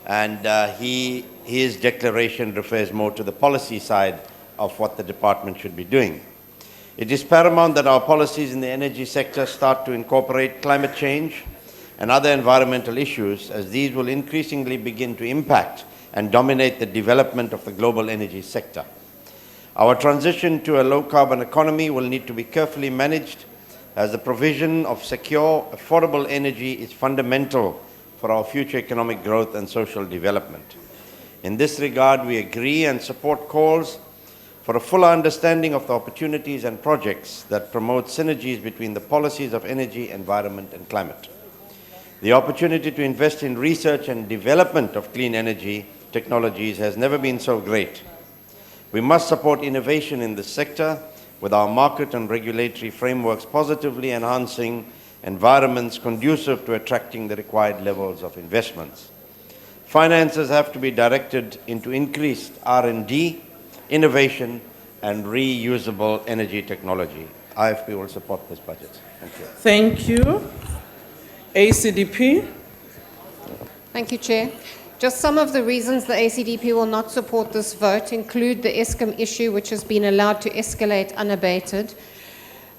and his declaration refers more to the policy side of what the department should be doing. It is paramount that our policies in the energy sector start to incorporate climate change and other environmental issues, as these will increasingly begin to impact and dominate the development of the global energy sector. Our transition to a low-carbon economy will need to be carefully managed, as the provision of secure, affordable energy is fundamental for our future economic growth and social development. In this regard, we agree and support calls for a fuller understanding of the opportunities and projects that promote synergies between the policies of energy, environment, and climate. The opportunity to invest in research and development of clean energy technologies has never been so great. We must support innovation in this sector with our market and regulatory frameworks positively enhancing environments conducive to attracting the required levels of investments. Finances have to be directed into increased R&D, innovation, and reusable energy technology. IFP will support this budget. Thank you. Thank you. ACDP. Thank you, Chair. Just some of the reasons the ACDP will not support this vote include the Eskom issue, which has been allowed to escalate unabated.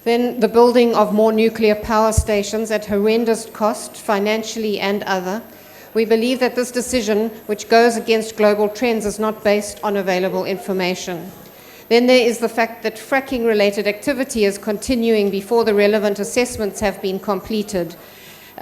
Then the building of more nuclear power stations at horrendous cost, financially and other. We believe that this decision, which goes against global trends, is not based on available information. Then there is the fact that fracking-related activity is continuing before the relevant assessments have been completed.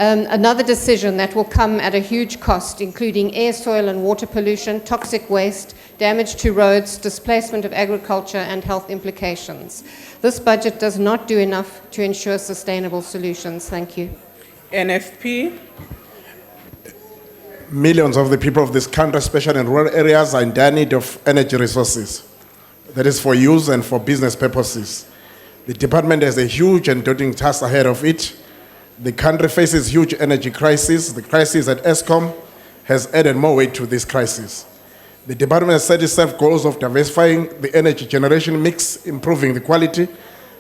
Another decision that will come at a huge cost, including air, soil and water pollution, toxic waste, damage to roads, displacement of agriculture and health implications. This budget does not do enough to ensure sustainable solutions. Thank you. NFP. Millions of the people of this country, especially in rural areas, are in dire need of energy resources. That is for use and for business purposes. The department has a huge and daunting task ahead of it. The country faces huge energy crisis. The crisis at Eskom has added more weight to this crisis. The department has set itself goals of diversifying the energy generation mix, improving the quality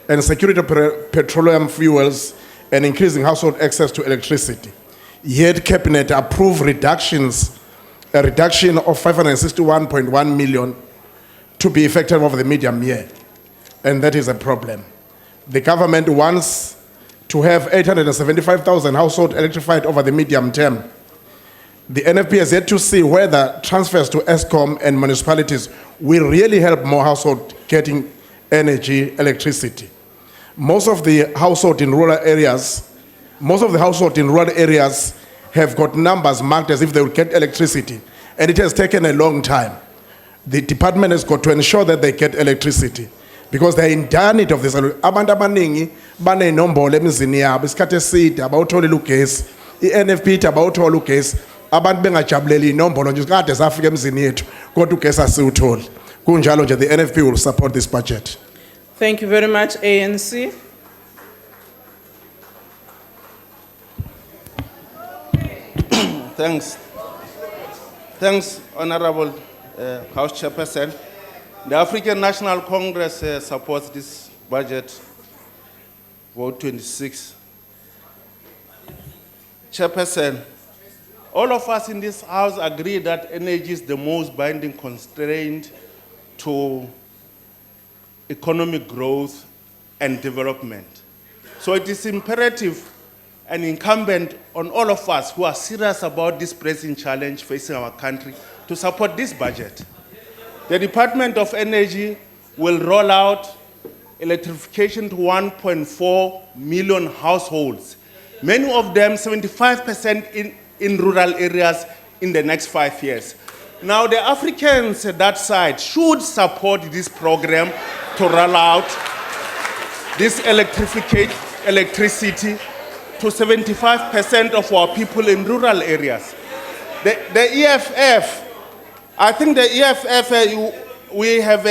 and security of petroleum fuels, and increasing household access to electricity. Yet Cabinet approved a reduction of 561.1 million to be effective over the medium year, and that is a problem. The government wants to have 875,000 households electrified over the medium term. The NFP has yet to see whether transfers to Eskom and municipalities will really help more households getting energy, electricity. Most of the households in rural areas have got numbers marked as if they would get electricity, and it has taken a long time. The department has got to ensure that they get electricity, because they're in dire need of this. Abantu abaningi baneyinombolo emizini yabo isikhathi eside abawuthola ugesi. I-NFP ithi abawuthola ugesi, abantu bengajabuleli inombolo nje kade zafika emizini yethu kodwa ugesi asiwutholi. Kunjalo nje, the NFP will support this budget. Thank you very much. ANC. Thanks, Honorable House Chairperson. The African National Congress supports this budget, vote 26. Chairperson, all of us in this House agree that energy is the most binding constraint to economic growth and development. So it is imperative and incumbent on all of us who are serious about this pressing challenge facing our country to support this budget. The Department of Energy will roll out electrification to 1.4 million households, many of them 75% in rural areas in the next 5 years. Now the Africans at that side should support this program to roll out this electricity to 75% of our people in rural areas. The EFF, I think the EFF, we have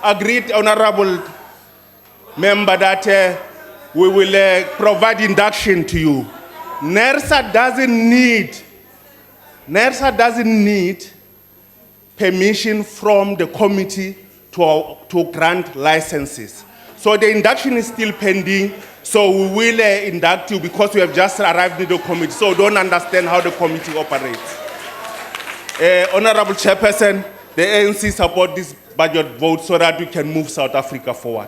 agreed, Honorable Member, that we will provide induction to you. NERSA doesn't need permission from the committee to grant licenses. So the induction is still pending. So we will induct you because we have just arrived in the committee, so don't understand how the committee operates. Honorable Chairperson, the ANC support this budget vote so that we can move South Africa forward.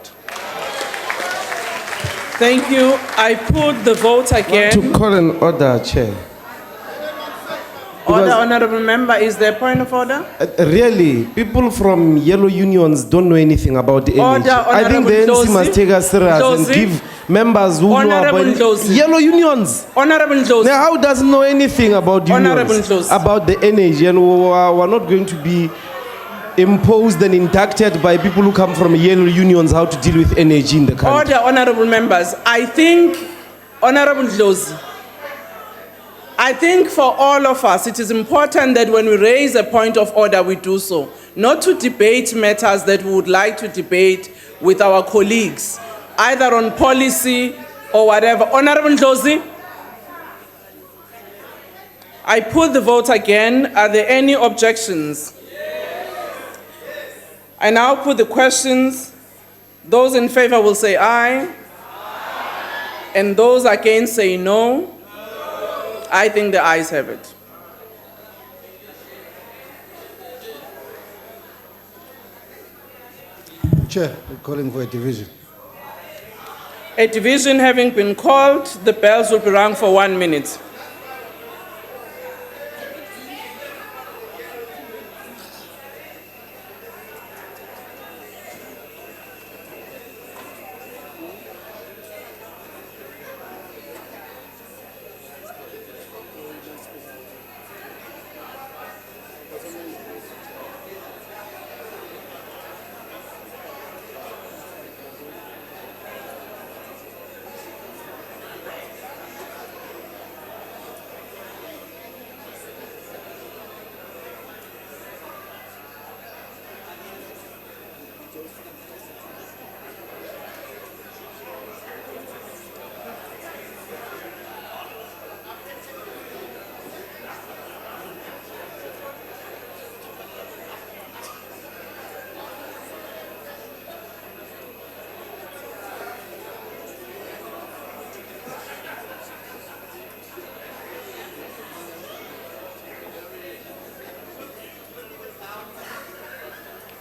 Thank you. I put the vote again. To call an order, Chair. Order, Because- honorable member, is there a point of order? Really, people from yellow unions don't know anything about the energy. Order, I think the Honorable ANC must Ndlozi. take us serious and Ndlozi. give members who know Honorable about Ndlozi. yellow unions. Honorable Now, Ndlozi. how doesn't know anything about Honorable unions, Ndlozi. about the energy, and we're not going to be imposed and inducted by people who come from yellow unions how to deal with energy in the country. Order, honorable members. I think, Honorable Ndlozi, I think for all of us, it is important that when we raise a point of order, we do so. Not to debate matters that we would like to debate with our colleagues, either on policy or whatever. Honorable Ndlozi, I put the vote again. Are there any objections? I now put the questions. Those in favor will say aye. And those against say no. I think the ayes have it. Chair, we're calling for a division. A division having been called, the bells will be rung for 1 minute.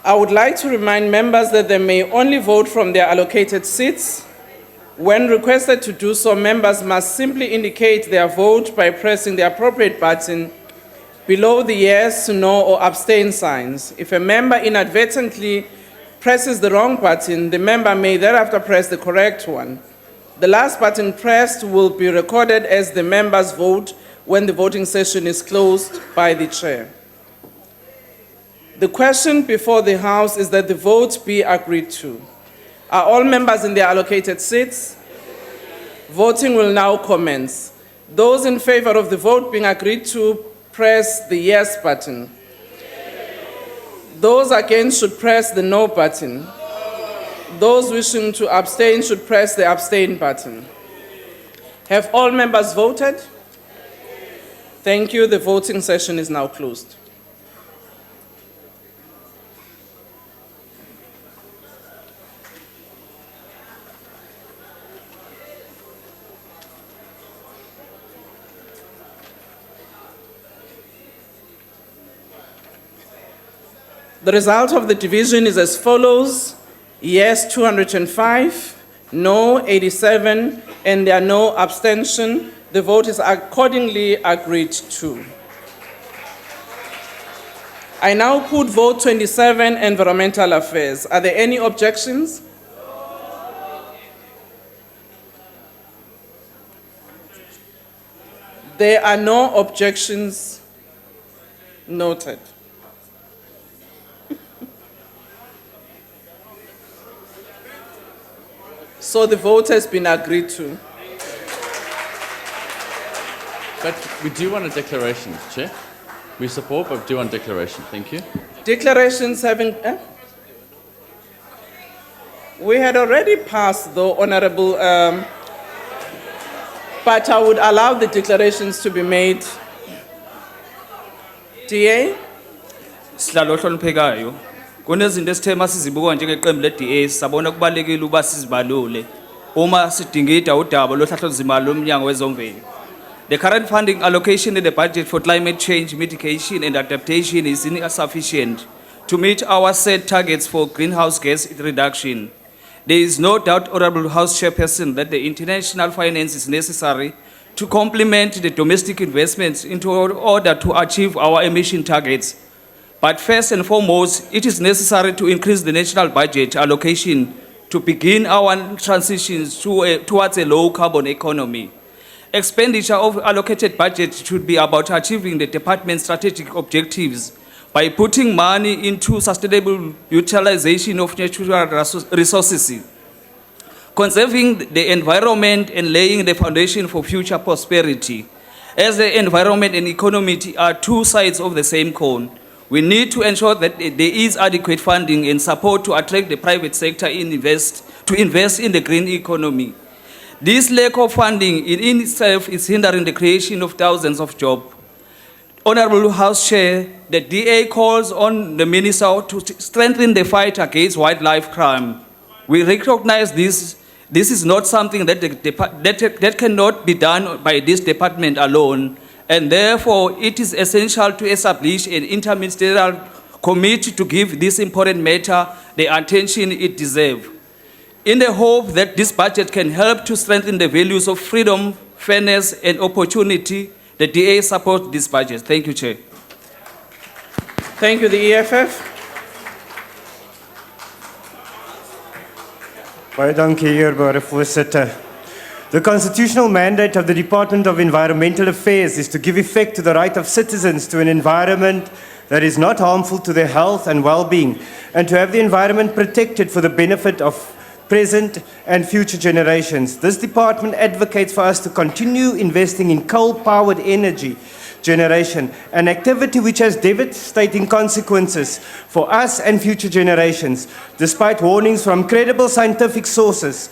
I would like to remind members that they may only vote from their allocated seats. When requested to do so, members must simply indicate their vote by pressing the appropriate button below the yes, no, or abstain signs. If a member inadvertently presses the wrong button, the member may thereafter press the correct one. The last button pressed will be recorded as the member's vote when the voting session is closed by the chair. The question before the House is that the vote be agreed to. Are all members in their allocated seats? Voting will now commence. Those in favor of the vote being agreed to, press the yes button. Those against should press the no button. Those wishing to abstain should press the abstain button. Have all members voted? Thank you. The voting session is now closed. The result of the division is as follows: yes 205, no 87, and there are no abstention. The vote is accordingly agreed to. I now put vote 27, environmental affairs. Are there any objections? There are no objections noted. So the vote has been agreed to. But we do want a declaration, Chair. We support, but we do want a declaration. Thank you. Declarations having... We had already passed, though, Honorable, but I would allow the declarations to be made. DA? Sihlalo ohloniphekayo kunezinto esithe masizibuka njengeqembu le-DA sabona kubalekile uba sizibalule uma sidingida udaba lohlahlo-nzima lomnyango wezomvelo. The current funding allocation in the budget for climate change mitigation and adaptation is insufficient to meet our set targets for greenhouse gas reduction. There is no doubt, Honorable House Chairperson, that the international finance is necessary to complement the domestic investments in order to achieve our emission targets. But first and foremost, it is necessary to increase the national budget allocation to begin our transitions towards a low-carbon economy. Expenditure of allocated budget should be about achieving the department's strategic objectives by putting money into sustainable utilization of natural resources, conserving the environment and laying the foundation for future prosperity. As the environment and economy are two sides of the same coin, we need to ensure that there is adequate funding and support to attract the private sector to invest in the green economy. This lack of funding in itself is hindering the creation of thousands of jobs. Honorable House Chair, the DA calls on the Minister to strengthen the fight against wildlife crime. We recognize this is not something that cannot be done by this department alone, and therefore it is essential to establish an interministerial committee to give this important matter the attention it deserves. In the hope that this budget can help to strengthen the values of freedom, fairness, and opportunity, the DA supports this budget. Thank you, Chair. Thank you, the EFF. Baie dankie, eerbare voorsitter. The constitutional mandate of the Department of Environmental Affairs is to give effect to the right of citizens to an environment that is not harmful to their health and well-being, and to have the environment protected for the benefit of present and future generations. This department advocates for us to continue investing in coal-powered energy generation, an activity which has devastating consequences for us and future generations, despite warnings from credible scientific sources.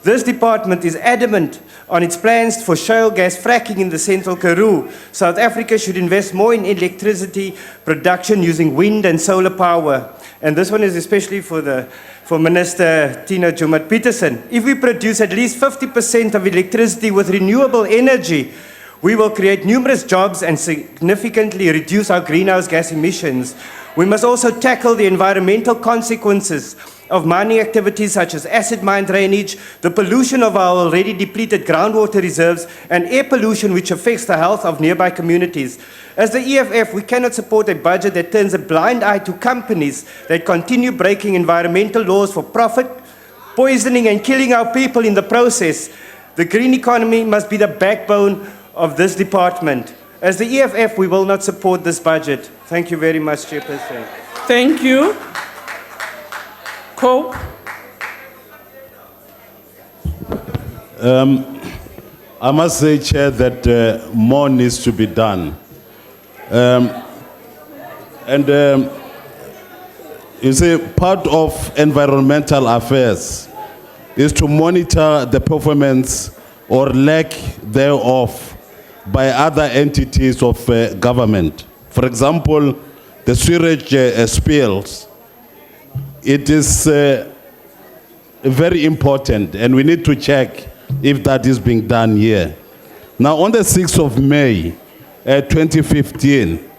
This department is adamant on its plans for shale gas fracking in the Central Karoo. South Africa should invest more in electricity production using wind and solar power. And this one is especially for Minister Tina Joemat-Pettersson. If we produce at least 50% of electricity with renewable energy, we will create numerous jobs and significantly reduce our greenhouse gas emissions. We must also tackle the environmental consequences of mining activities such as acid mine drainage, the pollution of our already depleted groundwater reserves, and air pollution which affects the health of nearby communities. As the EFF, we cannot support a budget that turns a blind eye to companies that continue breaking environmental laws for profit, poisoning and killing our people in the process. The green economy must be the backbone of this department. As the EFF, we will not support this budget. Thank you very much, Chairperson. Thank you. Cope. I must say, Chair, that more needs to be done. You see, part of environmental affairs is to monitor the performance or lack thereof by other entities of government. For example, the sewage spills. It is very important, and we need to check if that is being done here. Now, on the 6th of May, 2015,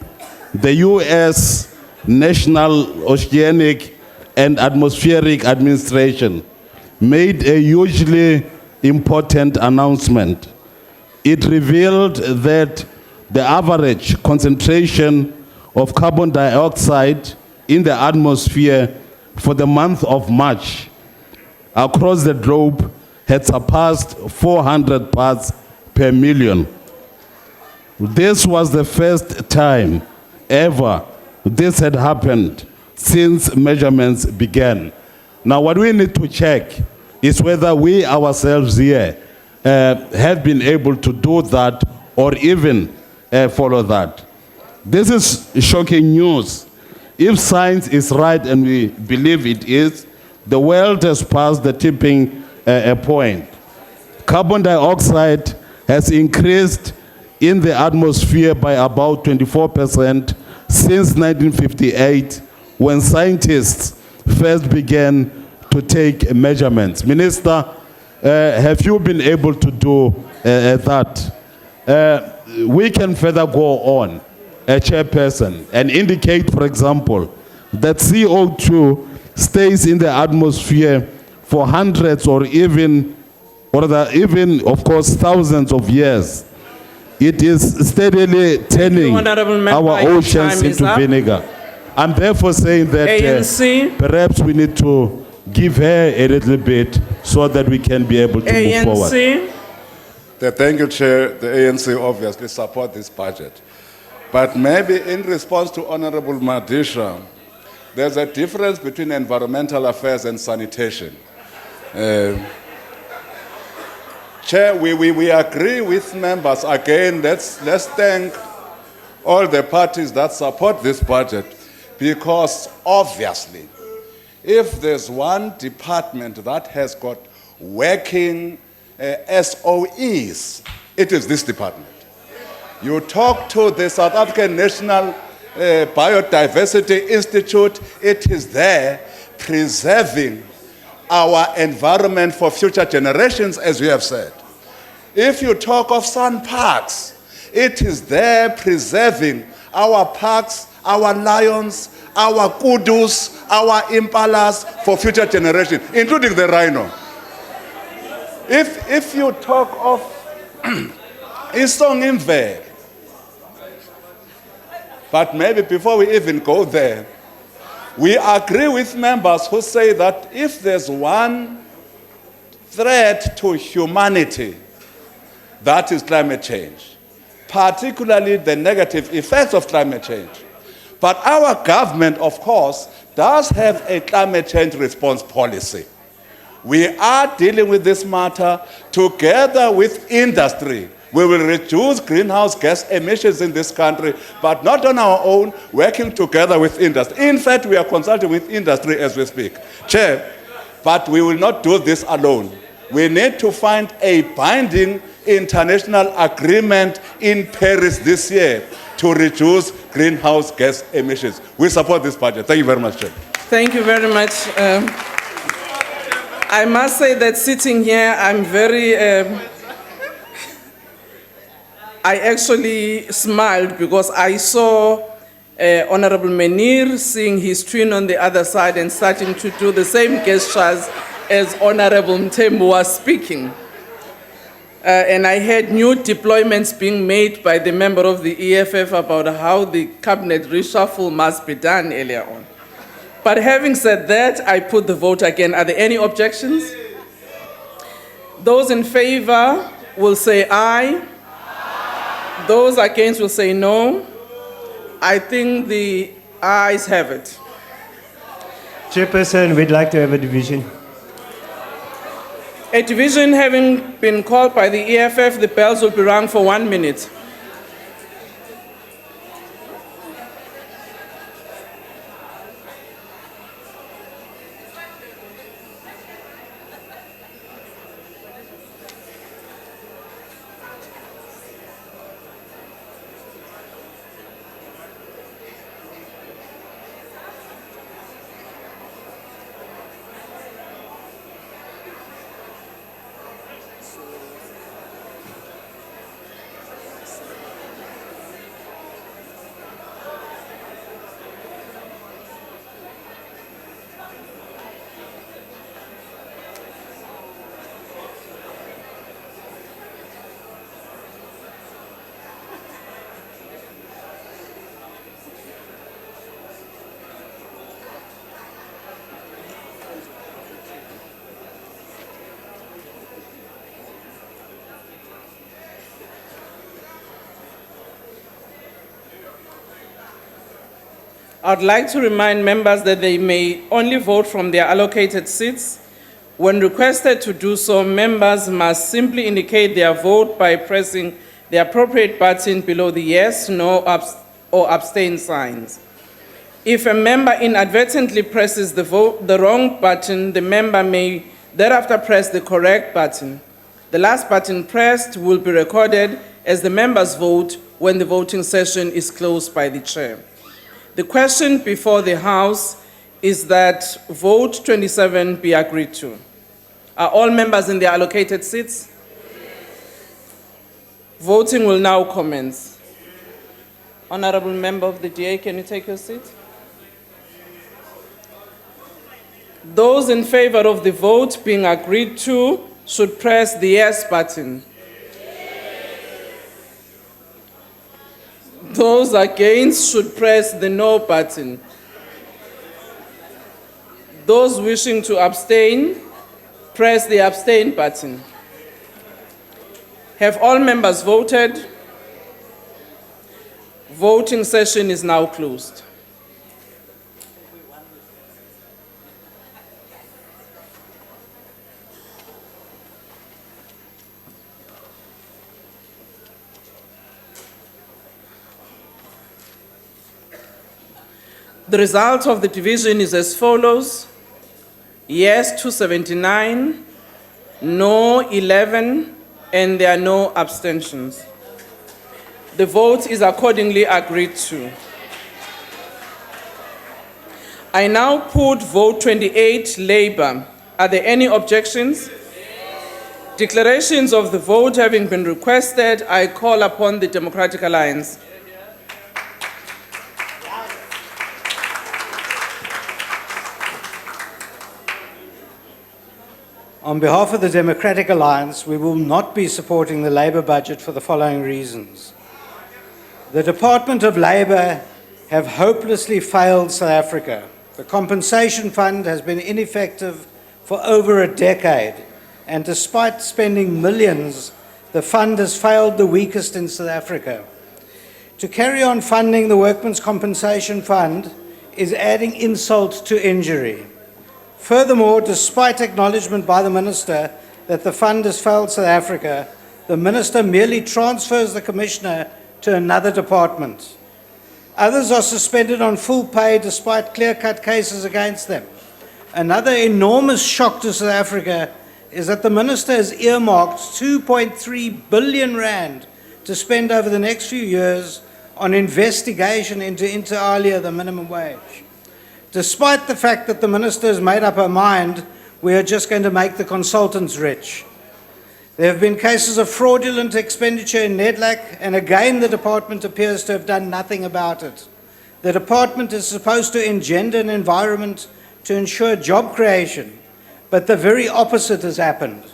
the U.S. National Oceanic and Atmospheric Administration made a hugely important announcement. It revealed that the average concentration of carbon dioxide in the atmosphere for the month of March across the globe had surpassed 400 parts per million. This was the first time ever this had happened since measurements began. Now, what we need to check is whether we ourselves here have been able to do that or even follow that. This is shocking news. If science is right, and we believe it is, the world has passed the tipping point. Carbon dioxide has increased in the atmosphere by about 24% since 1958, when scientists first began to take measurements. Minister, have you been able to do that? We can further go on, Chairperson, and indicate, for example, that CO2 stays in the atmosphere for hundreds or even, of course, thousands of years. It is steadily turning Honourable Member, our your oceans time is into up. vinegar. I'm therefore saying that ANC. perhaps we need to give her a little bit so that we can be able to move forward. ANC. Thank you, Chair. The ANC obviously support this budget. But maybe in response to Honorable Madisha, there's a difference between environmental affairs and sanitation. Chair, we agree with members. Again, let's thank all the parties that support this budget, because obviously, if there's one department that has got working SOEs, it is this department. You talk to the South African National Biodiversity Institute, it is there preserving our environment for future generations, as we have said. If you talk of sun parks, it is there preserving our parks, our lions, our kudus, our impalas for future generations, including the rhino. If you talk of Isongimve, but maybe before we even go there, we agree with members who say that if there's one threat to humanity, that is climate change, particularly the negative effects of climate change. But our government, of course, does have a climate change response policy. We are dealing with this matter together with industry. We will reduce greenhouse gas emissions in this country, but not on our own, working together with industry. In fact, we are consulting with industry as we speak. Chair, but we will not do this alone. We need to find a binding international agreement in Paris this year to reduce greenhouse gas emissions. We support this budget. Thank you very much, Chair. Thank you very much. I must say that sitting here, I'm very... I actually smiled because I saw Honorable Menir seeing his twin on the other side and starting to do the same gestures as Honorable Mthembu was speaking. And I had new deployments being made by the member of the EFF about how the cabinet reshuffle must be done earlier on. But having said that, I put the vote again. Are there any objections? Those in favor will say aye. Those against will say no. I think the ayes have it. Chairperson, we'd like to have a division. A division having been called by the EFF, the bells will be rung for 1 minute. I'd like to remind members that they may only vote from their allocated seats. When requested to do so, members must simply indicate their vote by pressing the appropriate button below the yes, no, or abstain signs. If a member inadvertently presses the wrong button, the member may thereafter press the correct button. The last button pressed will be recorded as the member's vote when the voting session is closed by the chair. The question before the House is that vote 27 be agreed to. Are all members in their allocated seats? Voting will now commence. Honorable member of the DA, can you take your seat? Those in favor of the vote being agreed to should press the yes button. Those against should press the no button. Those wishing to abstain, press the abstain button. Have all members voted? Voting session is now closed. The result of the division is as follows: yes 279, no 11, and there are no abstentions. The vote is accordingly agreed to. I now put vote 28, Labour. Are there any objections? Declarations of the vote having been requested, I call upon the Democratic Alliance. On behalf of the Democratic Alliance, we will not be supporting the Labour budget for the following reasons. The Department of Labour have hopelessly failed South Africa. The compensation fund has been ineffective for over a decade, and despite spending millions, the fund has failed the weakest in South Africa. To carry on funding the Workmen's Compensation Fund is adding insult to injury. Furthermore, despite acknowledgement by the Minister that the fund has failed South Africa, the Minister merely transfers the Commissioner to another department. Others are suspended on full pay despite clear-cut cases against them. Another enormous shock to South Africa is that the Minister has earmarked 2.3 billion rand to spend over the next few years on investigation into inter alia, the minimum wage. Despite the fact that the Minister has made up her mind, we are just going to make the consultants rich. There have been cases of fraudulent expenditure in NEDLAC, and again the department appears to have done nothing about it. The department is supposed to engender an environment to ensure job creation, but the very opposite has happened.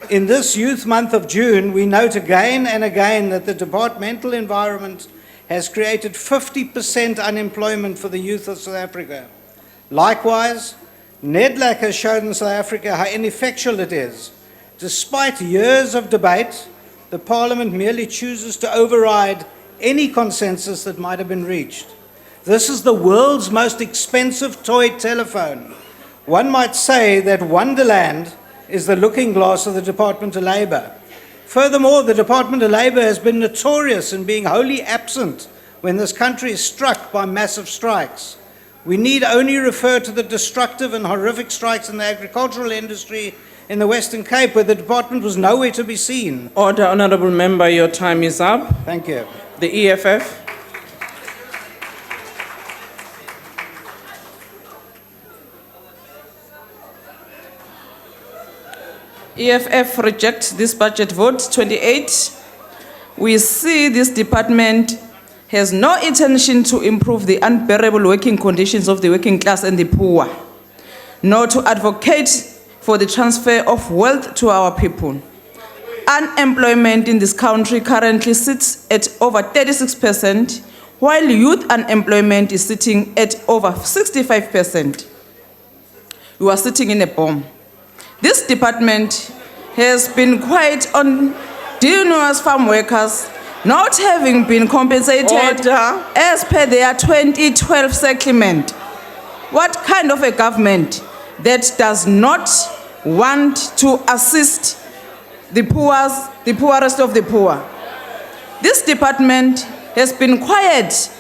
In this Youth Month of June, we note again and again that the departmental environment has created 50% unemployment for the youth of South Africa. Likewise, NEDLAC has shown South Africa how ineffectual it is. Despite years of debate, the Parliament merely chooses to override any consensus that might have been reached. This is the world's most expensive toy telephone. One might say that Wonderland is the looking glass of the Department of Labour. Furthermore, the Department of Labour has been notorious in being wholly absent when this country is struck by massive strikes. We need only refer to the destructive and horrific strikes in the agricultural industry in the Western Cape, where the department was nowhere to be seen. Order, Honourable Member, your time is up. Thank you. The EFF. EFF rejects this budget vote 28. We see this department has no intention to improve the unbearable working conditions of the working class and the poor, nor to advocate for the transfer of wealth to our people. Unemployment in this country currently sits at over 36%, while youth unemployment is sitting at over 65%. You are sitting in a bomb. This department has been quiet on dinormous farm workers not having been compensated as per their 2012 settlement. What kind of a government that does not want to assist the poorest of the poor? This department has been quiet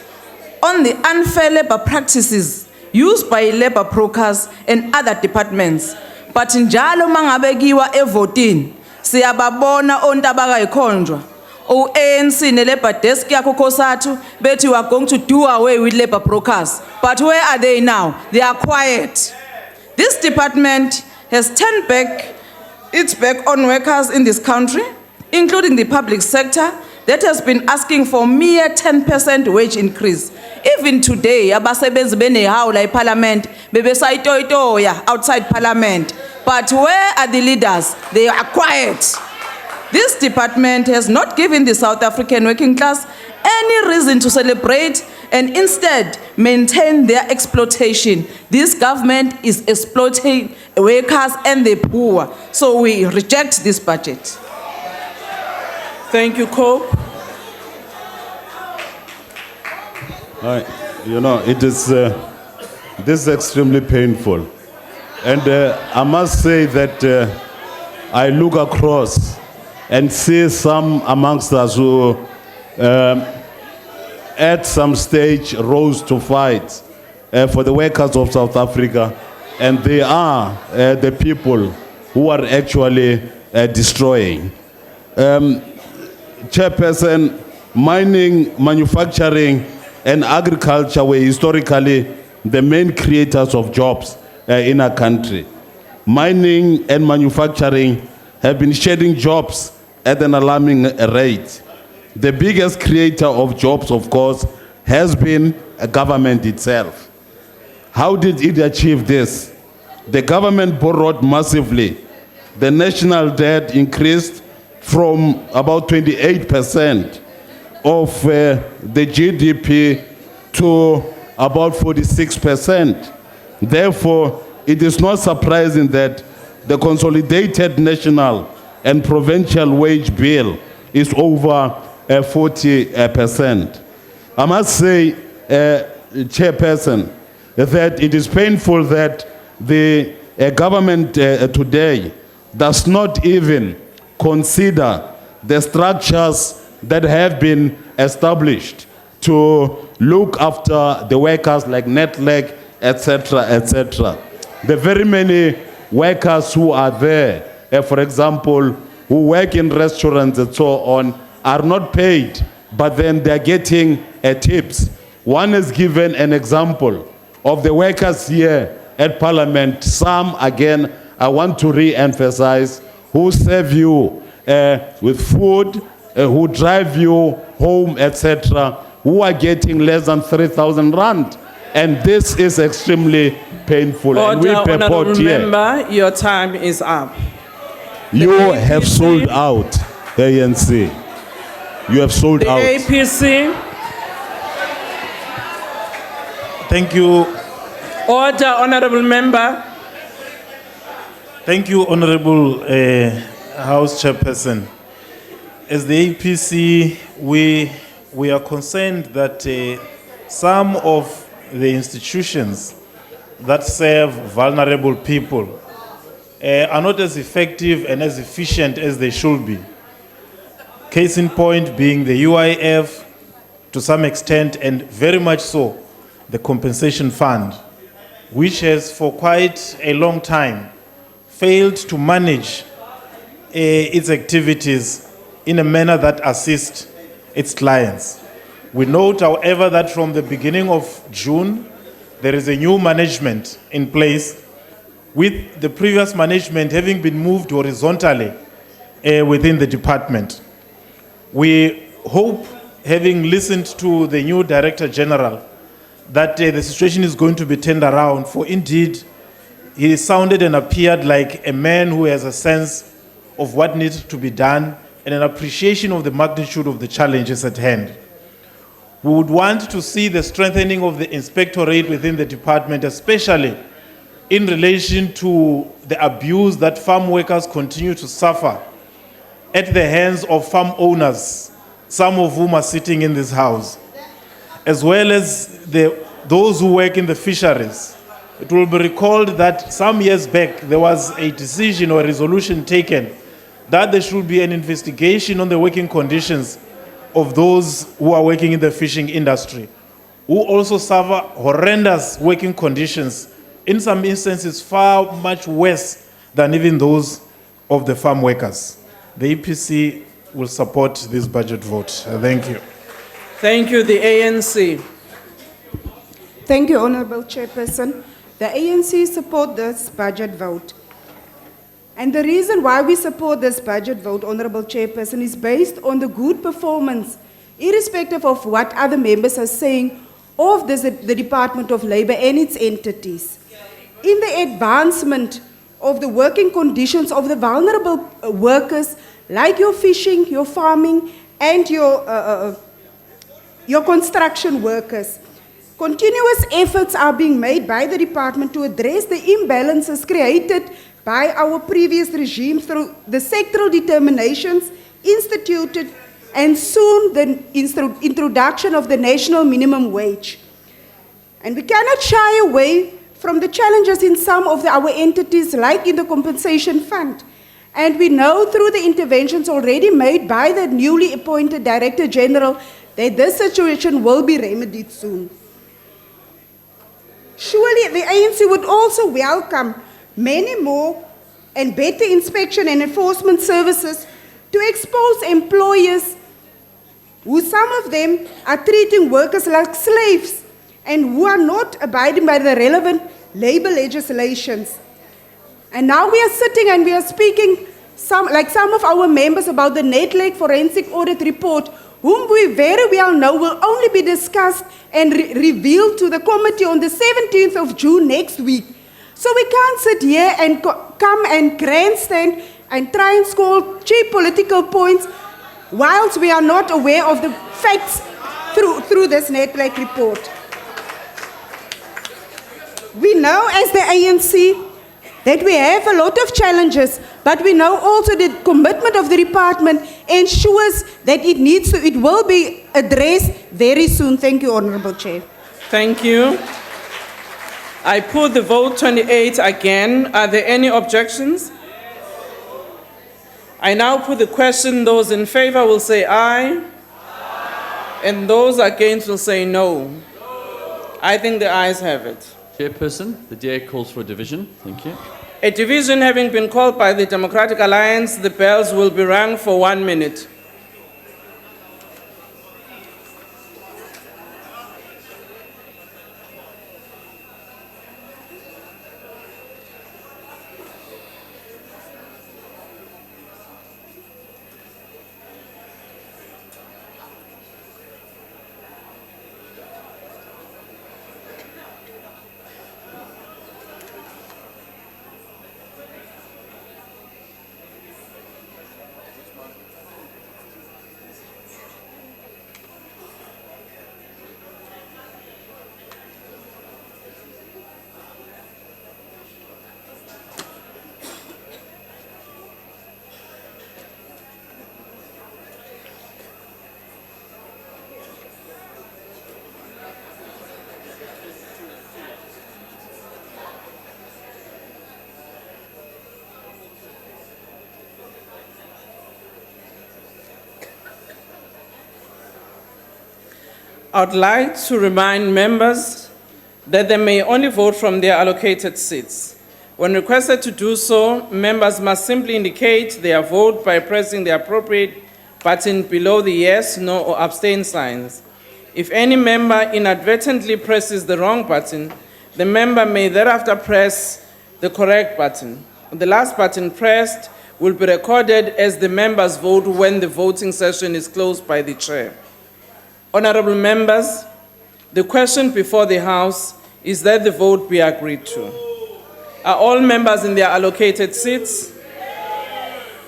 on the unfair labor practices used by labor brokers and other departments. But njalo mangabekiwa evotini siyababona ontabaka ikhonjwa ANC ne-labor desk yakho Kosathu bethi we are going to do away with labor brokers. But where are they now? They are quiet. This department has turned back its back on workers in this country, including the public sector, that has been asking for mere 10% wage increase. Even today, abasebenzi benehawula eParliament bebesayitoyitoya outside Parliament. But where are the leaders? They are quiet. This department has not given the South African working class any reason to celebrate and instead maintain their exploitation. This government is exploiting workers and the poor. So we reject this budget. Thank you, Cope. You know, it is, this is extremely painful. And I must say that I look across and see some amongst us who at some stage rose to fight for the workers of South Africa. And they are the people who are actually destroying. Chairperson, mining, manufacturing, and agriculture were historically the main creators of jobs in our country. Mining and manufacturing have been shedding jobs at an alarming rate. The biggest creator of jobs, of course, has been a government itself. How did it achieve this? The government borrowed massively. The national debt increased from about 28% of the GDP to about 46%. Therefore, it is not surprising that the consolidated national and provincial wage bill is over 40%. I must say, Chairperson, that it is painful that the government today does not even consider the structures that have been established to look after the workers like Netleg, etc., etc. The very many workers who are there, for example, who work in restaurants and so on, are not paid, but then they're getting tips. One is given an example of the workers here at Parliament. Some, again, I want to re-emphasize, who serve you with food, who drive you home, etc., who are getting less than 3,000 rand. And this is extremely painful. And we purport here. Remember, your time is up. You have sold out, ANC. You have sold out. APC. Thank you. Order, honorable member. Thank you, Honorable House Chairperson. As the APC, we are concerned that some of the institutions that serve vulnerable people are not as effective and as efficient as they should be. Case in point being the UIF, to some extent, and very much so, the compensation fund, which has for quite a long time failed to manage its activities in a manner that assists its clients. We note, however, that from the beginning of June, there is a new management in place, with the previous management having been moved horizontally within the department. We hope, having listened to the new Director General, that the situation is going to be turned around, for indeed, he sounded and appeared like a man who has a sense of what needs to be done and an appreciation of the magnitude of the challenges at hand. We would want to see the strengthening of the inspectorate within the department, especially in relation to the abuse that farm workers continue to suffer at the hands of farm owners, some of whom are sitting in this house, as well as those who work in the fisheries. It will be recalled that some years back, there was a decision or a resolution taken that there should be an investigation on the working conditions of those who are working in the fishing industry, who also suffer horrendous working conditions, in some instances far much worse than even those of the farm workers. The EPC will support this budget vote. Thank you. Thank you, the ANC. Thank you, Honorable Chairperson. The ANC support this budget vote. And the reason why we support this budget vote, Honourable Chairperson, is based on the good performance, irrespective of what other members are saying, of the Department of Labour and its entities, in the advancement of the working conditions of the vulnerable workers, like your fishing, your farming, and your construction workers. Continuous efforts are being made by the department to address the imbalances created by our previous regime through the sectoral determinations instituted and soon the introduction of the national minimum wage. And we cannot shy away from the challenges in some of our entities, like in the compensation fund. And we know through the interventions already made by the newly appointed Director General that this situation will be remedied soon. Surely the ANC would also welcome many more and better inspection and enforcement services to expose employers who some of them are treating workers like slaves and who are not abiding by the relevant labor legislations. And now we are sitting and we are speaking, some of our members, about the Netlake forensic audit report, whom we very well know will only be discussed and revealed to the committee on the 17th of June next week. So we can't sit here and come and grandstand and try and score cheap political points whilst we are not aware of the facts through this Netlake report. We know as the ANC that we have a lot of challenges, but we know also the commitment of the department ensures that it will be addressed very soon. Thank you, Honourable Chair. Thank you. I put the vote 28 again. Are there any objections? I now put the question. Those in favor will say aye. And those against will say no. I think the ayes have it. Chairperson, the DA calls for a division. Thank you. A division having been called by the Democratic Alliance, the bells will be rung for 1 minute. I'd like to remind members that they may only vote from their allocated seats. When requested to do so, members must simply indicate their vote by pressing the appropriate button below the yes, no, or abstain signs. If any member inadvertently presses the wrong button, the member may thereafter press the correct button. The last button pressed will be recorded as the member's vote when the voting session is closed by the chair. Honourable members, the question before the House is that the vote be agreed to. Are all members in their allocated seats?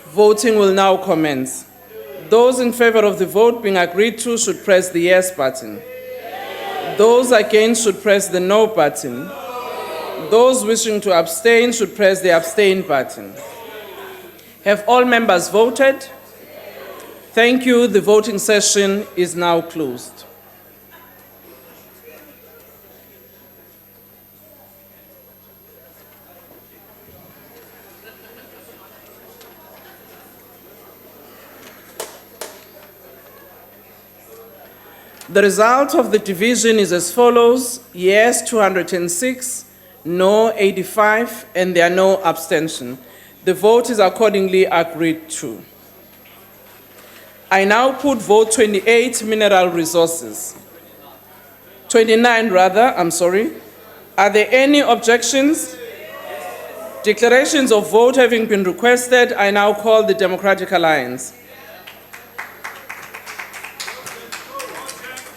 Voting will now commence. Those in favour of the vote being agreed to should press the yes button. Those against should press the no button. Those wishing to abstain should press the abstain button. Have all members voted? Thank you. The voting session is now closed. The result of the division is as follows: yes 206, no 85, and there are no abstentions. The vote is accordingly agreed to. I now put vote 28, mineral resources. 29 rather, I'm sorry. Are there any objections? Declarations of vote having been requested, I now call the Democratic Alliance.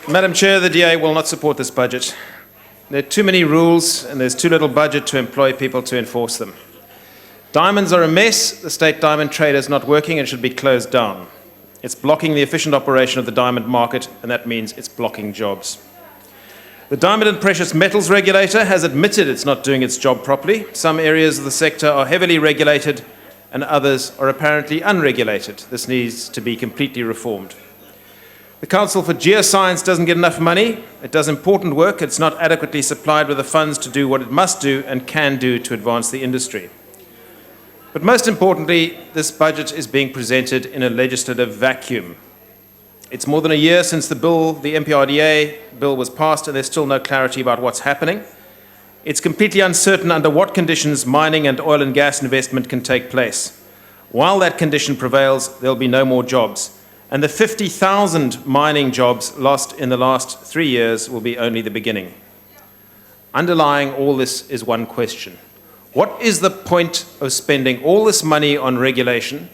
Madam Chair, the DA will not support this budget. There are too many rules and there's too little budget to employ people to enforce them. Diamonds are a mess. The state diamond trade is not working and should be closed down. It's blocking the efficient operation of the diamond market, and that means it's blocking jobs. The Diamond and Precious Metals Regulator has admitted it's not doing its job properly. Some areas of the sector are heavily regulated and others are apparently unregulated. This needs to be completely reformed. The Council for Geoscience doesn't get enough money. It does important work. It's not adequately supplied with the funds to do what it must do and can do to advance the industry. But most importantly, this budget is being presented in a legislative vacuum. It's more than a year since the MPRDA bill was passed, and there's still no clarity about what's happening. It's completely uncertain under what conditions mining and oil and gas investment can take place. While that condition prevails, there'll be no more jobs. And the 50,000 mining jobs lost in the last 3 years will be only the beginning. Underlying all this is one question. What is the point of spending all this money on regulation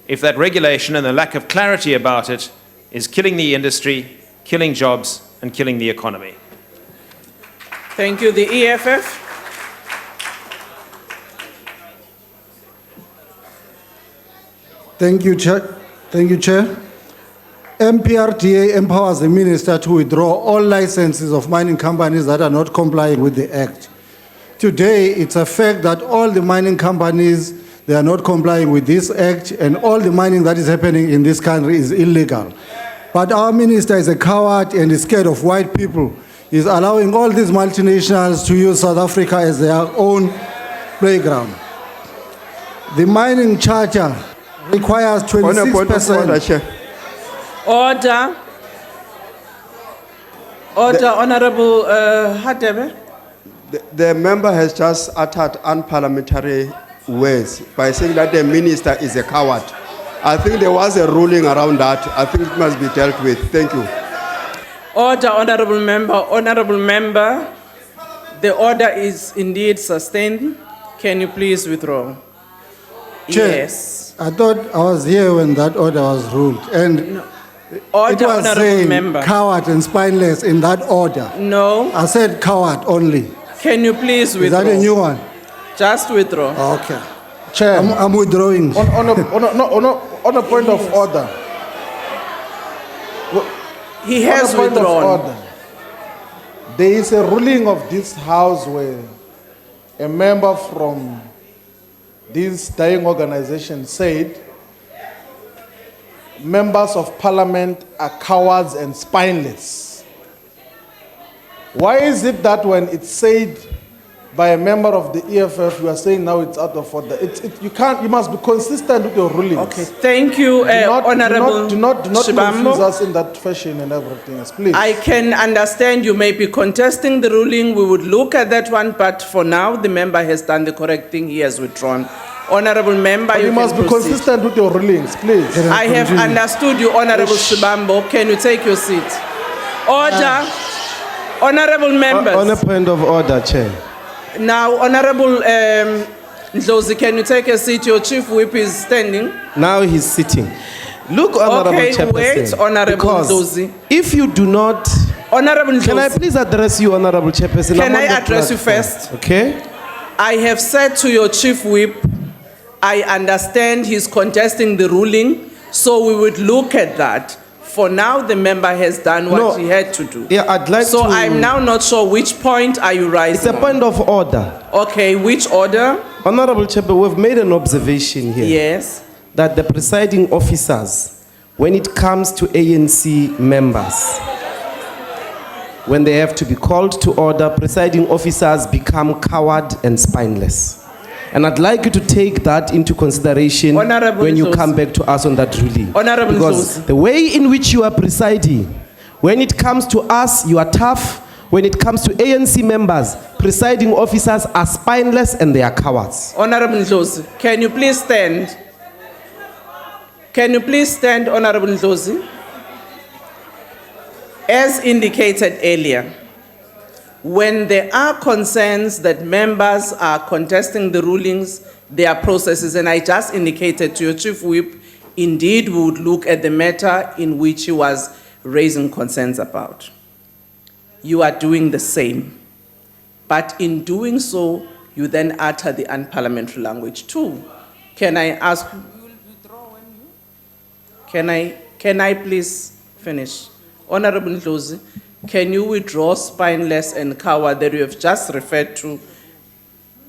if that regulation and the lack of clarity about it is killing the industry, killing jobs, and killing the economy? Thank you. The EFF. Thank you, Chair. Thank you, Chair. MPRDA empowers the Minister to withdraw all licenses of mining companies that are not complying with the Act. Today, it's a fact that all the mining companies, they are not complying with this Act, and all the mining that is happening in this country is illegal. But our Minister is a coward and is scared of white people. He's allowing all these multinationals to use South Africa as their own playground. The mining charter requires 26%. Order. Order, Honorable Hadebe. The member has just uttered unparliamentary words by saying that the minister is a coward. I think there was a ruling around that. I think it must be dealt with. Thank you. Order, Honorable Member. Honorable Member, the order is indeed sustained. Can you please withdraw? Chair, Yes. I thought I was here when that order was ruled, and Order, it was Honorable saying Member. coward and spineless in that order. No. I said coward only. Can you please Is withdraw? that a new one? Just withdraw. Okay. Chair, I'm withdrawing. On a point of order. He has On a point of withdrawn. order. There is a ruling of this house where a member from this dying organization said members of parliament are cowards and spineless. Why is it that when it's said by a member of the EFF, you are saying now it's out of order? You must be consistent with your rulings. Okay, thank you, Honorable Do not Shibambo. confuse us in that fashion and everything else, please. I can understand you may be contesting the ruling. We would look at that one, but for now, the member has done the correct thing. He has withdrawn. Honorable Member, But you must be proceed. consistent with your rulings, please. I have understood you, Honorable Shibambo. Can you take your seat? Order. Honorable members. On a point of order, Chair. Now, Honorable Ndlozi, can you take a seat? Your chief whip is standing. Now he's sitting. Look, Honorable Okay, Chairperson. wait, Honorable because Ndlozi. if you do not... Honorable Can I Ndlozi. please address you, Honorable Chairperson? Can I'm on I the address you platform. first? Okay. I have said to your chief whip, I understand he's contesting the ruling, so we would look at that. For now, the member has done what he had to do. Yeah, I'd like so to... I'm now not sure which point are you raising. It's a point of order. Okay, which order? Honorable Chairperson, we've made an observation here. Yes. That the presiding officers, when it comes to ANC members, when they have to be called to order, presiding officers become coward and spineless. And I'd like you to take that into consideration when you come back to us on that ruling. Honorable Because Ndlozi. the way in which you are presiding, when it comes to us, you are tough. When it comes to ANC members, presiding officers are spineless and they are cowards. Honorable Ndlozi, can you please stand? Can you please stand, Honorable Ndlozi? As indicated earlier, When there are concerns that members are contesting the rulings, there are processes, and I just indicated to your Chief Whip, indeed we would look at the matter in which he was raising concerns about. You are doing the same. But in doing so, you then utter the unparliamentary language too. Can I ask, can I please finish? Honorable Ndlozi, can you withdraw spineless and coward that you have just referred to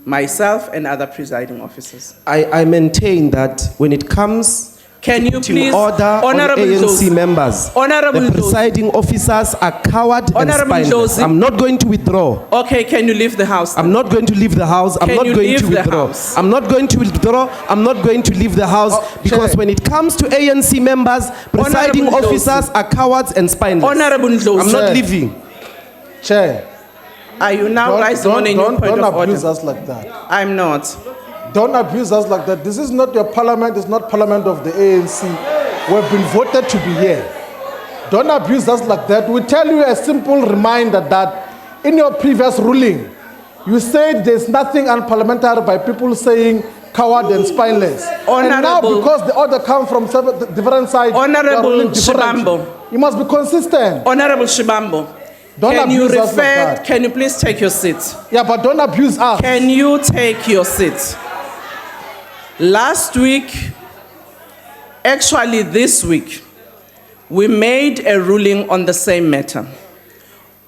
myself and other presiding officers? I maintain that when it comes Can you to please, order on Honorable ANC Ndlozi, members, Honorable the Ndlozi, presiding officers are coward and Honorable spineless. Ndlozi. I'm not going to withdraw. Okay, can you leave the house? I'm not going to leave the house. I'm Can not you going leave to the withdraw. house? I'm not going to withdraw. I'm not going to leave the house because Chair. when it comes to ANC members, presiding Honorable officers are cowards and spineless. Honorable Ndlozi. I'm not Chair. leaving. Chair. Are you now rising on a new point don't of abuse order? us like that. I'm not. Don't abuse us like that. This is not your parliament. It's not parliament of the ANC. We've been voted to be here. Don't abuse us like that. We tell you a simple reminder that in your previous ruling, you said there's nothing unparliamentary by people saying coward and spineless. And now Honorable- because the order comes from different sides, you are Honorable ruling differently. Shibambo. You must be consistent. Honorable Shibambo, Don't can you abuse us like refer, that. can you please take your seat? Yeah, but don't abuse us. Can you take your seat? Last week, actually this week, we made a ruling on the same matter,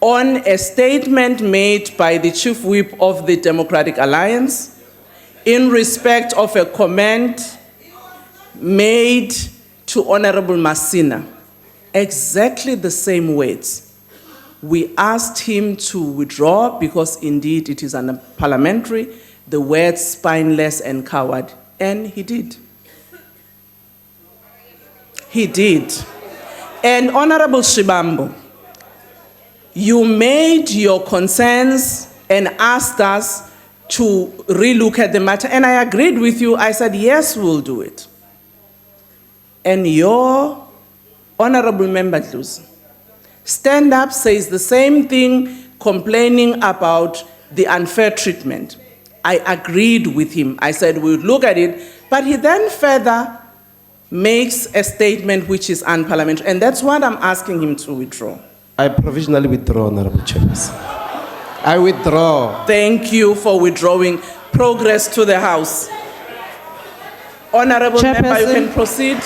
on a statement made by the Chief Whip of the Democratic Alliance in respect of a comment made to Honorable Masina. Exactly the same words. We asked him to withdraw because indeed it is unparliamentary, the words spineless and coward, and he did. He did. And Honorable Shibambo, you made your concerns and asked us to relook at the matter, and I agreed with you. I said, yes, we'll do it. And your Honorable Member Ndlozi stand up, says the same thing, complaining about the unfair treatment. I agreed with him. I said we would look at it, but he then further makes a statement which is unparliamentary, and that's what I'm asking him to withdraw. I provisionally withdraw, Honorable Chairperson. I withdraw. Thank you for withdrawing. Progress to the House. Honorable Member, you can proceed.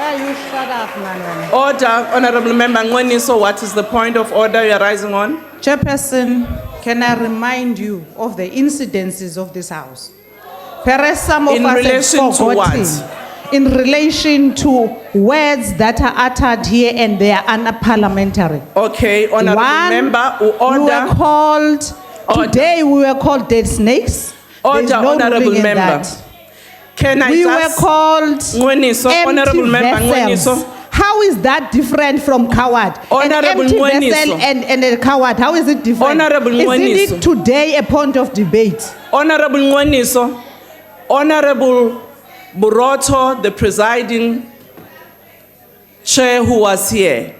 You shut up, man. Order, Honorable Member Ngoniso, what is the point of order you are rising on? Chairperson, can I remind you of the incidences of this House? Perhaps some of In us relation have to forgotten. what? In relation to words that are uttered here and they are unparliamentary. Okay, Honorable One, Member, we order. were called, today we were called dead snakes. Order, There's no Honorable ruling in Member. that. Can I We just... were called Ngoniso, empty Honorable Member vessels. Ngoniso. How is that different from coward? Honorable An empty vessel Ngoniso. and a coward, how is it different? Honorable Isn't Ngoniso. it today a point of debate? Honorable Ngoniso, Honorable Buroto, the presiding chair who was here,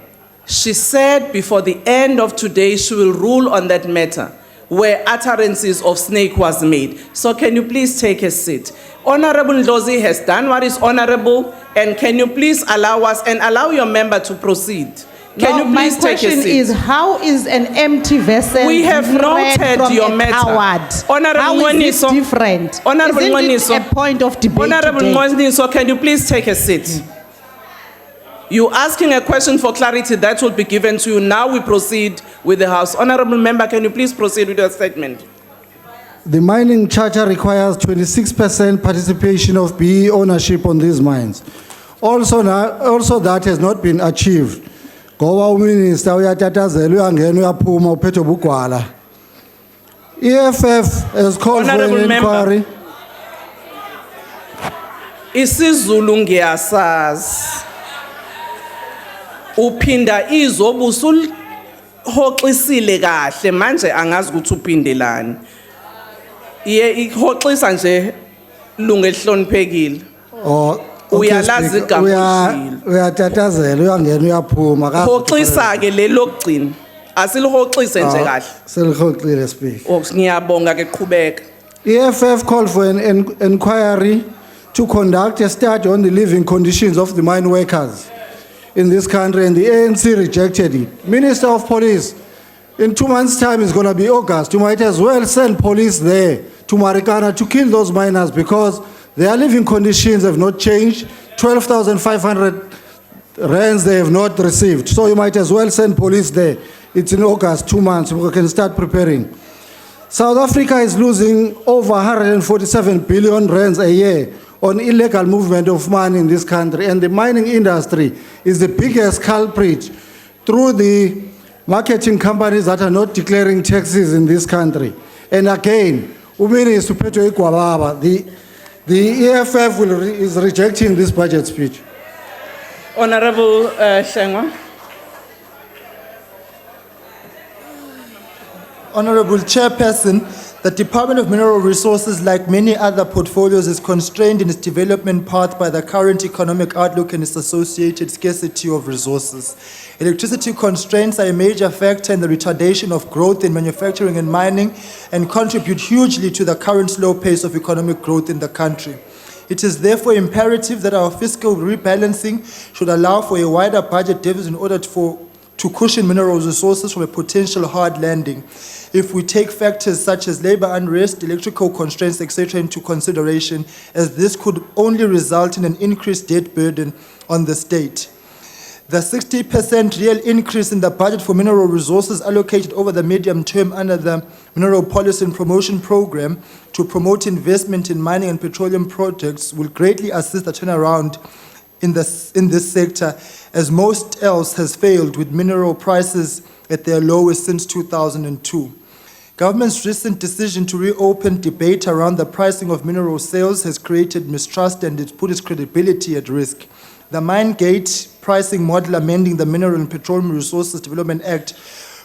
she said before the end of today she will rule on that matter where utterances of snake was made. So can you please take a seat? Honorable Ndlozi has done what is honorable, and can you please allow us and allow your member to proceed? Can you please my take a question seat? is, how is an empty vessel We have different noted from your a matter. coward? Honorable How is it Ngoniso. different? Honorable Isn't Ngoniso. it a point of debate Honorable today? Ngoniso, can you please take a seat? You asking a question for clarity that will be given to you. Now we proceed with the House. Honorable Member, can you please proceed with your statement? The mining charter requires 26% participation of BE ownership on these mines. Also that has not been achieved. Goba uminister uyatatazela uyangena uyaphuma uphethe bugwala. EFF has called for Honorable an Member. inquiry. isiZulu ngiyasazi uphinda izobu usulhoxisile kahle manje angazi ukuthi uphindelani iye ihoxisa nje lunga elihloniphekile uyalazi igama uyatatazela uyangena uyaphuma hoxisa ke le lokugcina Asilihoxise nje kahle. Selihokile speak. Ngiyabonga ke qhubeka. EFF called for an inquiry to conduct a study on the living conditions of the mine workers in this country, and the ANC rejected it. Minister of Police, in 2 months' time, it's going to be August. You might as well send police there to Marikana to kill those miners because their living conditions have not changed. 12,500 rands they have not received. So you might as well send police there. It's in August, 2 months. We can start preparing. South Africa is losing over 147 billion rands a year on illegal movement of money in this country, and the mining industry is the biggest culprit through the marketing companies that are not declaring taxes in this country. And again, the EFF is rejecting this budget speech. Honorable Shengwa. Honorable Chairperson, the Department of Mineral Resources, like many other portfolios, is constrained in its development path by the current economic outlook and its associated scarcity of resources. Electricity constraints are a major factor in the retardation of growth in manufacturing and mining and contribute hugely to the current slow pace of economic growth in the country. It is therefore imperative that our fiscal rebalancing should allow for a wider budget deficit in order to cushion mineral resources from a potential hard landing. If we take factors such as labor unrest, electrical constraints, etc. into consideration, as this could only result in an increased debt burden on the state. The 60% real increase in the budget for mineral resources allocated over the medium term under the Mineral Policy and Promotion Program to promote investment in mining and petroleum projects will greatly assist the turnaround in this sector, as most else has failed with mineral prices at their lowest since 2002. Government's recent decision to reopen debate around the pricing of mineral sales has created mistrust and it's put its credibility at risk. The mine gate pricing model amending the Mineral and Petroleum Resources Development Act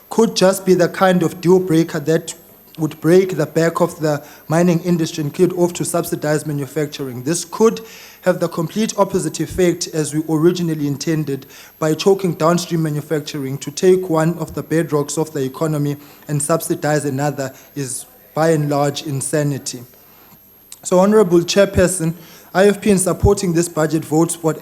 could just be the kind of deal breaker that would break the back of the mining industry and kill it off to subsidize manufacturing. This could have the complete opposite effect as we originally intended by choking downstream manufacturing. To take one of the bedrocks of the economy and subsidize another is by and large insanity. So, Honorable Chairperson, IFP in supporting this budget votes would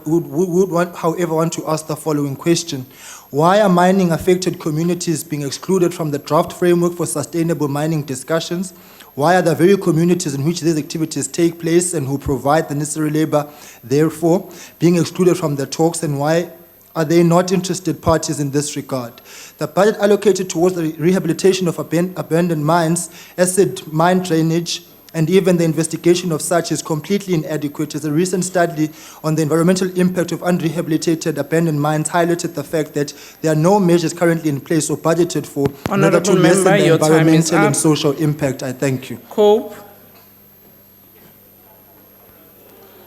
however want to ask the following question. Why are mining affected communities being excluded from the draft framework for sustainable mining discussions? Why are the very communities in which these activities take place and who provide the necessary labor, therefore, being excluded from the talks, and why are they not interested parties in this regard? The budget allocated towards the rehabilitation of abandoned mines, acid mine drainage, and even the investigation of such is completely inadequate. As a recent study on the environmental impact of unrehabilitated abandoned mines highlighted the fact that there are no measures currently in place or budgeted for in order to lessen the environmental and social impact. I thank you. Cope.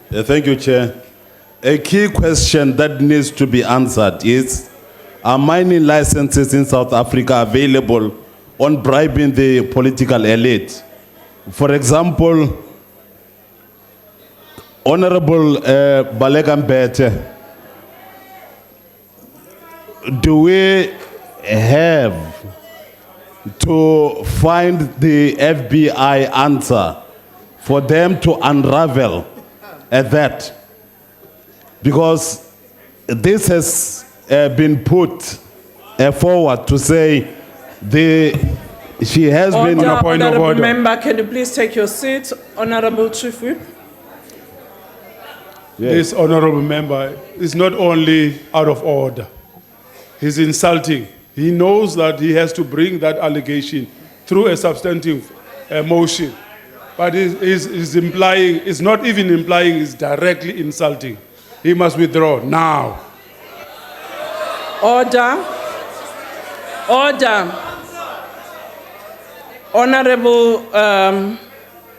Thank you, Chair. A key question that needs to be answered is, are mining licenses in South Africa available on bribing the political elite? For example, Honorable Balegambete, do we have to find the FBI answer for them to unravel at that? Because this has been put forward to say she has been... Honorable member, can you please take your seat? Honorable Chief Whip. Yes. This honorable member is not only out of order, he's insulting. He knows that he has to bring that allegation through a substantive motion. But is implying, is not even implying, is directly insulting. He must withdraw now. Order. Order. Honorable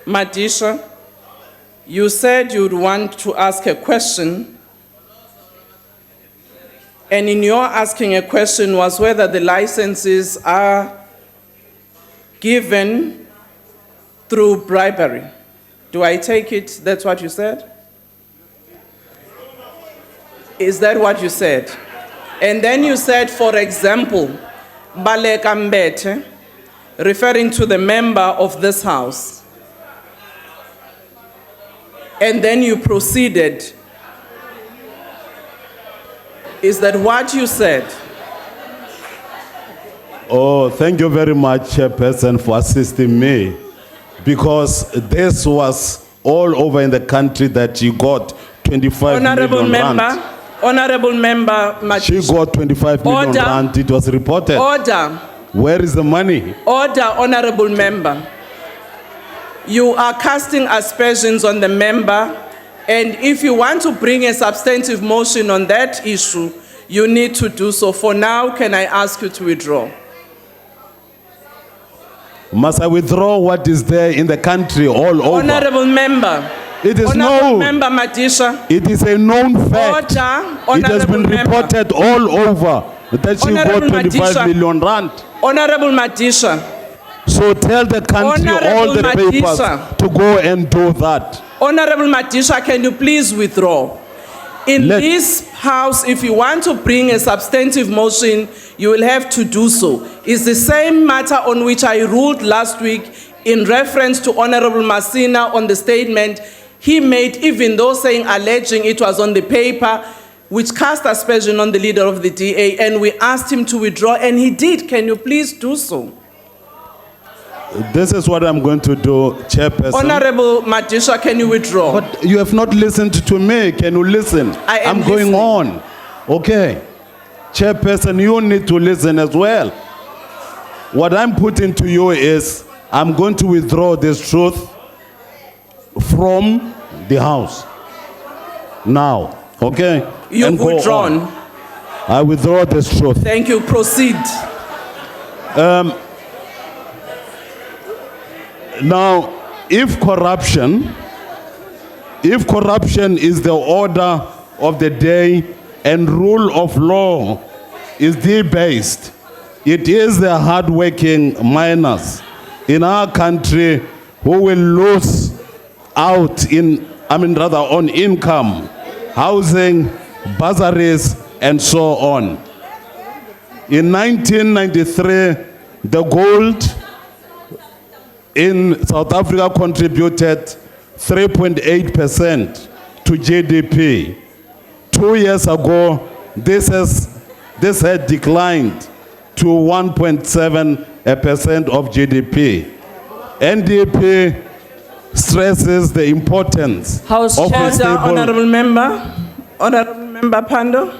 Madisha, you said you'd want to ask a question, and in your asking a question was whether the licenses are given through bribery. Do I take it that's what you said? Is that what you said? And then you said, for example, Baleka Mbete, referring to the member of this house. And then you proceeded. Is that what you said? Oh, thank you very much, Chairperson, for assisting me. Because this was all over in the country that you got 25 million rand. Honorable member, She got 25 million Order. rand. It was reported. Order. Where is the money? Order, honorable member. You are casting aspersions on the member, and if you want to bring a substantive motion on that issue, you need to do so. For now, can I ask you to withdraw? Must I withdraw what is there in the country all over? Honorable member. It is Honorable known. member Madisha. It is a known fact. Order, It has been honorable member. reported all over that she got Honorable 25 Madisha. million rand. Honorable Madisha. So tell the country, all Honorable the papers, Madisha. to go and do that. Honorable Madisha, can you please withdraw? In this house, if you want to bring a substantive motion, you will have to do so. It's the same matter on which I ruled last week in reference to Honorable Masina on the statement he made, even though saying, alleging it was on the paper, which cast aspersion on the leader of the DA, and we asked him to withdraw, and he did. Can you please do so? This is what I'm going to do, Chairperson. Honorable Madisha, can you withdraw? But you have not listened to me. Can you listen? I am I'm going listening. on. Okay. Chairperson, you need to listen as well. What I'm putting to you is, I'm going to withdraw this truth from the House. Now. Okay? You've And go withdrawn. on. I withdraw this truth. Thank you. Proceed. Now, if corruption is the order of the day and rule of law is debased, it is the hardworking miners in our country who will lose out on income, housing, bursaries, and so on. In 1993, the gold in South Africa contributed 3.8% to GDP. 2 years ago, this had declined to 1.7% of GDP. NDP stresses the importance House of a Chair, stable... Honorable Member Pando.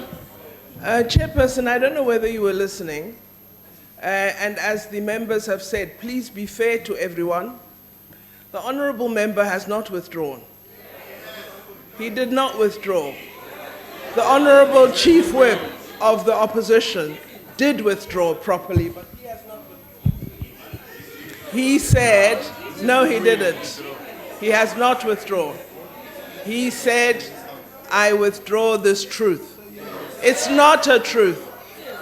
Chairperson, I don't know whether you were listening. And as the members have said, please be fair to everyone. The honorable member has not withdrawn. He did not withdraw. The honorable chief whip of the opposition did withdraw properly, but he has not withdrawn. He said, no, he didn't. He has not withdrawn. He said, I withdraw this truth. It's not a truth.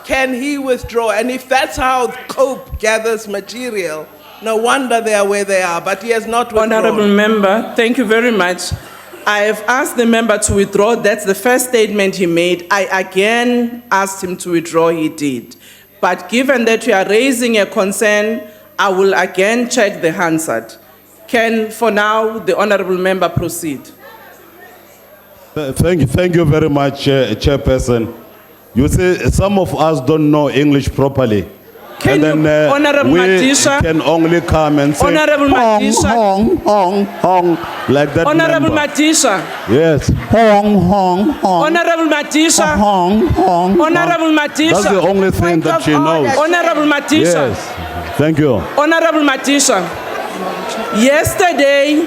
Can he withdraw? And if that's how COPE gathers material, no wonder they are where they are, but he has not withdrawn. Honorable Member, thank you very much. I have asked the member to withdraw. That's the first statement he made. I again asked him to withdraw. He did. But given that you are raising a concern, I will again check the Hansard. Can, for now, the honorable member proceed? Thank you very much, Chairperson. You see, some of us don't know English properly. Can and you, then Honorable we Madisha? can only come and say, Honorable hong, Madisha? hong, hong, hong, like that Honorable member. Madisha? Yes. Hong, hong, hong. Honorable Madisha? Hong, hong, Honorable Madisha? That's the only thing that she knows. Honorable Madisha? Yes. Thank you. Honorable Madisha, yesterday,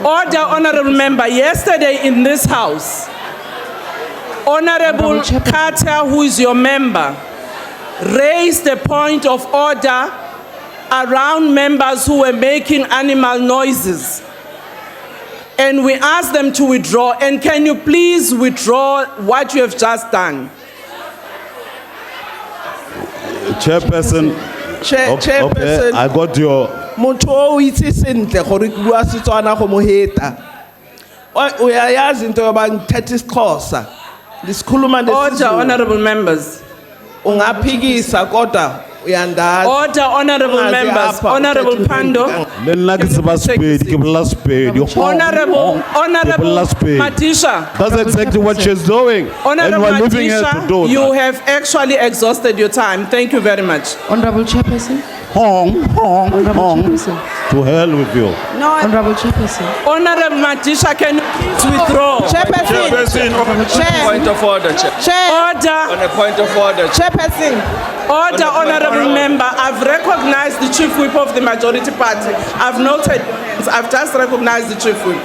honorable member, yesterday in this house, Honorable Carter, who is your member, raised a point of order around members who were making animal noises. And we asked them to withdraw. And can you please withdraw what you have just done? Chairperson. Chairperson. Okay, I got your... Motho o itse sentle gore ke bua Setswana go mo heta. O ya yazi into yoba ngithetha isiXhosa. Lisikhuluma Order, honorable members. Ungaphikisa kodwa uyandazi. Order, honorable Ungazi members. apha, Honorable uthetha Pando. Le nna ke tseba Sepedi, ke bolela Sepedi. Honorable Matisha. That's exactly what she's doing. And Honorable we're leaving her to do Matisha, you that. have actually exhausted your time. Thank you very much. Honorable Chairperson. Hong. To hell with you. No, Honorable Chairperson. Honorable Matisha, can you please withdraw? Chairperson, point of order, Chair. Order. On a point of order, Chairperson. Order, honorable member. I've recognized the chief whip of the majority party. I've noted your hands. I've just recognized the chief whip.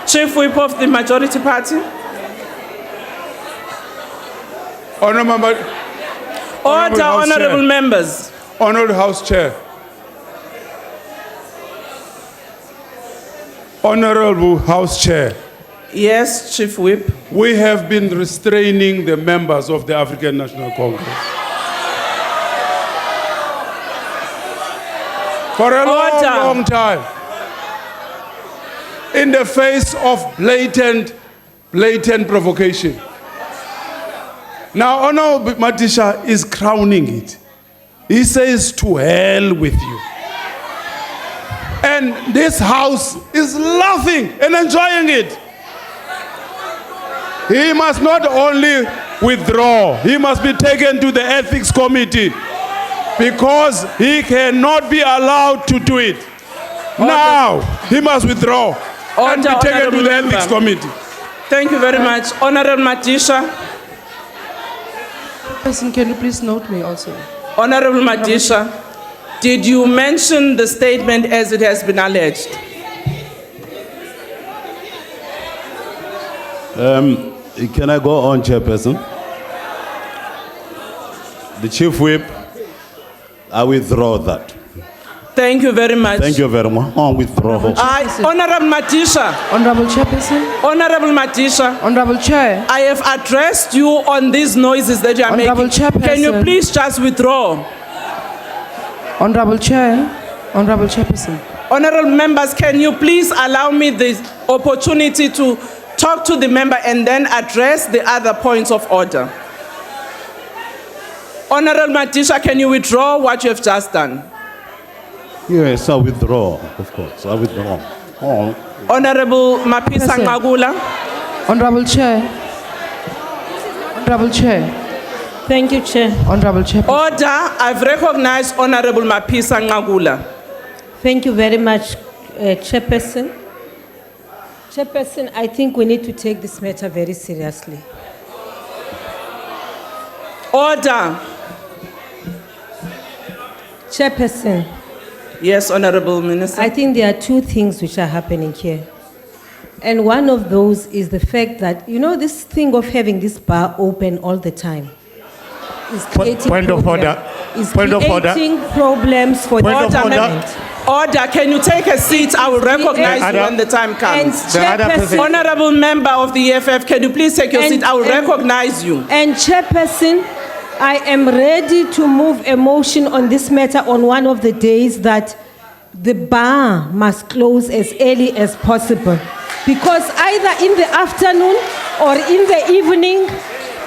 Chief whip of the majority party. Honorable Order, House honorable Chair. members. Honorable House Chair. Honorable House Chair. Yes, Chief Whip. We have been restraining the members of the African National Congress for a long time, in the face of blatant provocation. Now, Honorable Matisha is crowning it. He says, to hell with you. And this House is laughing and enjoying it. He must not only withdraw, he must be taken to the Ethics Committee because he cannot be allowed to do it. Now, he must withdraw and be taken to the Ethics Committee. Thank you very much. Honorable Matisha. Person, can you please note me also? Honorable Matisha, did you mention the statement as it has been alleged? Can I go on, Chairperson? The Chief Whip, I withdraw that. Thank you very much. Thank you very much. I withdraw. Honorable Matisha. Honorable Chairperson. Honorable Matisha. Honorable Chair. I have addressed you on these noises that you are Honorable making. Chairperson. Can you please just withdraw? Honorable Chair. Honorable Chairperson. Honorable members, can you please allow me the opportunity to talk to the member and then address the other points of order? Honorable Matisha, can you withdraw what you have just done? Yes, I withdraw, of course. I withdraw. Honorable Mapisa Ngagula. Honorable Chair. Honorable Chair. Thank you, Chair. Honorable Chair. Order, I've recognized Honorable Mapisa Ngagula. Thank you very much, Chairperson. Chairperson, I think we need to take this matter very seriously. Order. Chairperson. Yes, Honorable Minister. I think there are two things which are happening here. And one of those is the fact that, you know, this thing of having this bar open all the time is creating Point of order. creating problems for the government. Order, can you take a seat? I will recognize you when the time comes. Honorable member of the EFF, can you please take your seat? I will recognize you. And Chairperson, I am ready to move a motion on this matter on one of the days that the bar must close as early as possible. Because either in the afternoon or in the evening,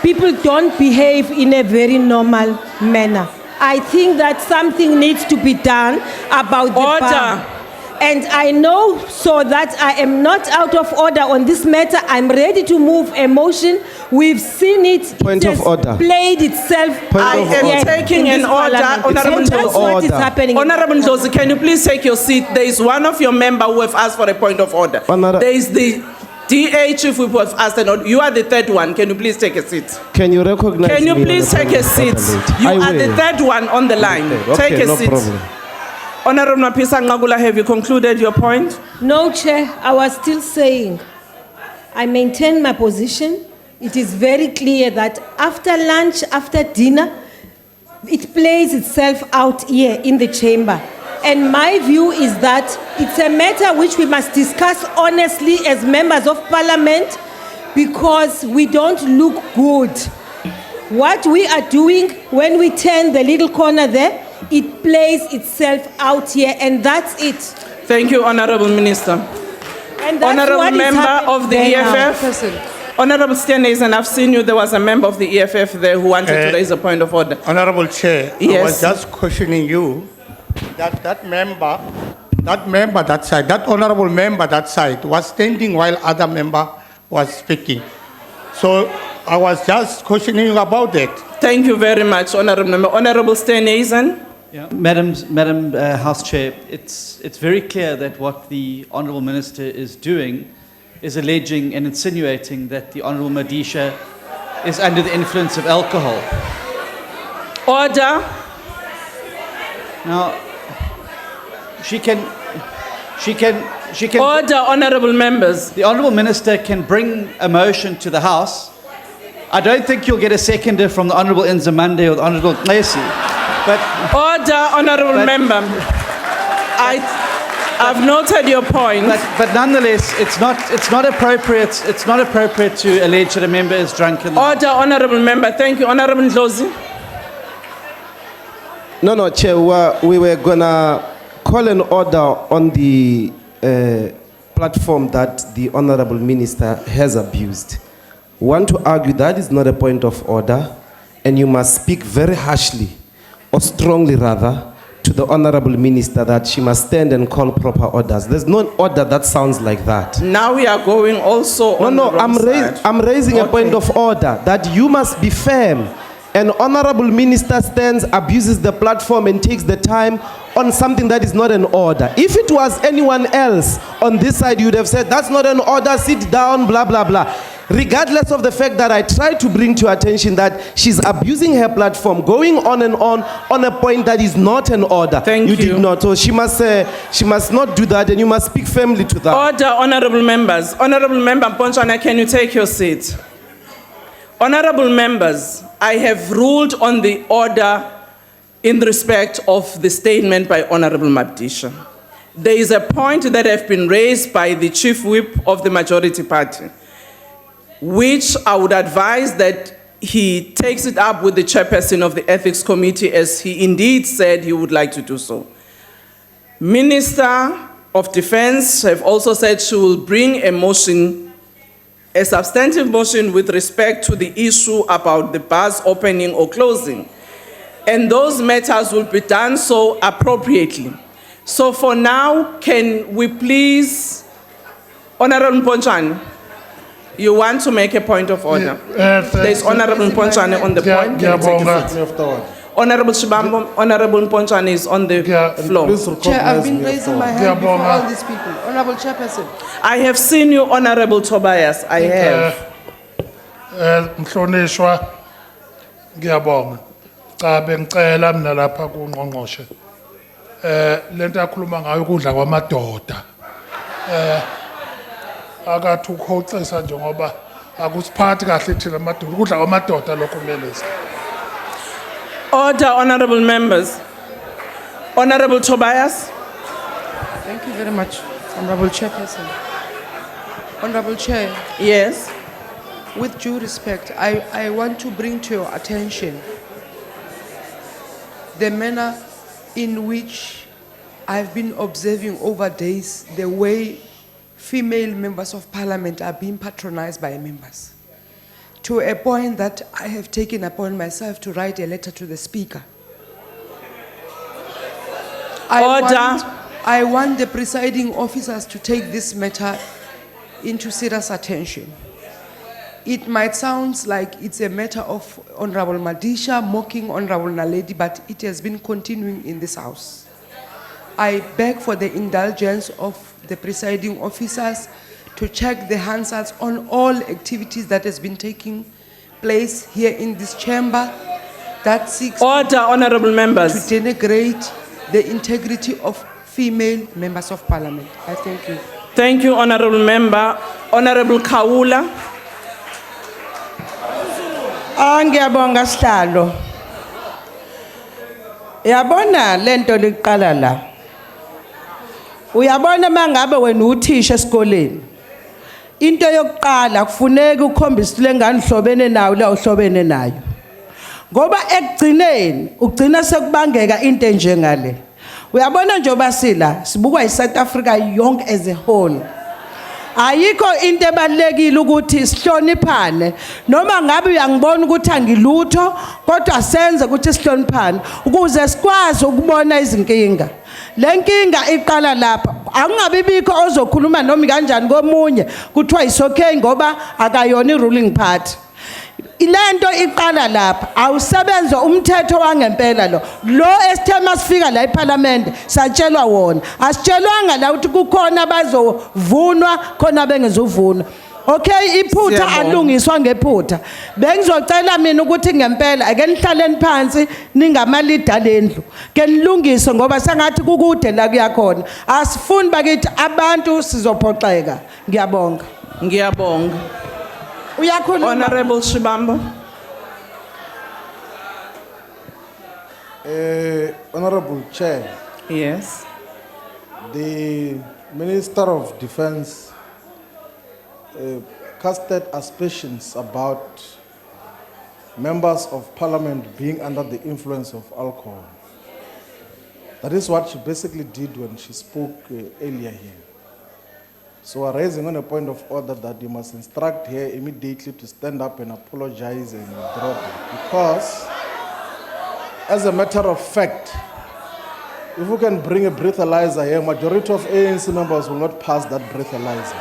people don't behave in a very normal manner. I think that something needs to be done about the bar. And I know so that I am not out of order on this matter. I'm ready to move a motion. We've seen it. Point it of has order. Played itself. I am taking an order. Honorable That's what is happening. Honorable Ndosi, can you please take your seat? There is one of your members who have asked for a point of order. There is the DA chief who has asked an order. You are the third one. Can you please take a seat? Can you recognize Can you me please on the take a point of seat? order? You I are the will. third one on the line. Okay, Take a no seat. problem. Honorable Mapisa Ngagula, have you concluded your point? No, Chair. I was still saying, I maintain my position. It is very clear that after lunch, after dinner, it plays itself out here in the chamber. And my view is that it's a matter which we must discuss honestly as members of parliament because we don't look good. What we are doing when we turn the little corner there, it plays itself out here, and that's it. Thank you, Honorable Minister. And that's Honorable what is member happening of the there now. EFF. Honorable Steenhuisen, I've seen you. There was a member of the EFF there who wanted to raise a point of order. Honorable Chair, I Yes. was just questioning you that that honorable member that side was standing while other member was speaking. So I was just questioning you about that. Thank you very much, Honorable Member. Honorable Steenhuisen. Yeah, Madam House Chair, it's very clear that what the Honourable Minister is doing is alleging and insinuating that the Honourable Madisha is under the influence of alcohol. Order. Now, she can. Order, honourable members. The Honourable Minister can bring a motion to the House. I don't think you'll get a seconder from the Honourable Nzimande or the Honourable Nesi. But order, honourable member. I've noted your point. But nonetheless, it's not appropriate to allege that a member is drunk. Order, honourable member. Thank you, Honourable Ndlozi. No, Chair, we were gonna call an order on the platform that the Honourable Minister has abused. We want to argue that is not a point of order, and you must speak very harshly, or strongly rather, to the Honourable Minister that she must stand and call proper orders. There's no order that sounds like that. Now we are going also on the wrong side. I'm raising a point of order that you must be firm. An Honourable Minister stands, abuses the platform and takes the time on something that is not an order. If it was anyone else on this side, you would have said, that's not an order, sit down, blah, blah, blah. Regardless of the fact that I tried to bring to your attention that she's abusing her platform, going on and on a point that is not an order. Thank you. Did not. So she must not do that, and you must speak firmly to that. Order, honourable members. Honourable member Mponchana, can you take your seat? Honourable members, I have ruled on the order in respect of the statement by Honourable Madisha. There is a point that has been raised by the Chief Whip of the majority party, which I would advise that he takes it up with the chairperson of the Ethics Committee, as he indeed said he would like to do so. Minister of Defence have also said she will bring a motion, a substantive motion with respect to the issue about the bars opening or closing. And those matters will be done so appropriately. So for now, can we please, Honourable Mponchane, you want to make a point of order? There's Honourable Mponchane on the point. Can you take a seat? Honourable Shibambo, Honourable Mponchane is on the floor. Chair, I've been raising my hand before all these people. Honourable Chairperson. I have seen you, Honourable Tobias. I have. Mhlonishwa, ngiyabonga. Cha bengicela mina lapha kuNgqongqoshe. Lento yakhuluma ngayo ukudla kwamadoda. Akathi ukhoxisa njengoba akusiphathi kahle thina amadoda. Ukudla kwamadoda lokho kumele. Order, honourable members. Honourable Tobias. Thank you very much, Honourable Chairperson. Honourable Chair. Yes. With due respect, I want to bring to your attention the manner in which I've been observing over days the way female members of parliament are being patronized by members, to a point that I have taken upon myself to write a letter to the Speaker. I want the presiding officers to take this matter into serious attention. It might sound like it's a matter of Honourable Madisha mocking Honourable Naledi, but it has been continuing in this House. I beg for the indulgence of the presiding officers to check the Hansards on all activities that has been taking place here in this chamber that seeks order, honourable members, to denigrate the integrity of female members of parliament. I thank you. Thank you, honourable member. Honourable Kaula. Ngiyabonga sihlalo. Yabona lento liqala la. Uyabona mangabe wena uthisha esikoleni. Into yokuqala kufuneka ukhombise lengane uhlobene nayo la uhlobene nayo. Ngoba ekugcineni ugcina sekubangeka into enjengale. Uyabona nje obasila sibukwa iSouth Africa yonke as a whole. ayikho into ebalekile ukuthi sihloniphane noma ngabe uyangibona ukuthi angilutho kodwa senze ukuthi sihloniphane ukuze sikwazi ukubona izinkinga. Lenkinga iqala lapha. Angabe bikho ozokhuluma noma kanjani komunye kuthiwa is okay ngoba akayona iruling party. Ilento iqala lapha. Awusebenza umthetho wangempela lo esithema sifika la eParliament satshelwa wona. Asitshelwanga la ukuthi kukhona abazovunwa khona bengezuvunwa. Okay, iphutha alungiswa ngephutha. Bengizocela mina ukuthi ngempela ake nihlaleni phansi ningamalida lendlu. Ke nilungise ngoba sengathi kukude la kuyakhona. Asifuni bakithi abantu sizophoxeka. Ngiyabonga. Ngiyabonga. Uyakhuluma. Honorable Shibambo. Honorable Chair. Yes. The Minister of Defense casted aspersions about members of parliament being under the influence of alcohol. That is what she basically did when she spoke earlier here. So we're raising on a point of order that you must instruct her immediately to stand up and apologize and withdraw it. Because, as a matter of fact, if we can bring a breathalyzer here, majority of ANC members will not pass that breathalyzer.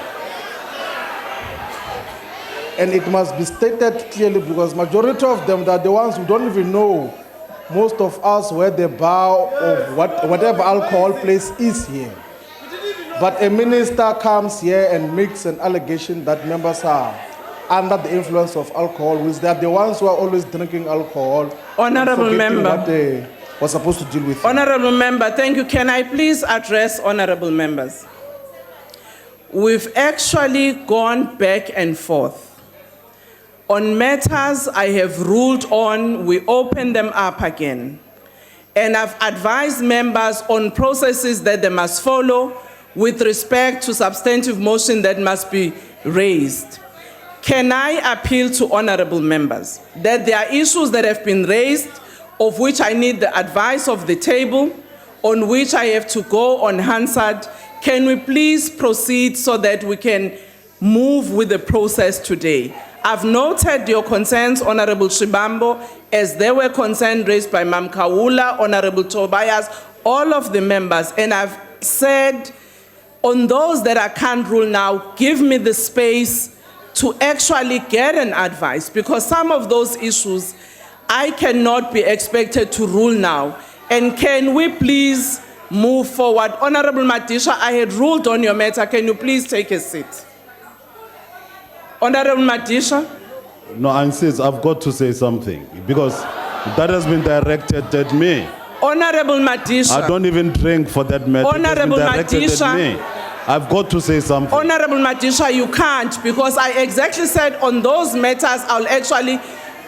And it must be stated clearly because majority of them are the ones who don't even know most of us where the bar of whatever alcohol place is here. But a minister comes here and makes an allegation that members are under the influence of alcohol, which they are the ones who are always drinking alcohol. Honorable member. What they were supposed to deal with. Honorable member, thank you. Can I please address honorable members? We've actually gone back and forth. On matters I have ruled on, we open them up again. And I've advised members on processes that they must follow with respect to substantive motion that must be raised. Can I appeal to honorable members that there are issues that have been raised of which I need the advice of the table, on which I have to go unanswered? Can we please proceed so that we can move with the process today? I've noted your concerns, Honorable Shibambo, as they were concerns raised by Mam Kaula, Honorable Tobias, all of the members, and I've said, on those that I can't rule now, give me the space to actually get an advice, because some of those issues I cannot be expected to rule now. And can we please move forward? Honorable Madisha, I had ruled on your matter. Can you please take a seat? Honorable Madisha? No, I insist, I've got to say something because that has been directed at me. Honorable Madisha. I don't even drink for that matter. Honorable Madisha. I've got to say something. Honorable Madisha, you can't, because I exactly said on those matters I'll actually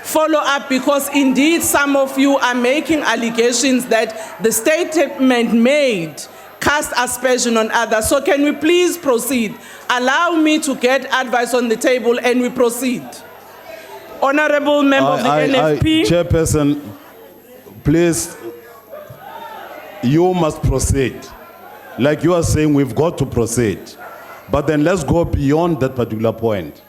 follow up, because indeed some of you are making allegations that the statement made cast aspersion on others. So can we please proceed? Allow me to get advice on the table and we proceed. Honorable member of the NFP. Chairperson, please, you must proceed. Like you are saying, we've got to proceed. But then let's go beyond that particular point.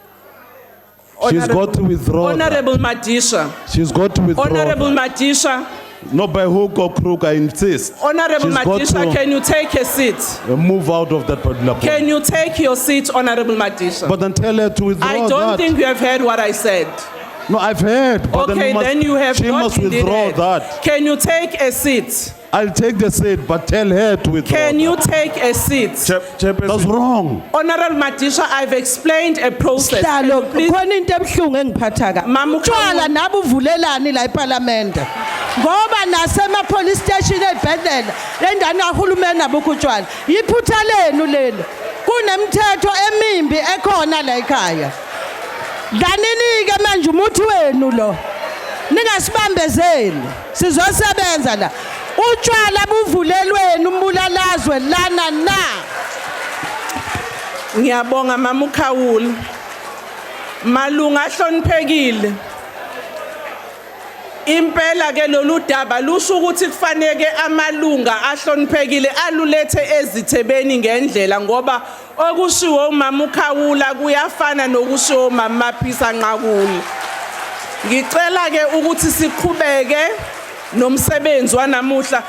She's got to withdraw. Honorable Madisha. She's got to withdraw. Honorable Madisha. Not by hook or crook, I insist. Honorable Madisha, can you take a seat? Move out of that particular point. Can you take your seat, Honorable Madisha? But then tell her to withdraw. I don't think you have heard what I said. No, I've heard. But okay, then you have she not must withdraw that. Can you take a seat? I'll take the seat, but tell her to withdraw. Can you take a seat? That's wrong. Honorable Madisha, I've explained a process. Khona into ebuhlungu engiphatha ka. Utshwala nabo uvulelani la eParliament. Ngoba nasema police station eBhedlela lendana kahulumeni nabukho utshwala. Yiphutha lenu leli. Kunemthetho emimbi ekhona la ekhaya. Danini ke manje umuthi wenu lo. Ningasibambezeli. Sizosebenza la. Utshwala buvulelweni umbulalazwe lana na. Ngiyabonga Mama Khawula. Malunga ahloniphekile. Impela ke lolu daba lusho ukuthi kufanele amalunga ahloniphekile alulethe ezithebeni ngendlela ngoba okushiwo umama uKhawula kuyafana nokushiwo umama Maphisa Nqakula. Ngicela ke ukuthi siqhubeke nomsebenzi wanamuhla.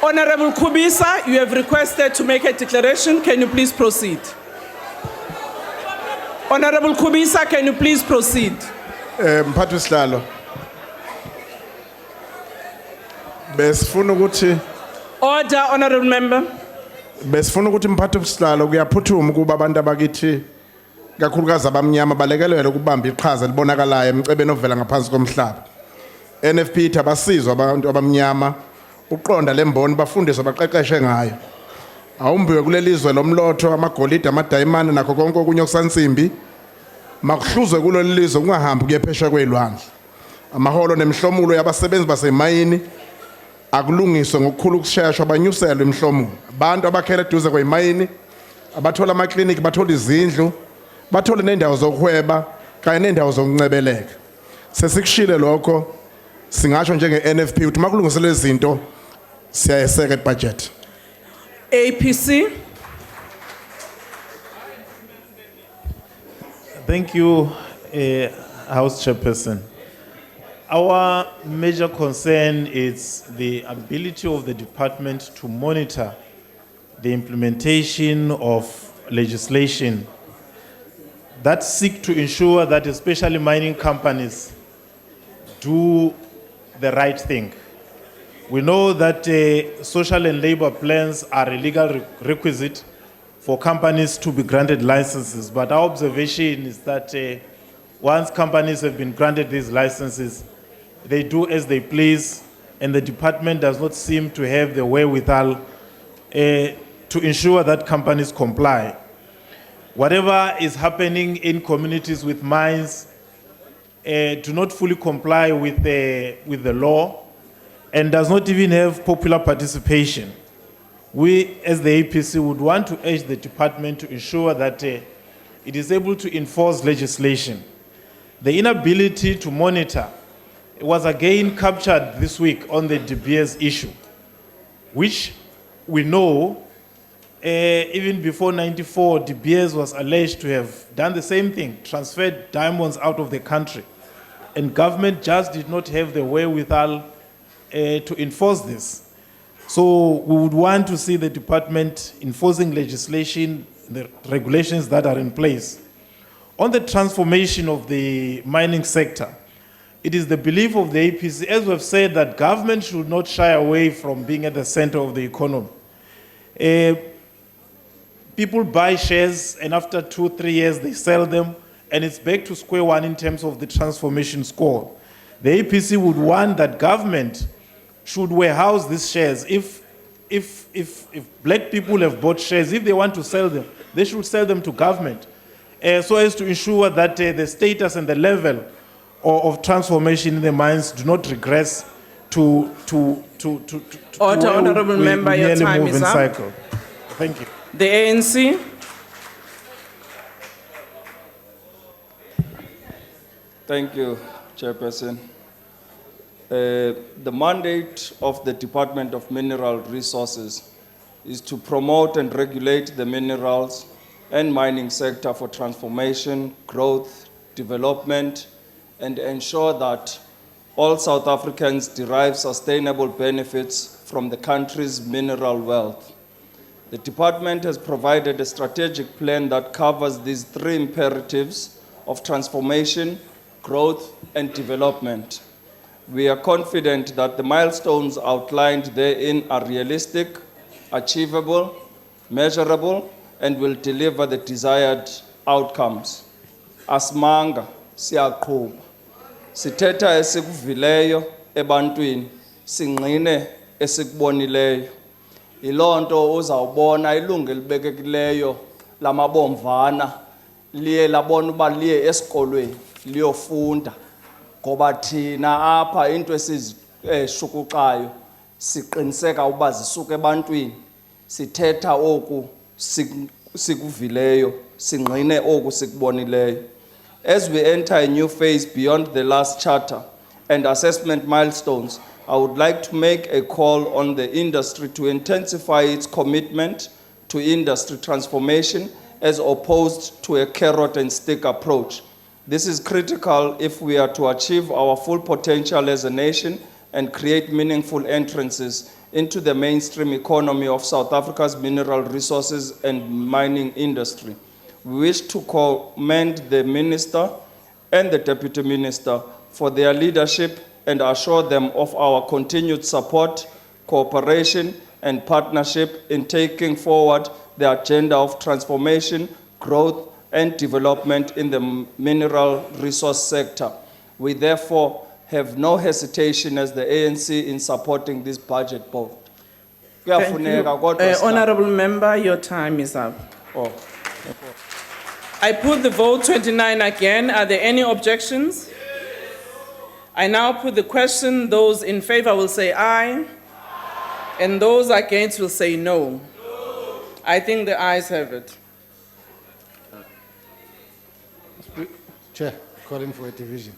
Honorable Kubisa, you have requested to make a declaration. Can you please proceed? Honorable Kubisa, can you please proceed? Mphathi wesihlalo. Besifuna ukuthi Order, honorable member. besifuna ukuthi mphathi wesihlalo kuyaphuthuma kuba abantu abakithi kakhulukazi abamnyama balekelele ukubamba iqhaza libonakalayo emcebeni ovela ngaphansi komhlaba. NFP ithi abasizwe abantu abamnyama uqonda lembono bafundiswe baqeqeshe ngayo. Awumbiwe kulelizwe lomlotho amagolide amadayimani nakho konke okunye okusansimbi makuhluzwe kulolu lizwe kungahambi kuyephesha kwezilwandle. Amaholo nemihlomulo yabasebenzi basemayini akulungiswe ngokukhulu ukusheshsha banyuselwe imihlomulo. Abantu abakhela eduze kwemayini abathola amakliniki bathola izindlu bathole nendawo zokuhweba kanye nendawo zokuncebeleka. Sesikushile lokho singasho njenge NFP ukuthi makulungiselwe izinto siyayeseka ibudget. APC. Thank you, House Chairperson. Our major concern is the ability of the department to monitor the implementation of legislation that seek to ensure that especially mining companies do the right thing. We know that social and labor plans are a legal requisite for companies to be granted licenses, but our observation is that once companies have been granted these licenses, they do as they please, and the department does not seem to have the wherewithal to ensure that companies comply. Whatever is happening in communities with mines do not fully comply with the law and does not even have popular participation. We, as the APC, would want to urge the department to ensure that it is able to enforce legislation. The inability to monitor was again captured this week on the De Beers issue, which we know even before '94, De Beers was alleged to have done the same thing, transferred diamonds out of the country, and government just did not have the wherewithal to enforce this. So we would want to see the department enforcing legislation, the regulations that are in place. On the transformation of the mining sector, it is the belief of the APC, as we've said, that government should not shy away from being at the center of the economy. People buy shares and after 2-3 years they sell them and it's back to square one in terms of the transformation score. The APC would want that government should warehouse these shares. If black people have bought shares, if they want to sell them, they should sell them to government so as to ensure that the status and the level of transformation in the mines do not regress to Order, honorable member, your time is up. Cycle. Thank you. The ANC. Thank you, Chairperson. The mandate of the Department of Mineral Resources is to promote and regulate the minerals and mining sector for transformation, growth, development, and ensure that all South Africans derive sustainable benefits from the country's mineral wealth. The department has provided a strategic plan that covers these three imperatives of transformation, growth, and development. We are confident that the milestones outlined therein are realistic, achievable, measurable, and will deliver the desired outcomes. Asimanga siyaqhubha. Sithetha esikuvileyo ebantwini, singqine esikubonileyo. Ilonto uzawubona ilungu elibekekileyo lamabomvana liye labona uba liye esikolweni liyofunda ngoba thina apha into esizishukuxayo siqiniseka uba zisuka ebantwini sithetha oku sikuvileyo singqine oku sikubonileyo. As we enter a new phase beyond the last charter, and assessment milestones, I would like to make a call on the industry to intensify its commitment to industry transformation as opposed to a carrot and stick approach. This is critical if we are to achieve our full potential as a nation and create meaningful entrances into the mainstream economy of South Africa's mineral resources and mining industry. We wish to commend the Minister and the Deputy Minister for their leadership and assure them of our continued support, cooperation, and partnership in taking forward the agenda of transformation, growth, and development in the mineral resource sector. We therefore have no hesitation as the ANC in supporting this budget vote. Thank you. Honorable Member, your time is up. Oh. I put the vote 29 again. Are there any objections? I now put the question. Those in favor will say aye. And those against will say no. I think the ayes have it. Chair, calling for a division.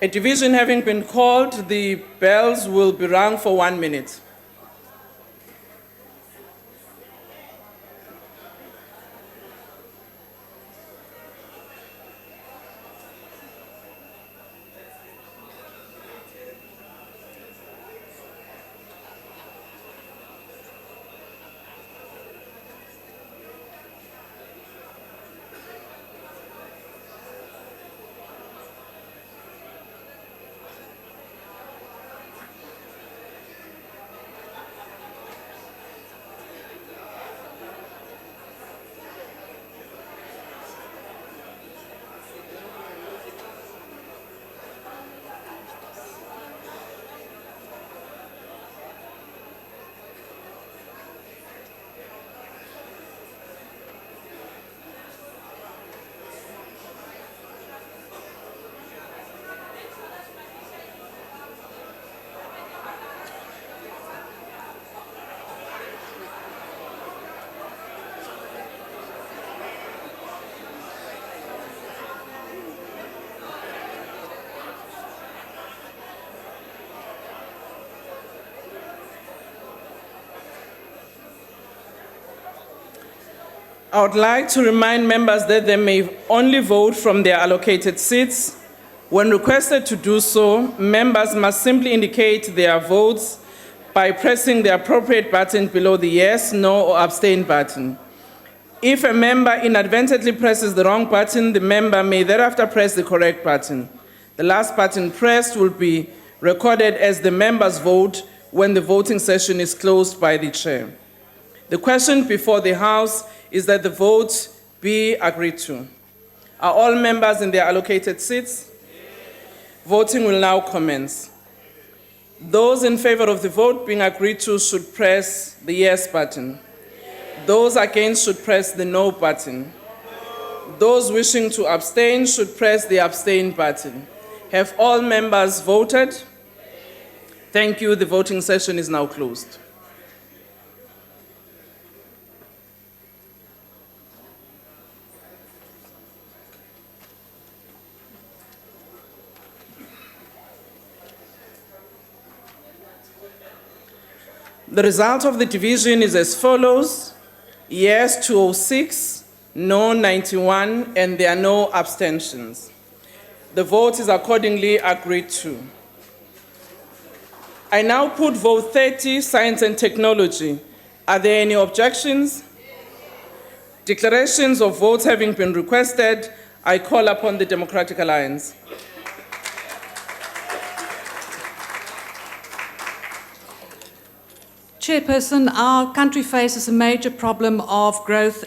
A division having been called, the bells will be rung for 1 minute. I would like to remind members that they may only vote from their allocated seats. When requested to do so, members must simply indicate their votes by pressing the appropriate button below the yes, no, or abstain button. If a member inadvertently presses the wrong button, the member may thereafter press the correct button. The last button pressed will be recorded as the member's vote when the voting session is closed by the chair. The question before the House is that the vote be agreed to. Are all members in their allocated seats? Voting will now commence. Those in favor of the vote being agreed to should press the yes button. Those against should press the no button. Those wishing to abstain should press the abstain button. Have all members voted? Thank you. The voting session is now closed. The result of the division is as follows: yes 206, no 91, and there are no abstentions. The vote is accordingly agreed to. I now put vote 30, science and technology. Are there any objections? Declarations of votes having been requested, I call upon the Democratic Alliance. Chairperson, our country faces a major problem of growth,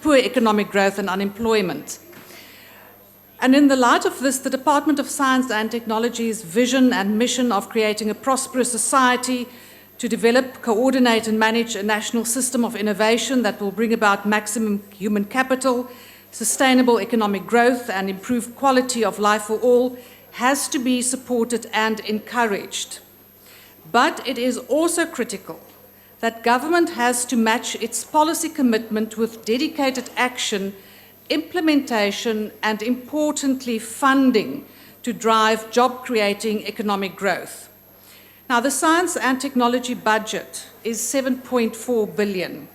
poor economic growth and unemployment. And in the light of this, the Department of Science and Technology's vision and mission of creating a prosperous society to develop, coordinate and manage a national system of innovation that will bring about maximum human capital, sustainable economic growth and improved quality of life for all has to be supported and encouraged. But it is also critical that government has to match its policy commitment with dedicated action, implementation, and importantly, funding to drive job-creating economic growth. Now, the science and technology budget is 7.4 billion.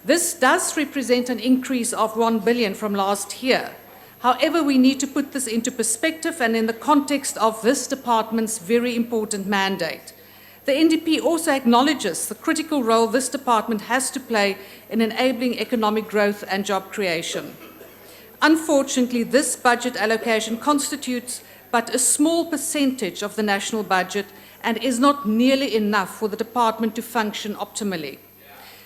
This does represent an increase of 1 billion from last year. However, we need to put this into perspective and in the context of this department's very important mandate. The NDP also acknowledges the critical role this department has to play in enabling economic growth and job creation. Unfortunately, this budget allocation constitutes but a small percentage of the national budget and is not nearly enough for the department to function optimally.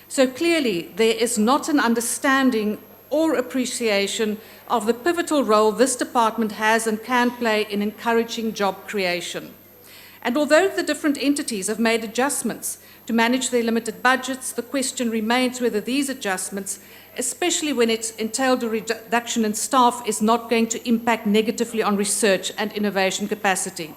So clearly, there is not an understanding or appreciation of the pivotal role this department has and can play in encouraging job creation. And although the different entities have made adjustments to manage their limited budgets, the question remains whether these adjustments, especially when it's entailed a reduction in staff, is not going to impact negatively on research and innovation capacity.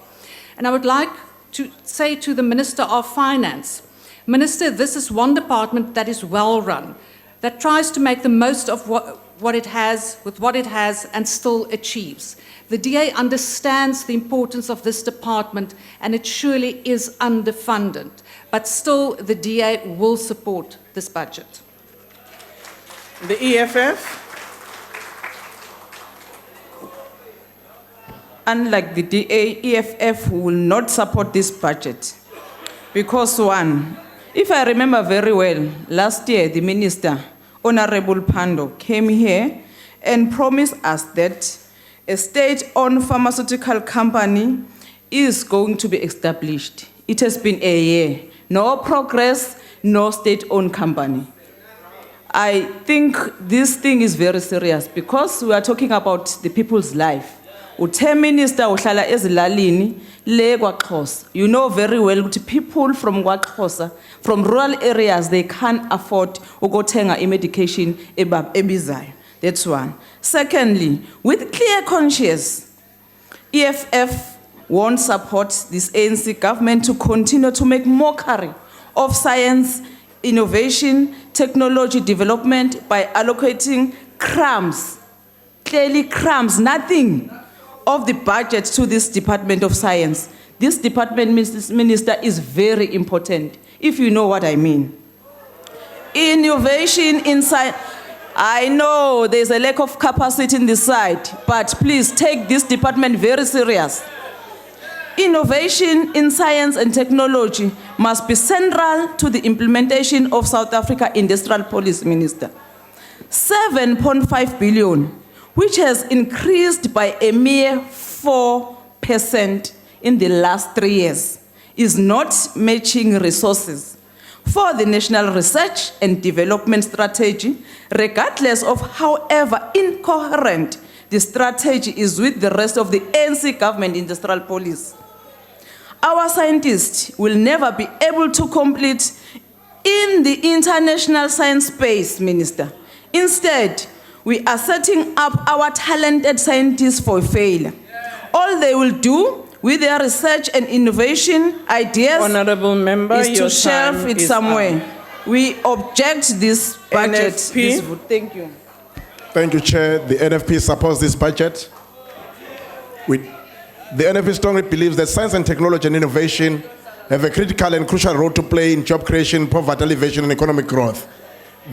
And I would like to say to the Minister of Finance, Minister, this is one department that is well run, that tries to make the most of what it has with what it has and still achieves. The DA understands the importance of this department and it surely is underfunded, but still the DA will support this budget. The EFF. Unlike the DA, EFF will not support this budget because one, if I remember very well, last year the Minister, Honorable Pando, came here and promised us that a state-owned pharmaceutical company is going to be established. It has been a year. No progress, no state-owned company. I think this thing is very serious because we are talking about the people's life. Uthe Minister uhlala ezilalini le kwaXhosa. You know very well that people from kwaXhosa, from rural areas, they can't afford ukuthenga medication ebizayo. That's one. Secondly, with clear conscience, EFF won't support this ANC government to continue to make mockery of science, innovation, technology development by allocating crumbs, clearly crumbs, nothing of the budget to this Department of Science. This department, Minister, is very important, if you know what I mean. Innovation in science. I know there's a lack of capacity in this side, but please take this department very serious. Innovation in science and technology must be central to the implementation of South Africa Industrial Policy, Minister. 7.5 billion, which has increased by a mere 4% in the last 3 years, is not matching resources for the National Research and Development Strategy, regardless of however incoherent the strategy is with the rest of the ANC government industrial policy. Our scientists will never be able to compete in the international science space, Minister. Instead, we are setting up our talented scientists for failure. All they will do with their research and innovation ideas Honorable Member, is to your shelve time it is somewhere. up. We object this budget. NFP. This vote. Thank you. Thank you, Chair. The NFP supports this budget. The NFP strongly believes that science and technology and innovation have a critical and crucial role to play in job creation, poverty alleviation, and economic growth.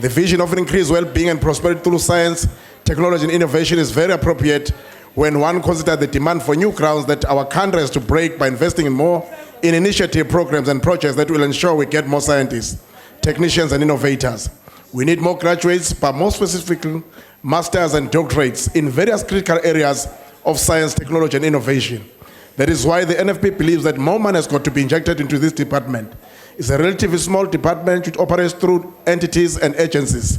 The vision of increased well-being and prosperity through science, technology, and innovation is very appropriate when one considers the demand for new grounds that our country has to break by investing in initiative programs and projects that will ensure we get more scientists, technicians, and innovators. We need more graduates, but more specifically, masters and doctorates in various critical areas of science, technology, and innovation. That is why the NFP believes that more money has got to be injected into this department. It's a relatively small department which operates through entities and agencies.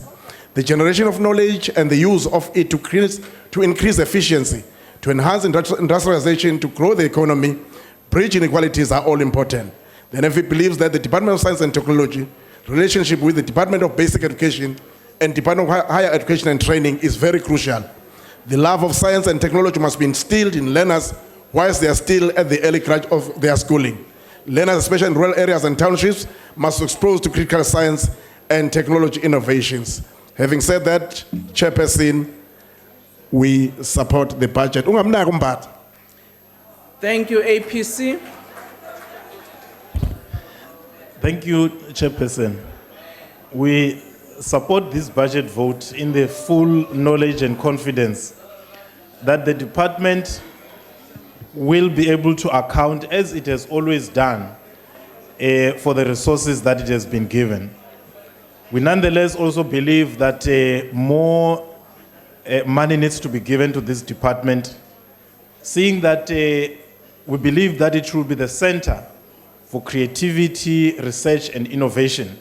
The generation of knowledge and the use of it to increase efficiency, to enhance industrialization, to grow the economy, bridge inequalities are all important. The NFP believes that the Department of Science and Technology relationship with the Department of Basic Education and Department of Higher Education and Training is very crucial. The love of science and technology must be instilled in learners whilst they are still at the early crutch of their schooling. Learners, especially in rural areas and townships, must be exposed to critical science and technology innovations. Having said that, Chairperson, we support the budget. Thank you, APC. Thank you, Chairperson. We support this budget vote in the full knowledge and confidence that the department will be able to account, as it has always done, for the resources that it has been given. We nonetheless also believe that more money needs to be given to this department, seeing that we believe that it should be the center for creativity, research, and innovation.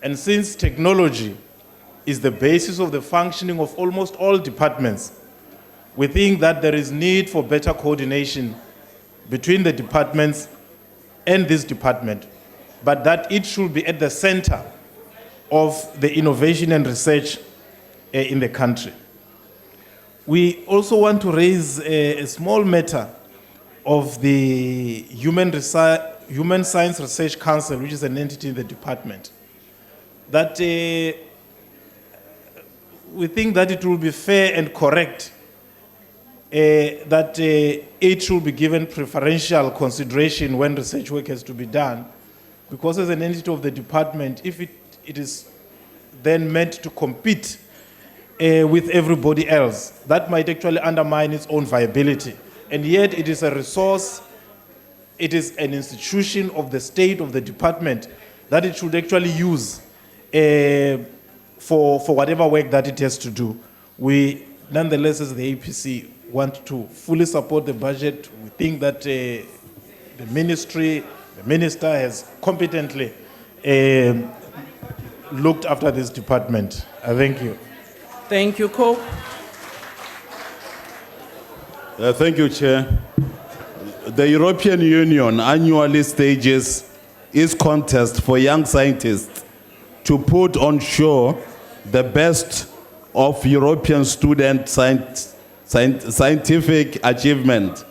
And since technology is the basis of the functioning of almost all departments, we think that there is need for better coordination between the departments and this department, but that it should be at the center of the innovation and research in the country. We also want to raise a small matter of the Human Science Research Council, which is an entity in the department, that we think that it will be fair and correct that it should be given preferential consideration when research work has to be done, because as an entity of the department, if it is then meant to compete with everybody else, that might actually undermine its own viability. And yet it is a resource, it is an institution of the state, of the department, that it should actually use for whatever work that it has to do. We, nonetheless, as the APC, want to fully support the budget. We think that the ministry, the minister has competently looked after this department. Thank you. Thank you, Cope. Thank you, Chair. The European Union annually stages its contest for young scientists to put on show the best of European student scientific achievement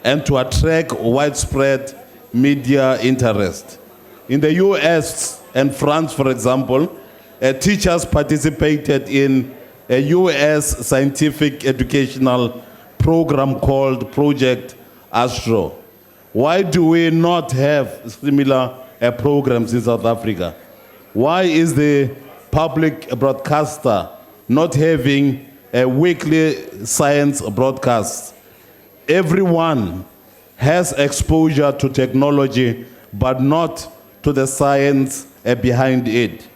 and to attract widespread media interest. In the US and France, for example, teachers participated in a US scientific educational program called Project Astro. Why do we not have similar programs in South Africa? Why is the public broadcaster not having a weekly science broadcast? Everyone has exposure to technology, but not to the science behind it.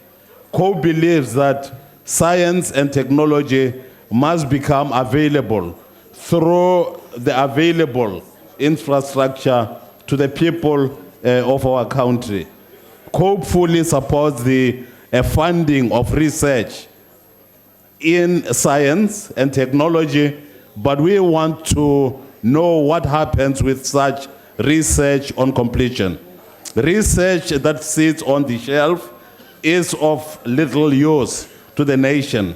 COPE believes that science and technology must become available through the available infrastructure to the people of our country. COPE fully supports the funding of research in science and technology, but we want to know what happens with such research on completion. Research that sits on the shelf is of little use to the nation.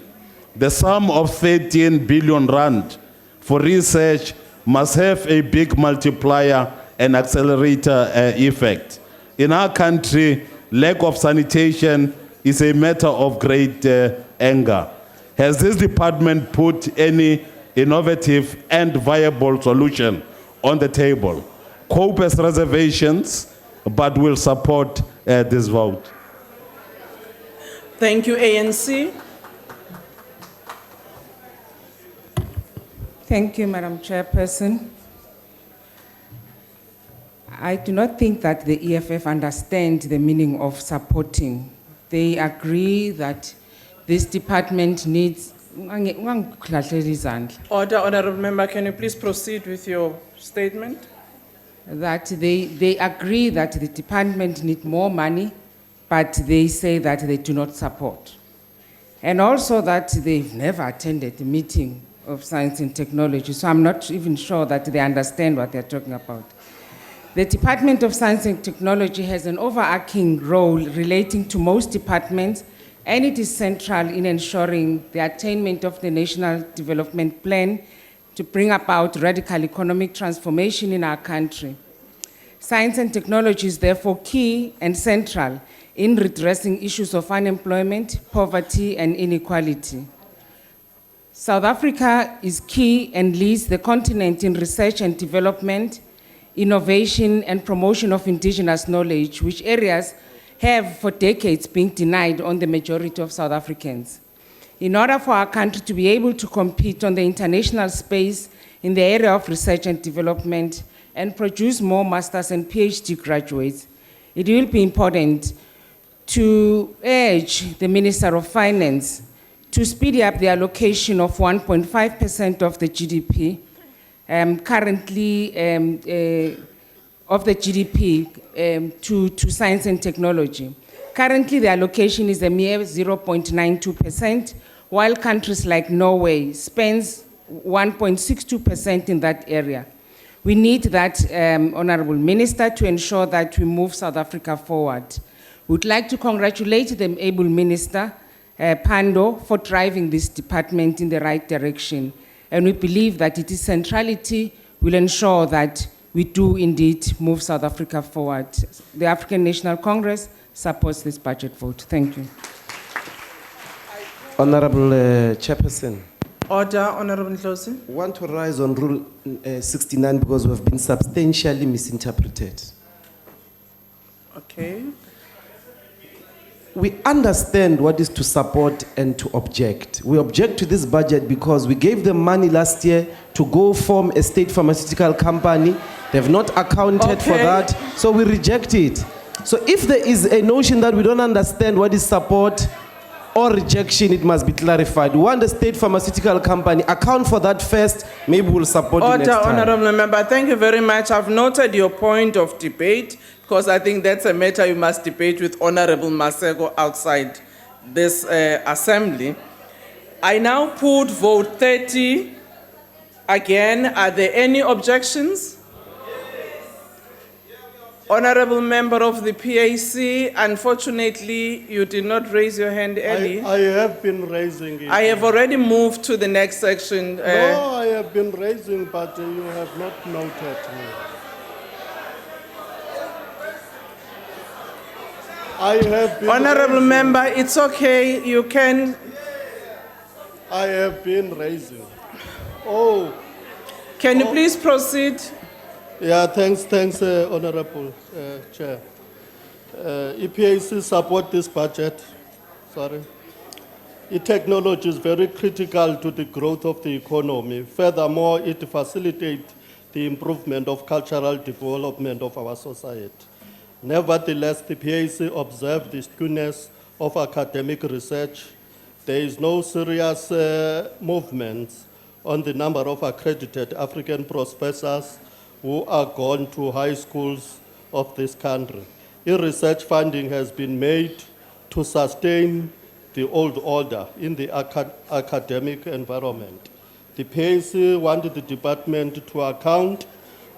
The sum of 13 billion rand for research must have a big multiplier and accelerator effect. In our country, lack of sanitation is a matter of great anger. Has this department put any innovative and viable solution on the table? COPE has reservations, but will support this vote. Thank you, ANC. Thank you, Madam Chairperson. I do not think that the EFF understand the meaning of supporting. They agree that this department needs... Order, Honorable Member, can you please proceed with your statement? That they agree that the department needs more money, but they say that they do not support. And also that they've never attended the meeting of science and technology, so I'm not even sure that they understand what they're talking about. The Department of Science and Technology has an overarching role relating to most departments, and it is central in ensuring the attainment of the National Development Plan to bring about radical economic transformation in our country. Science and technology is therefore key and central in redressing issues of unemployment, poverty, and inequality. South Africa is key and leads the continent in research and development innovation and promotion of indigenous knowledge, which areas have for decades been denied on the majority of South Africans. In order for our country to be able to compete on the international space in the area of research and development and produce more masters and PhD graduates, it will be important to urge the Minister of Finance to speed up the allocation of 1.5% of the GDP, of the GDP to science and technology. Currently, the allocation is a mere 0.92%, while countries like Norway spends 1.62% in that area. We need that, Honorable Minister, to ensure that we move South Africa forward. We'd like to congratulate the able Minister, Pando, for driving this department in the right direction. And we believe that its centrality will ensure that we do indeed move South Africa forward. The African National Congress supports this budget vote. Thank you. Honorable Chairperson. Order, Honorable Ndlozi. I want to rise on Rule 69 because we have been substantially misinterpreted. Okay. We understand what is to support and to object. We object to this budget because we gave them money last year to go form a state pharmaceutical company. They've not accounted for that, so we reject it. So if there is a notion that we don't understand what is support or rejection, it must be clarified. We want the state pharmaceutical company. Account for that first, maybe we'll support it next time. Order, Honorable Member. Thank you very much. I've noted your point of debate, because I think that's a matter you must debate with Honorable Masego outside this assembly. I now put vote 30. Again, are there any objections? Honorable member of the PAC, unfortunately, you did not raise your hand early. I have been raising it. I have already moved to the next section. No, I have been raising, but you have not noted me. I have been Honorable raising. member, it's okay, you can. I have been raising. Oh. Can you please proceed? Yeah, thanks, Honorable Chair. EPAC support this budget. Sorry. E-technology is very critical to the growth of the economy. Furthermore, it facilitates the improvement of cultural development of our society. Nevertheless, the PAC observed the skewness of academic research. There is no serious movement on the number of accredited African professors who are gone to high schools of this country. Research funding has been made to sustain the old order in the academic environment. The PAC wanted the department to account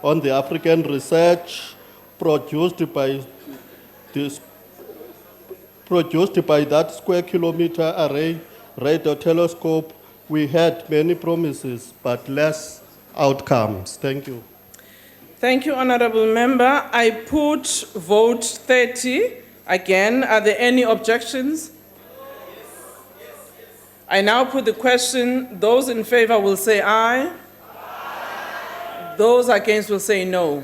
on the African research produced by that square kilometer array radio telescope. We had many promises, but less outcomes. Thank you. Thank you, Honorable Member. I put vote 30. Again, are there any objections? I now put the question. Those in favor will say aye. Those against will say no.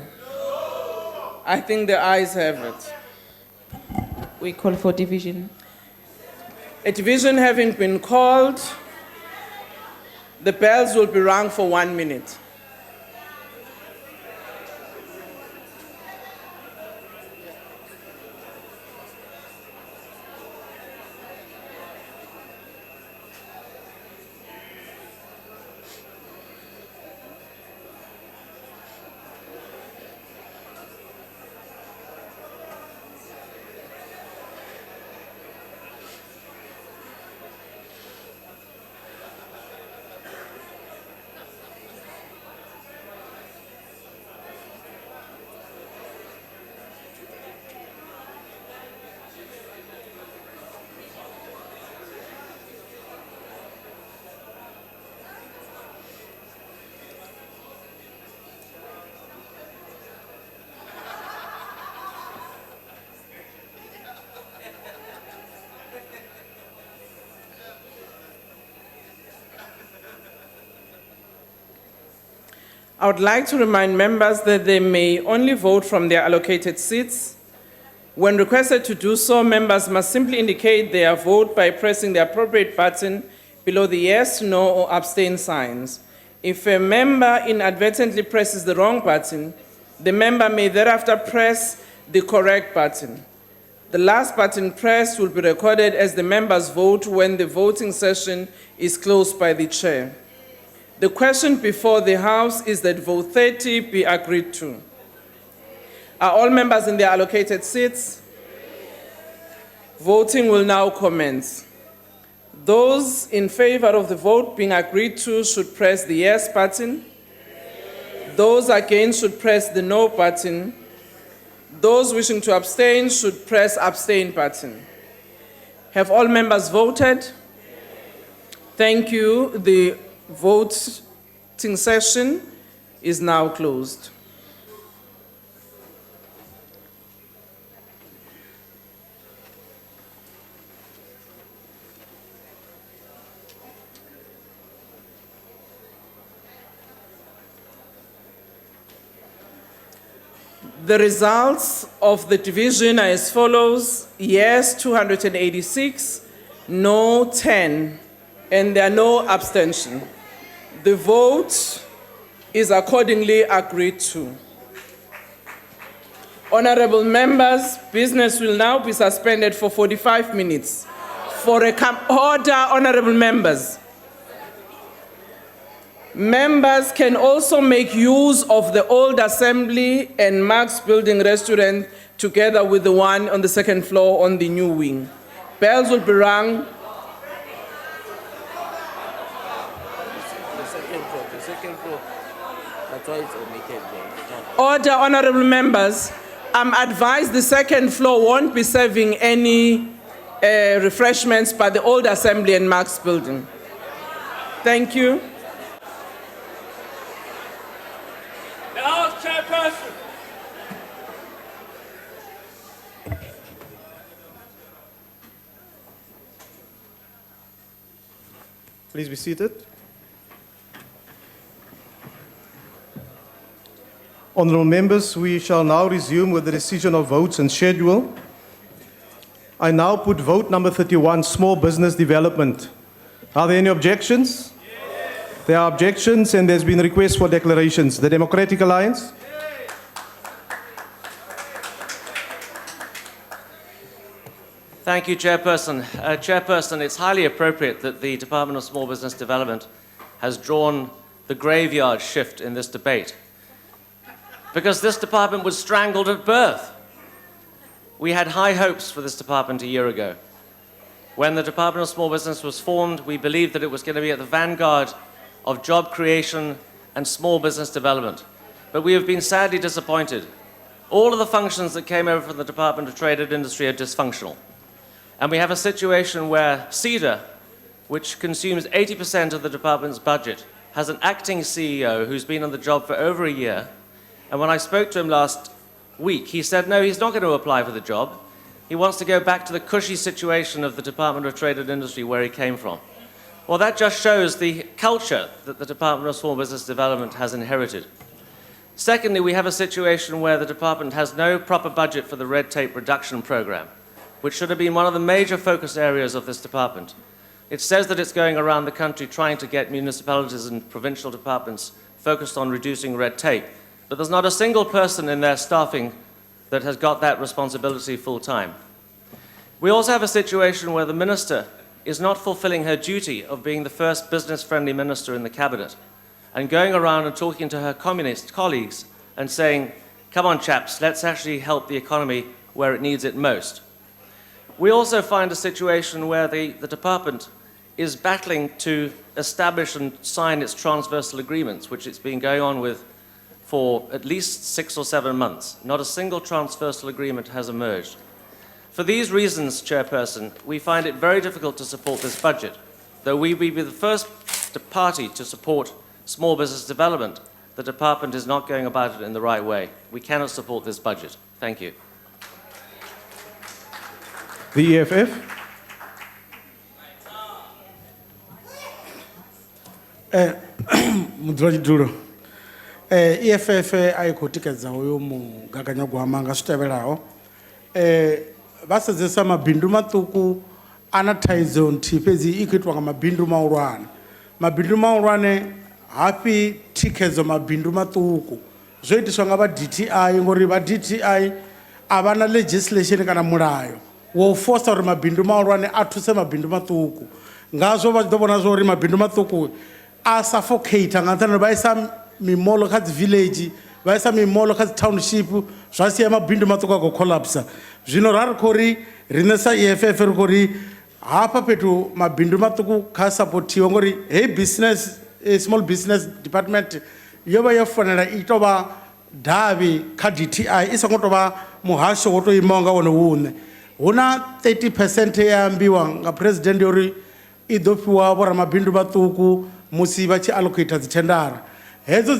I think the ayes have it. We call for division. A division having been called, the bells will be rung for 1 minute. I would like to remind members that they may only vote from their allocated seats. When requested to do so, members must simply indicate their vote by pressing the appropriate button below the yes, no, or abstain signs. If a member inadvertently presses the wrong button, the member may thereafter press the correct button. The last button pressed will be recorded as the member's vote when the voting session is closed by the chair. The question before the House is that vote 30 be agreed to. Are all members in their allocated seats? Voting will now commence. Those in favor of the vote being agreed to should press the yes button. Those against should press the no button. Those wishing to abstain should press abstain button. Have all members voted? Thank you. The voting session is now closed. The results of the division are as follows: yes 286, no 10, and there are no abstentions. The vote is accordingly agreed to. Honorable members, business will now be suspended for 45 minutes. Order, honorable members. Members can also make use of the old assembly and Marx Building restaurant together with the one on the second floor on the new wing. Bells will be rung. The second floor. That's why it's omitted there. Order, honorable members. I'm advised the second floor won't be serving any refreshments by the old assembly and Marx Building. Thank you. Chairperson. Please be seated. Honourable members, we shall now resume with the decision of votes and schedule. I now put vote number 31, small business development. Are there any objections? There are objections and there's been a request for declarations. The Democratic Alliance? Thank you, Chairperson. Chairperson, it's highly appropriate that the Department of Small Business Development has drawn the graveyard shift in this debate, because this department was strangled at birth. We had high hopes for this department a year ago. When the Department of Small Business was formed, we believed that it was going to be at the vanguard of job creation and small business development. But we have been sadly disappointed. All of the functions that came over from the Department of Trade and Industry are dysfunctional. And we have a situation where CEDA, which consumes 80% of the department's budget, has an acting CEO who's been on the job for over a year. And when I spoke to him last week, he said, no, he's not going to apply for the job. He wants to go back to the cushy situation of the Department of Trade and Industry where he came from. Well, that just shows the culture that the Department of Small Business Development has inherited. Secondly, we have a situation where the department has no proper budget for the red tape reduction program, which should have been one of the major focus areas of this department. It says that it's going around the country trying to get municipalities and provincial departments focused on reducing red tape, but there's not a single person in their staffing that has got that responsibility full time. We also have a situation where the minister is not fulfilling her duty of being the first business-friendly minister in the cabinet and going around and talking to her communist colleagues and saying, come on chaps, let's actually help the economy where it needs it most. We also find a situation where the department is battling to establish and sign its transversal agreements, which it's been going on with for at least 6 or 7 months. Not a single transversal agreement has emerged. For these reasons, Chairperson, we find it very difficult to support this budget. Though we will be the first party to support small business development, the department is not going about it in the right way. We cannot support this budget. Thank you. The EFF? EFF ai khou tikedza hoyo mugaganyagwama nga zwi tevhelaho. Vha sedzesa mabindu maṱuku ana thaidzo nthihi fhedzi I khou itiwa nga mabindu mahulwane. Mabindu mahulwane hafhi thikhedzo mabindu maṱuku zwo itiswa nga vha DTI ngori vha DTI a vha na legislation kana mulayo wo force uri mabindu mahulwane a thuse mabindu maṱuku. Ngazwo vha tshi ḓo vhona zwo uri mabindu maṱuku a suffocate nga nṱhani vha isa mimolo kha dzi village vha isa mimolo kha dzi township zwa sia mabindu maṱuku a khou collapse. Zwino ra ri khou ri riṋe sa EFF ri khou ri hafha fhethu mabindu maṱuku kha supportiwe ngori hey business small business department yo vha yo fanela I tou vha davhi kha DTI I songo tou vha muhasho wo tou imaho nga wone vhuṋe. Hu na 30% ya ambiwa nga president uri I ḓo fhiwa vhoramabindu maṱuku musi vha tshi allocate dzi tendara. Hedzo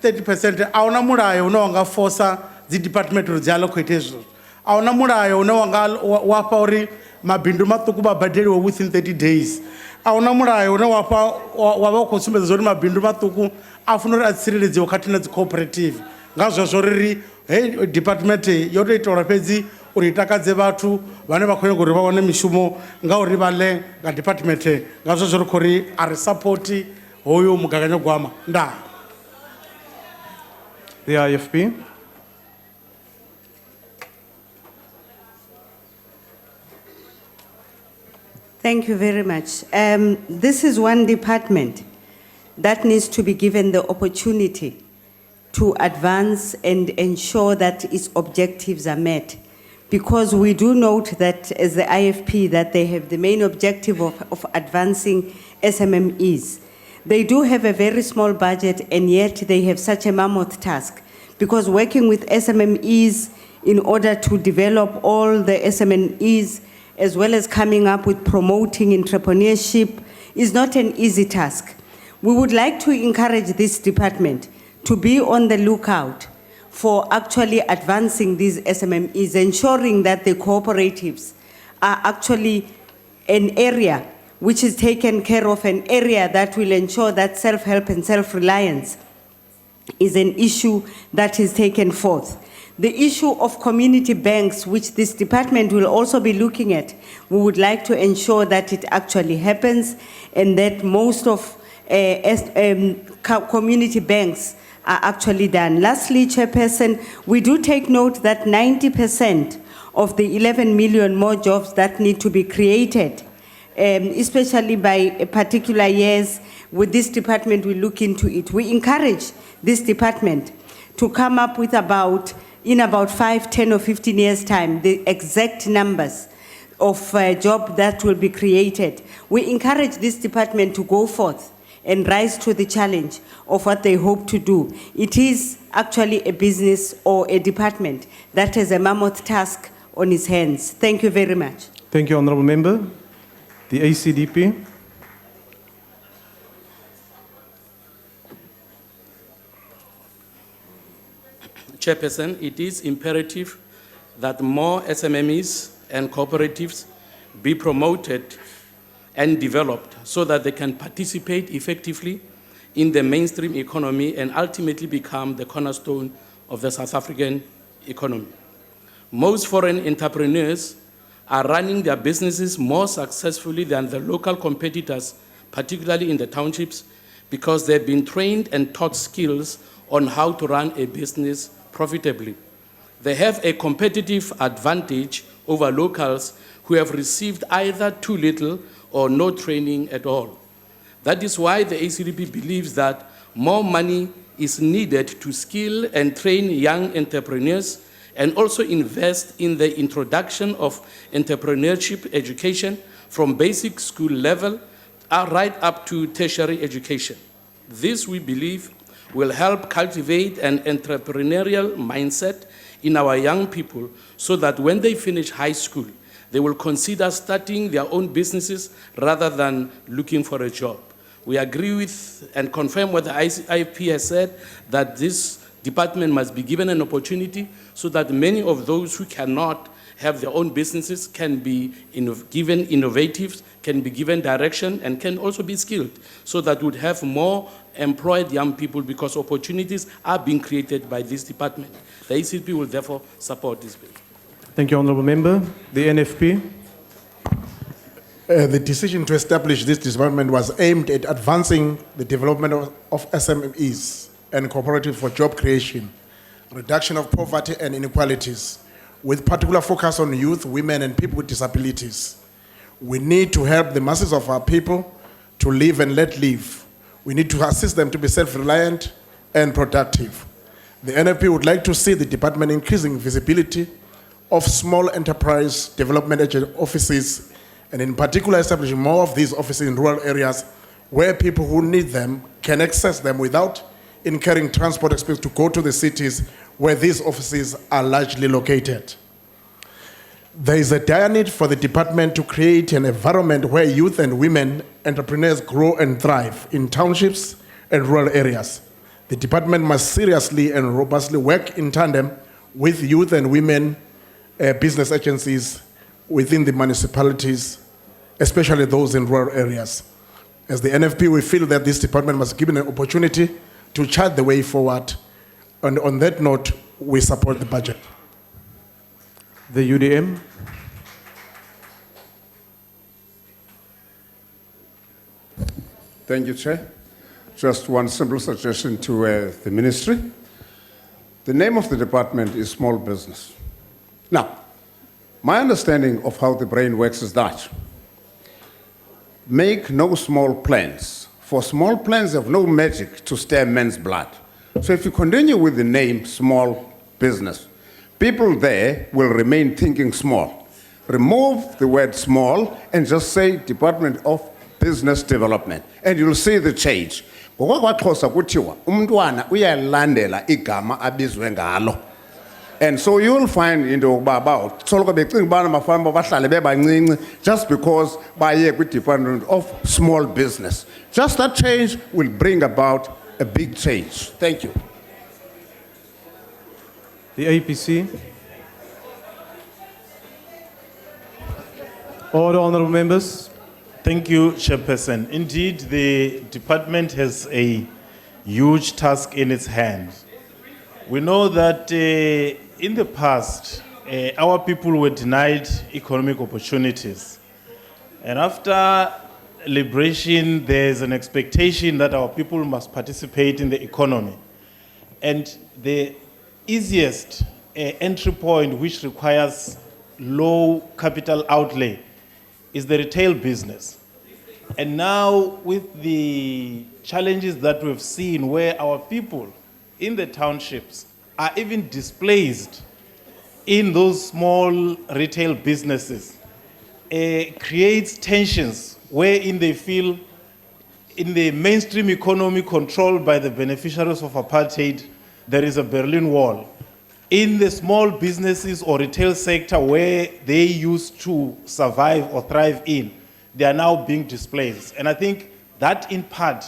30% a huna mulayo une wa nga force dzi department uri dzi allocate hezwo. A huna mulayo une wa fha uri mabindu maṱuku vha badeliwe within 30 days. A huna mulayo une wa vha u khou sumbedza uri mabindu maṱuku a funa uri a tsireledziwe khathihi na dzi cooperative. Nga zwezwo ri hei department yo tou ita uri fhedzi uri I takadze vhathu vhane vha khou nyaga uri vha wane mishumo nga uri vha ḽe nga department nga zwezwo ri khou ri a ri support hoyo mugaganyagwama. Ndaa. The IFP. Thank you very much. This is one department that needs to be given the opportunity to advance and ensure that its objectives are met. Because we do note that as the IFP that they have the main objective of advancing SMMEs. They do have a very small budget and yet they have such a mammoth task. Because working with SMMEs in order to develop all the SMMEs as well as coming up with promoting entrepreneurship is not an easy task. We would like to encourage this department to be on the lookout for actually advancing these SMMEs, ensuring that the cooperatives are actually an area which is taken care of, an area that will ensure that self-help and self-reliance is an issue that is taken forth. The issue of community banks, which this department will also be looking at, we would like to ensure that it actually happens and that most of community banks are actually done. Lastly, Chairperson, we do take note that 90% of the 11 million more jobs that need to be created, especially by particular years, with this department we look into it. We encourage this department to come up with in about 5, 10 or 15 years time, the exact numbers of jobs that will be created. We encourage this department to go forth and rise to the challenge of what they hope to do. It is actually a business or a department that has a mammoth task on its hands. Thank you very much. Thank you, Honourable Member. The ACDP. Chairperson, it is imperative that more SMMEs and cooperatives be promoted and developed so that they can participate effectively in the mainstream economy and ultimately become the cornerstone of the South African economy. Most foreign entrepreneurs are running their businesses more successfully than the local competitors, particularly in the townships, because they've been trained and taught skills on how to run a business profitably. They have a competitive advantage over locals who have received either too little or no training at all. That is why the ACDP believes that more money is needed to skill and train young entrepreneurs and also invest in the introduction of entrepreneurship education from basic school level right up to tertiary education. This, we believe, will help cultivate an entrepreneurial mindset in our young people so that when they finish high school, they will consider starting their own businesses rather than looking for a job. We agree with and confirm what the IFP has said, that this department must be given an opportunity so that many of those who cannot have their own businesses can be given innovatives, can be given direction, and can also be skilled, so that we would have more employed young people, because opportunities are being created by this department. The ACP will therefore support this bill. Thank you, Honourable Member. The NFP. The decision to establish this department was aimed at advancing the development of SMEs and cooperatives for job creation, reduction of poverty and inequalities, with particular focus on youth, women, and people with disabilities. We need to help the masses of our people to live and let live. We need to assist them to be self-reliant and productive. The NFP would like to see the department increasing visibility of small enterprise development offices, and in particular establishing more of these offices in rural areas where people who need them can access them without incurring transport expenses to go to the cities where these offices are largely located. There is a dire need for the department to create an environment where youth and women entrepreneurs grow and thrive in townships and rural areas. The department must seriously and robustly work in tandem with youth and women business agencies within the municipalities, especially those in rural areas. As the NFP, we feel that this department must be given an opportunity to chart the way forward. And on that note, we support the budget. The UDM. Thank you, Chair. Just one simple suggestion to the ministry. The name of the department is small business. Now, my understanding of how the brain works is that make no small plans. For small plans have no magic to stir men's blood. So if you continue with the name small business, people there will remain thinking small. Remove the word small and just say Department of Business Development, and you'll see the change. NgokwakwaXhosa kuthiwa umntwana uyalandela igama abizwe ngalo. And so you'll find into yokuba soloko becinga ubana mafama bahlale bebancinci just because baye kwi-Department of Small Business. Just that change will bring about a big change. Thank you. The APC. Order, honourable members. Thank you, Chairperson. Indeed, the department has a huge task in its hands. We know that in the past, our people were denied economic opportunities. And after liberation, there's an expectation that our people must participate in the economy. And the easiest entry point, which requires low capital outlay, is the retail business. And now with the challenges that we've seen where our people in the townships are even displaced in those small retail businesses, creates tensions wherein they feel in the mainstream economy controlled by the beneficiaries of apartheid, there is a Berlin Wall. In the small businesses or retail sector where they used to survive or thrive in, they are now being displaced. And I think that in part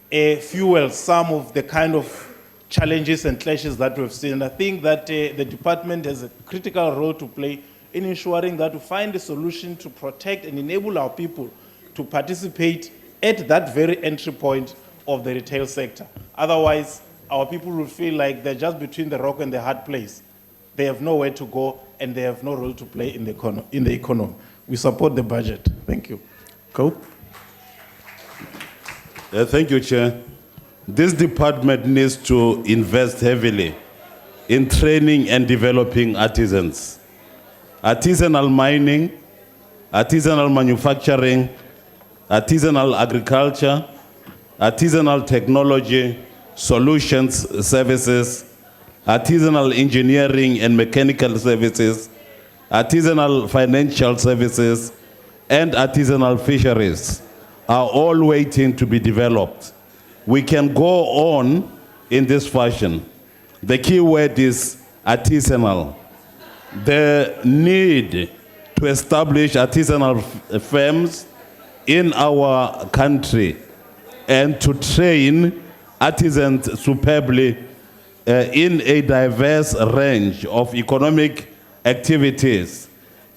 fuels some of the kind of challenges and clashes that we've seen. And I think that the department has a critical role to play in ensuring that we find a solution to protect and enable our people to participate at that very entry point of the retail sector. Otherwise, our people will feel like they're just between the rock and the hard place. They have nowhere to go and they have no role to play in the economy. We support the budget. Thank you. Cope. Thank you, Chair. This department needs to invest heavily in training and developing artisans. Artisanal mining, artisanal manufacturing, artisanal agriculture, artisanal technology, solutions services, artisanal engineering and mechanical services, artisanal financial services, and artisanal fisheries are all waiting to be developed. We can go on in this fashion. The key word is artisanal. The need to establish artisanal firms in our country and to train artisans superbly in a diverse range of economic activities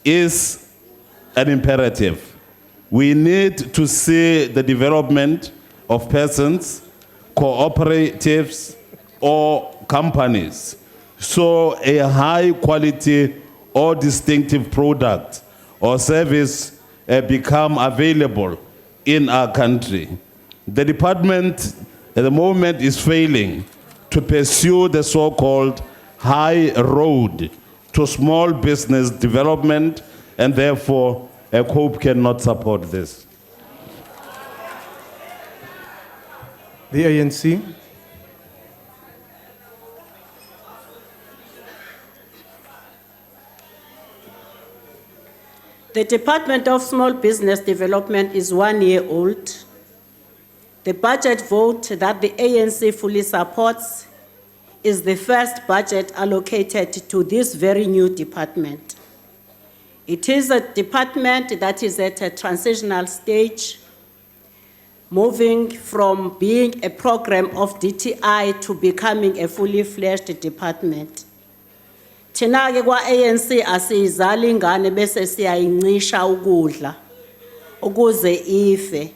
is an imperative. We need to see the development of persons, cooperatives, or companies. So a high quality or distinctive product or service become available in our country. The department at the moment is failing to pursue the so-called high road to small business development, and therefore COPE cannot support this. The ANC. The Department of Small Business Development is 1 year old. The budget vote that the ANC fully supports is the first budget allocated to this very new department. It is a department that is at a transitional stage, moving from being a program of DTI to becoming a fully fledged department. Thina ke kwa ANC asizali ingane bese siyayincisha ukudla ukuze ife.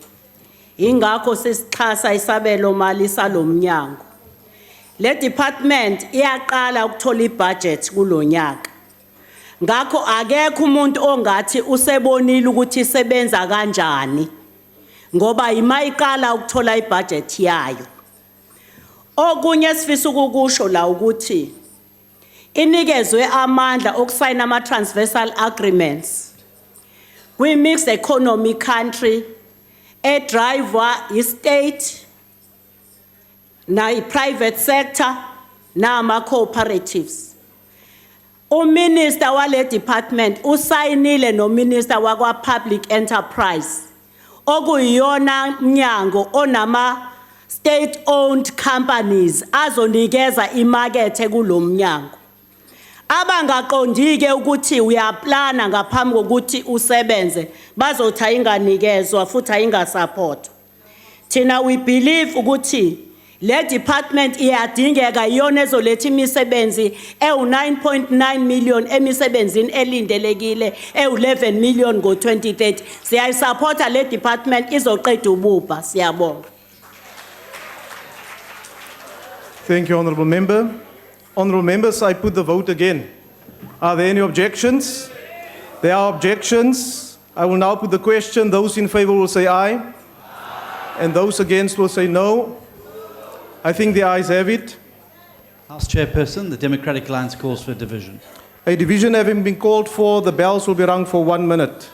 Ingakho sesixhasa isabelo mali salomnyango. Le department iyaqala ukuthola ibudget kulonyaka. Ngakho akekho umuntu ongathi usebonile ukuthi isebenza kanjani ngoba imayiqala ukuthola ibudget yayo. Okunye sifisa ukukusho la ukuthi inikezwe amandla okusayina ama-transversal agreements kwi-mixed economy country e-driver i-state na-private sector nama-cooperatives. Uminister wale department usayinile nominister wakwa-public enterprise okuyiyona mnyango onama state-owned companies azonikeza imakethe kulo mnyango. Abangaqondike ukuthi uyaplana ngaphambi kokuthi usebenze bazothi ayinganikezwa futhi ayingasupport. Thina we believe ukuthi le department iyadingeka iyona ezoletha imisebenzi ewu-9.9 million emisebenzini elindelekile ewu-11 million ngo-2030. Siyayisupporta le department izoqeda ububha. Siyabonga. Thank you, Honourable Member. Honourable Members, I put the vote again. Are there any objections? There are objections. I will now put the question. Those in favour will say aye. And those against will say no. I think the ayes have it. House Chairperson, the Democratic Alliance calls for a division. A division having been called for, the bells will be rung for 1 minute.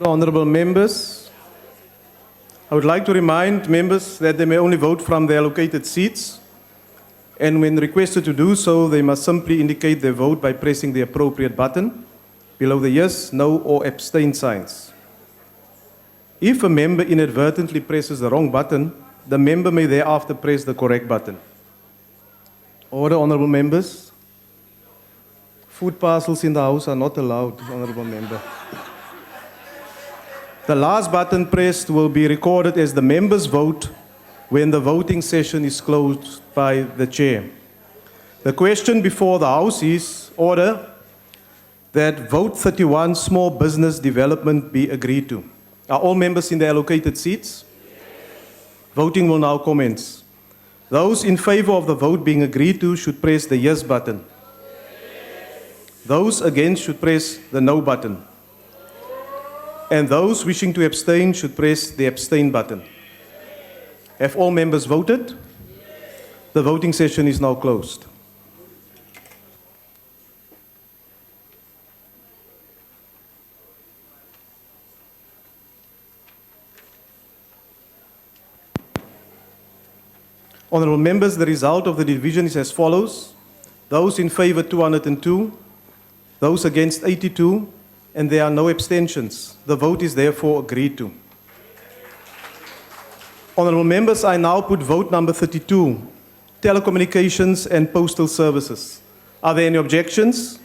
Honourable members, I would like to remind members that they may only vote from their allocated seats, and when requested to do so, they must simply indicate their vote by pressing the appropriate button below the yes, no, or abstain signs. If a member inadvertently presses the wrong button, the member may thereafter press the correct button. Order, honourable members. Food parcels in the house are not allowed, honourable member. The last button pressed will be recorded as the member's vote when the voting session is closed by the chair. The question before the House is, order, that vote 31, small business development, be agreed to. Are all members in their allocated seats? Voting will now commence. Those in favor of the vote being agreed to should press the yes button. Those against should press the no button. And those wishing to abstain should press the abstain button. Have all members voted? The voting session is now closed. Honourable members, the result of the division is as follows. Those in favour 202, those against 82, and there are no abstentions. The vote is therefore agreed to. Honourable members, I now put vote number 32, telecommunications and postal services. Are there any objections?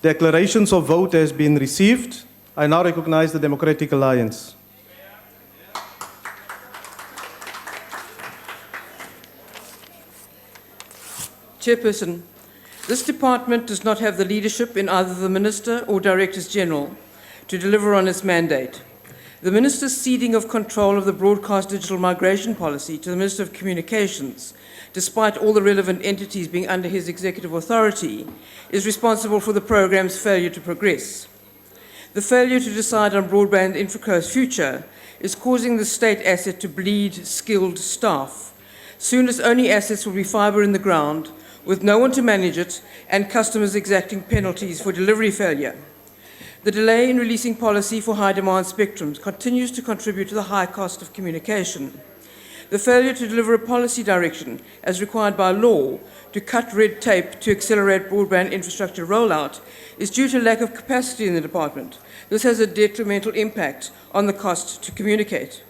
Declarations of vote has been received. I now recognize the Democratic Alliance. Chairperson, this department does not have the leadership in either the Minister or Directors General to deliver on its mandate. The Minister's ceding of control of the broadcast digital migration policy to the Minister of Communications, despite all the relevant entities being under his executive authority, is responsible for the programme's failure to progress. The failure to decide on broadband InfraCo's future is causing the state asset to bleed skilled staff. Soon its only assets will be fibre in the ground, with no one to manage it and customers exacting penalties for delivery failure. The delay in releasing policy for high-demand spectrum continues to contribute to the high cost of communication. The failure to deliver a policy direction, as required by law, to cut red tape to accelerate broadband infrastructure rollout is due to lack of capacity in the department. This has a detrimental impact on the cost to communicate.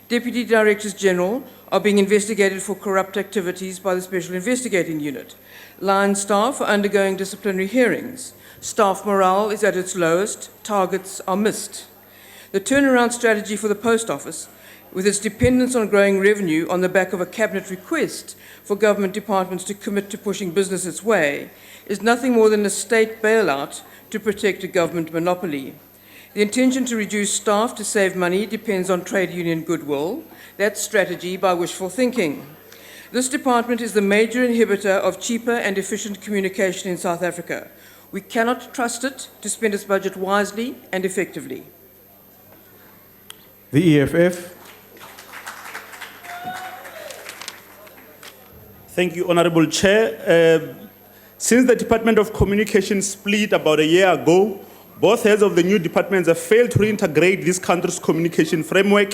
Deputy Directors General are being investigated for corrupt activities by the Special Investigating Unit. Line staff are undergoing disciplinary hearings. Staff morale is at its lowest. Targets are missed. The turnaround strategy for the Post Office, with its dependence on growing revenue on the back of a cabinet request for government departments to commit to pushing business its way, is nothing more than a state bailout to protect a government monopoly. The intention to reduce staff to save money depends on trade union goodwill. That's strategy by wishful thinking. This department is the major inhibitor of cheaper and efficient communication in South Africa. We cannot trust it to spend its budget wisely and effectively. The EFF. Thank you, Honourable Chair. Since the Department of Communication split about a year ago, both heads of the new departments have failed to reintegrate this country's communication framework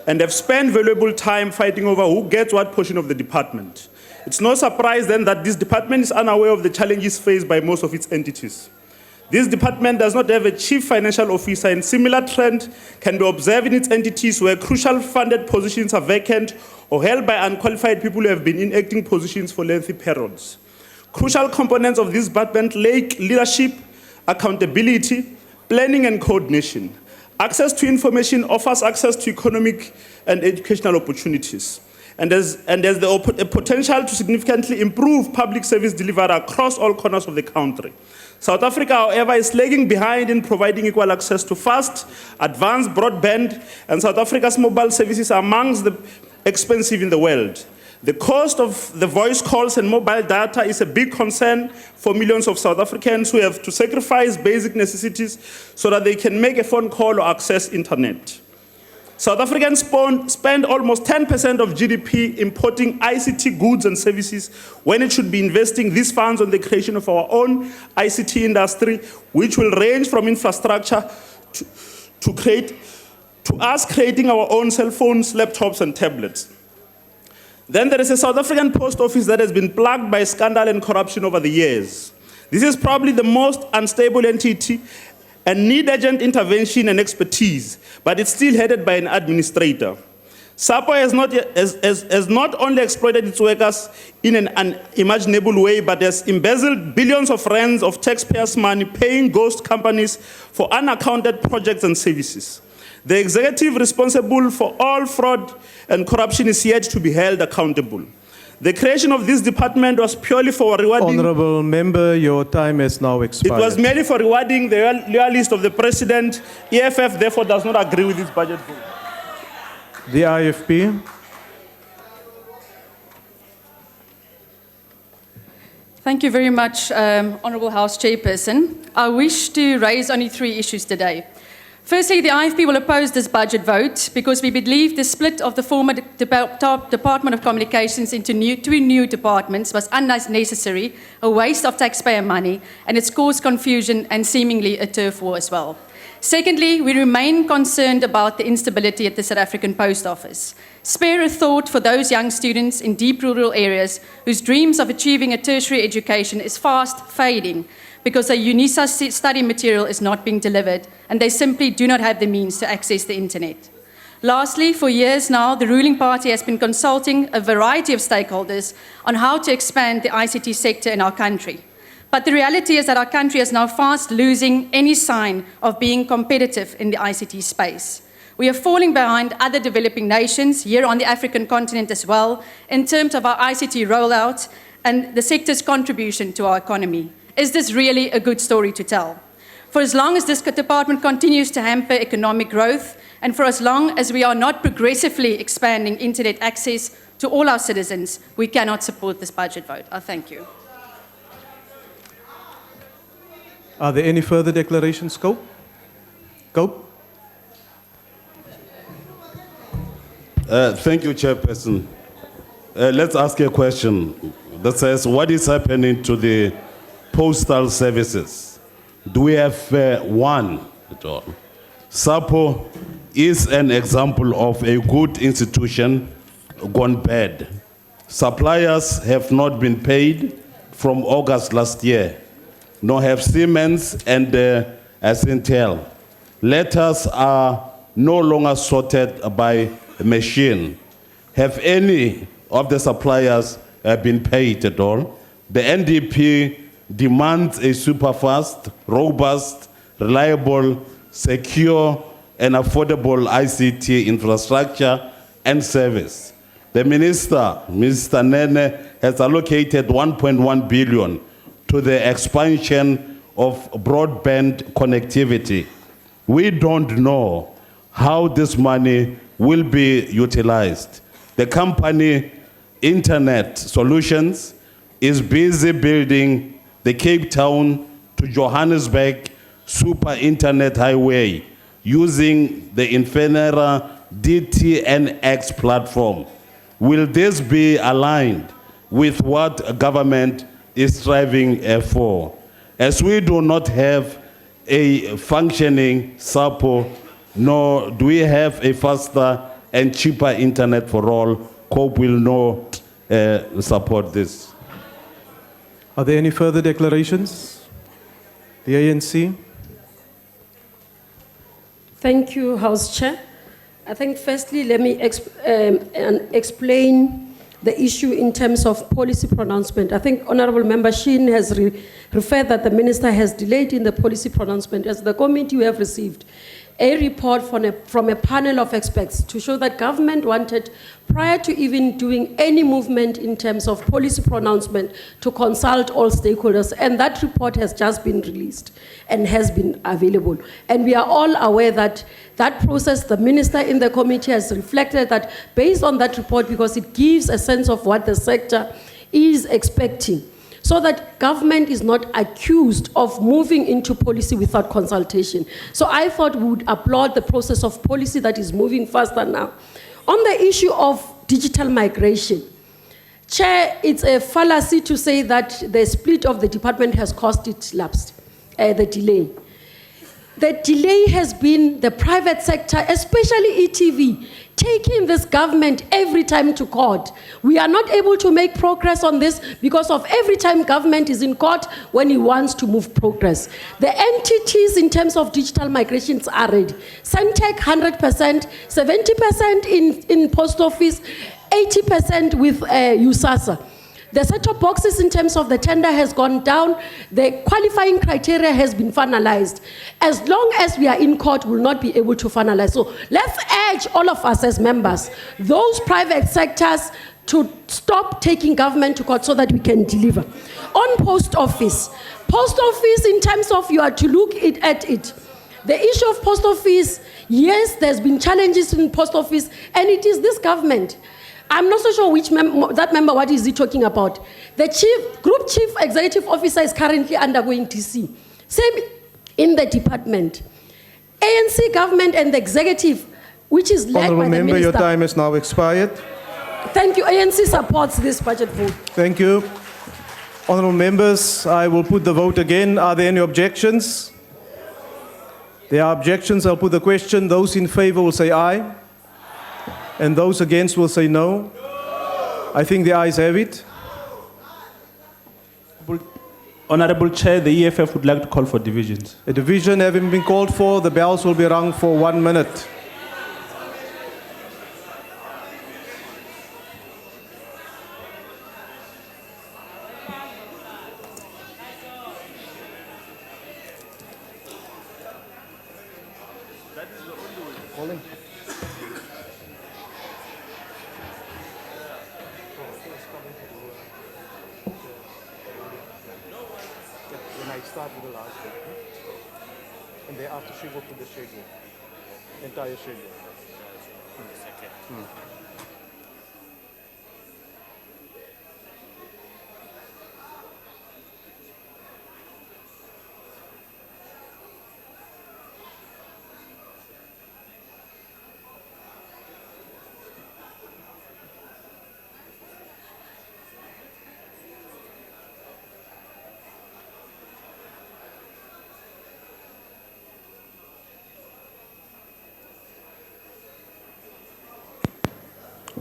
and have spent valuable time fighting over who gets what portion of the department. It's no surprise then that this department is unaware of the challenges faced by most of its entities. This department does not have a chief financial officer, and similar trend can be observed in its entities where crucial funded positions are vacant or held by unqualified people who have been in acting positions for lengthy periods. Crucial components of this department lack leadership, accountability, planning and coordination. Access to information offers access to economic and educational opportunities, and there's a potential to significantly improve public service delivery across all corners of the country. South Africa, however, is lagging behind in providing equal access to fast, advanced broadband, and South Africa's mobile services are amongst the expensive in the world. The cost of the voice calls and mobile data is a big concern for millions of South Africans who have to sacrifice basic necessities so that they can make a phone call or access internet. South Africans spend almost 10% of GDP importing ICT goods and services when it should be investing these funds on the creation of our own ICT industry, which will range from infrastructure to us creating our own cell phones, laptops and tablets. Then there is a South African post office that has been plagued by scandal and corruption over the years. This is probably the most unstable entity and need urgent intervention and expertise, but it's still headed by an administrator. SAPO has not only exploited its workers in an unimaginable way, but has embezzled billions of rands of taxpayers' money, paying ghost companies for unaccounted projects and services. The executive responsible for all fraud and corruption is yet to be held accountable. The creation of this department was purely for rewarding... Honourable Member, your time has now expired. It was merely for rewarding the loyalist of the President. EFF therefore does not agree with this budget vote. The IFP. Thank you very much, Honourable House Chairperson. I wish to raise only 3 issues today. Firstly, the IFP will oppose this budget vote because we believe the split of the former Department of Communications into 2 new departments was unnecessary, a waste of taxpayer money, and it's caused confusion and seemingly a turf war as well. Secondly, we remain concerned about the instability at the South African Post Office. Spare a thought for those young students in deep rural areas whose dreams of achieving a tertiary education is fast fading because the UNISA study material is not being delivered and they simply do not have the means to access the internet. Lastly, for years now, the ruling party has been consulting a variety of stakeholders on how to expand the ICT sector in our country. But the reality is that our country is now fast losing any sign of being competitive in the ICT space. We are falling behind other developing nations here on the African continent as well in terms of our ICT rollout and the sector's contribution to our economy. Is this really a good story to tell? For as long as this department continues to hamper economic growth, and for as long as we are not progressively expanding internet access to all our citizens, we cannot support this budget vote. I thank you. Are there any further declarations? Go. Thank you, Chairperson. Let's ask a question that says, what is happening to the postal services? Do we have one at all? SAPO is an example of a good institution gone bad. Suppliers have not been paid from August last year, nor have Siemens and Ascentel. Letters are no longer sorted by machine. Have any of the suppliers been paid at all? The NDP demands a super fast, robust, reliable, secure, and affordable ICT infrastructure and service. The Minister Nene, has allocated 1.1 billion to the expansion of broadband connectivity. We don't know how this money will be utilized. The company Internet Solutions is busy building the Cape Town to Johannesburg Super Internet Highway using the Infinera DTNX platform. Will this be aligned with what government is striving for? As we do not have a functioning SAPO, nor do we have a faster and cheaper internet for all, COPE will not support this. Are there any further declarations? The ANC. Thank you, House Chair. I think firstly, let me explain the issue in terms of policy pronouncement. I think Honourable Member Sheen has referred that the Minister has delayed in the policy pronouncement. As the committee, we have received a report from a panel of experts to show that government wanted, prior to even doing any movement in terms of policy pronouncement, to consult all stakeholders. And that report has just been released and has been available. And we are all aware that that process, the Minister in the committee has reflected that based on that report, because it gives a sense of what the sector is expecting, so that government is not accused of moving into policy without consultation. So I thought we would applaud the process of policy that is moving faster now. On the issue of digital migration, Chair, it's a fallacy to say that the split of the department has caused it lapsed, the delay. The delay has been the private sector, especially ETV, taking this government every time to court. We are not able to make progress on this because of every time government is in court when he wants to move progress. The entities in terms of digital migrations are ready. Centec 100%, 70% in post office, 80% with USASA. The set-top boxes in terms of the tender has gone down. The qualifying criteria has been finalized. As long as we are in court, we will not be able to finalize. So let's urge all of us as members, those private sectors, to stop taking government to court so that we can deliver. On post office in terms of you are to look at it. The issue of post office Yes, there's been challenges in post office, and it is this government. I'm not so sure which that member, what is he talking about? The group chief executive officer is currently undergoing TC. Same in the department. ANC government and the executive, which is led Honourable by the member, minister. your time has now expired. Thank you. ANC supports this budget vote. Thank you. Honourable members, I will put the vote again. Are there any objections? There are objections. I'll put the question. Those in favour will say aye. And those against will say no. I think the ayes have it. Honourable Chair, the EFF would like to call for divisions. A division having been called for, the bells will be rung for 1 minute. When I start with the last one, and thereafter she will put the schedule, entire schedule.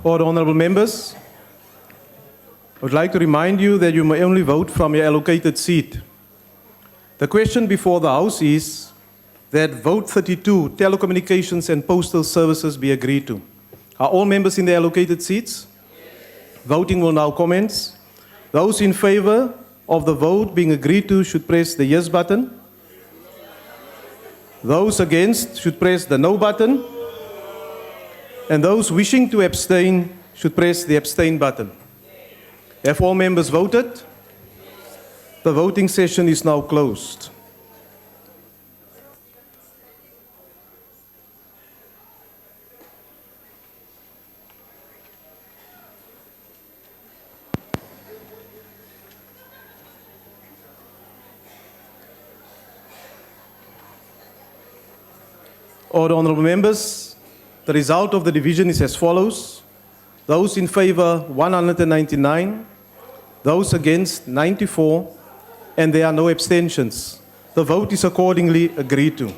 Order, honourable members. I would like to remind you that you may only vote from your allocated seat. The question before the House is that vote 32, telecommunications and postal services, be agreed to. Are all members in their allocated seats? Yes. Voting will now commence. Those in favour of the vote being agreed to should press the yes button. Those against should press the no button. And those wishing to abstain should press the abstain button. Have all members voted? The voting session is now closed. Order, honourable members. The result of the division is as follows. Those in favour, 199. Those against, 94. And there are no abstentions. The vote is accordingly agreed to.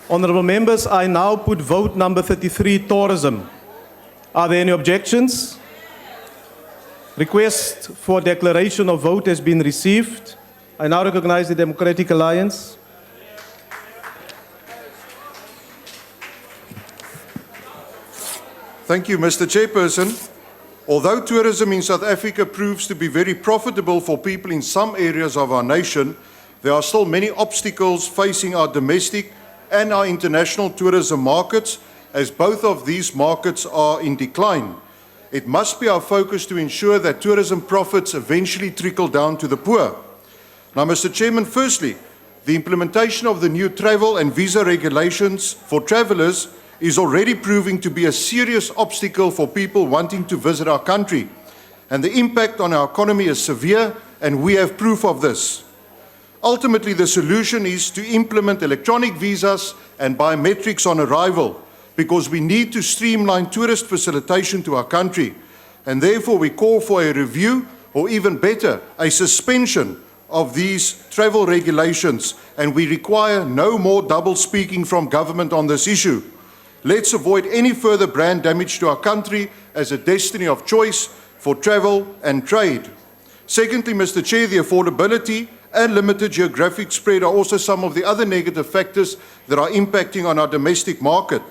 Honourable members, I now put vote number 33, tourism. Are there any objections? Request for declaration of vote has been received. I now recognise the Democratic Alliance. Thank you, Mr. Chairperson. Although tourism in South Africa proves to be very profitable for people in some areas of our nation, there are still many obstacles facing our domestic and our international tourism markets, as both of these markets are in decline. It must be our focus to ensure that tourism profits eventually trickle down to the poor. Now, Mr. Chairman, firstly, the implementation of the new travel and visa regulations for travellers is already proving to be a serious obstacle for people wanting to visit our country. And the impact on our economy is severe, and we have proof of this. Ultimately, the solution is to implement electronic visas and biometrics on arrival, because we need to streamline tourist facilitation to our country. And therefore, we call for a review, or even better, a suspension of these travel regulations, and we require no more double speaking from government on this issue. Let's avoid any further brand damage to our country as a destiny of choice for travel and trade. Secondly, Mr. Chair, the affordability and limited geographic spread are also some of the other negative factors that are impacting on our domestic market.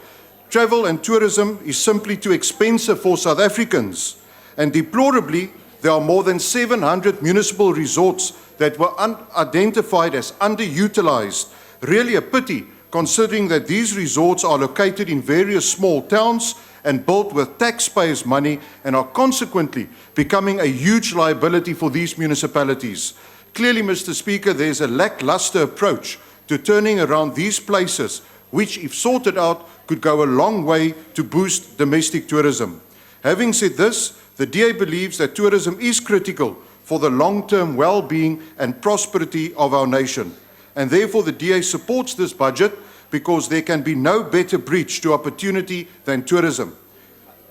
Travel and tourism is simply too expensive for South Africans, and deplorably, there are more than 700 municipal resorts that were identified as underutilized. Really a pity, considering that these resorts are located in various small towns and built with taxpayers' money and are consequently becoming a huge liability for these municipalities. Clearly, Mr. Speaker, there's a lackluster approach to turning around these places, which, if sorted out, could go a long way to boost domestic tourism. Having said this, the DA believes that tourism is critical for the long-term well-being and prosperity of our nation. And therefore, the DA supports this budget because there can be no better bridge to opportunity than tourism.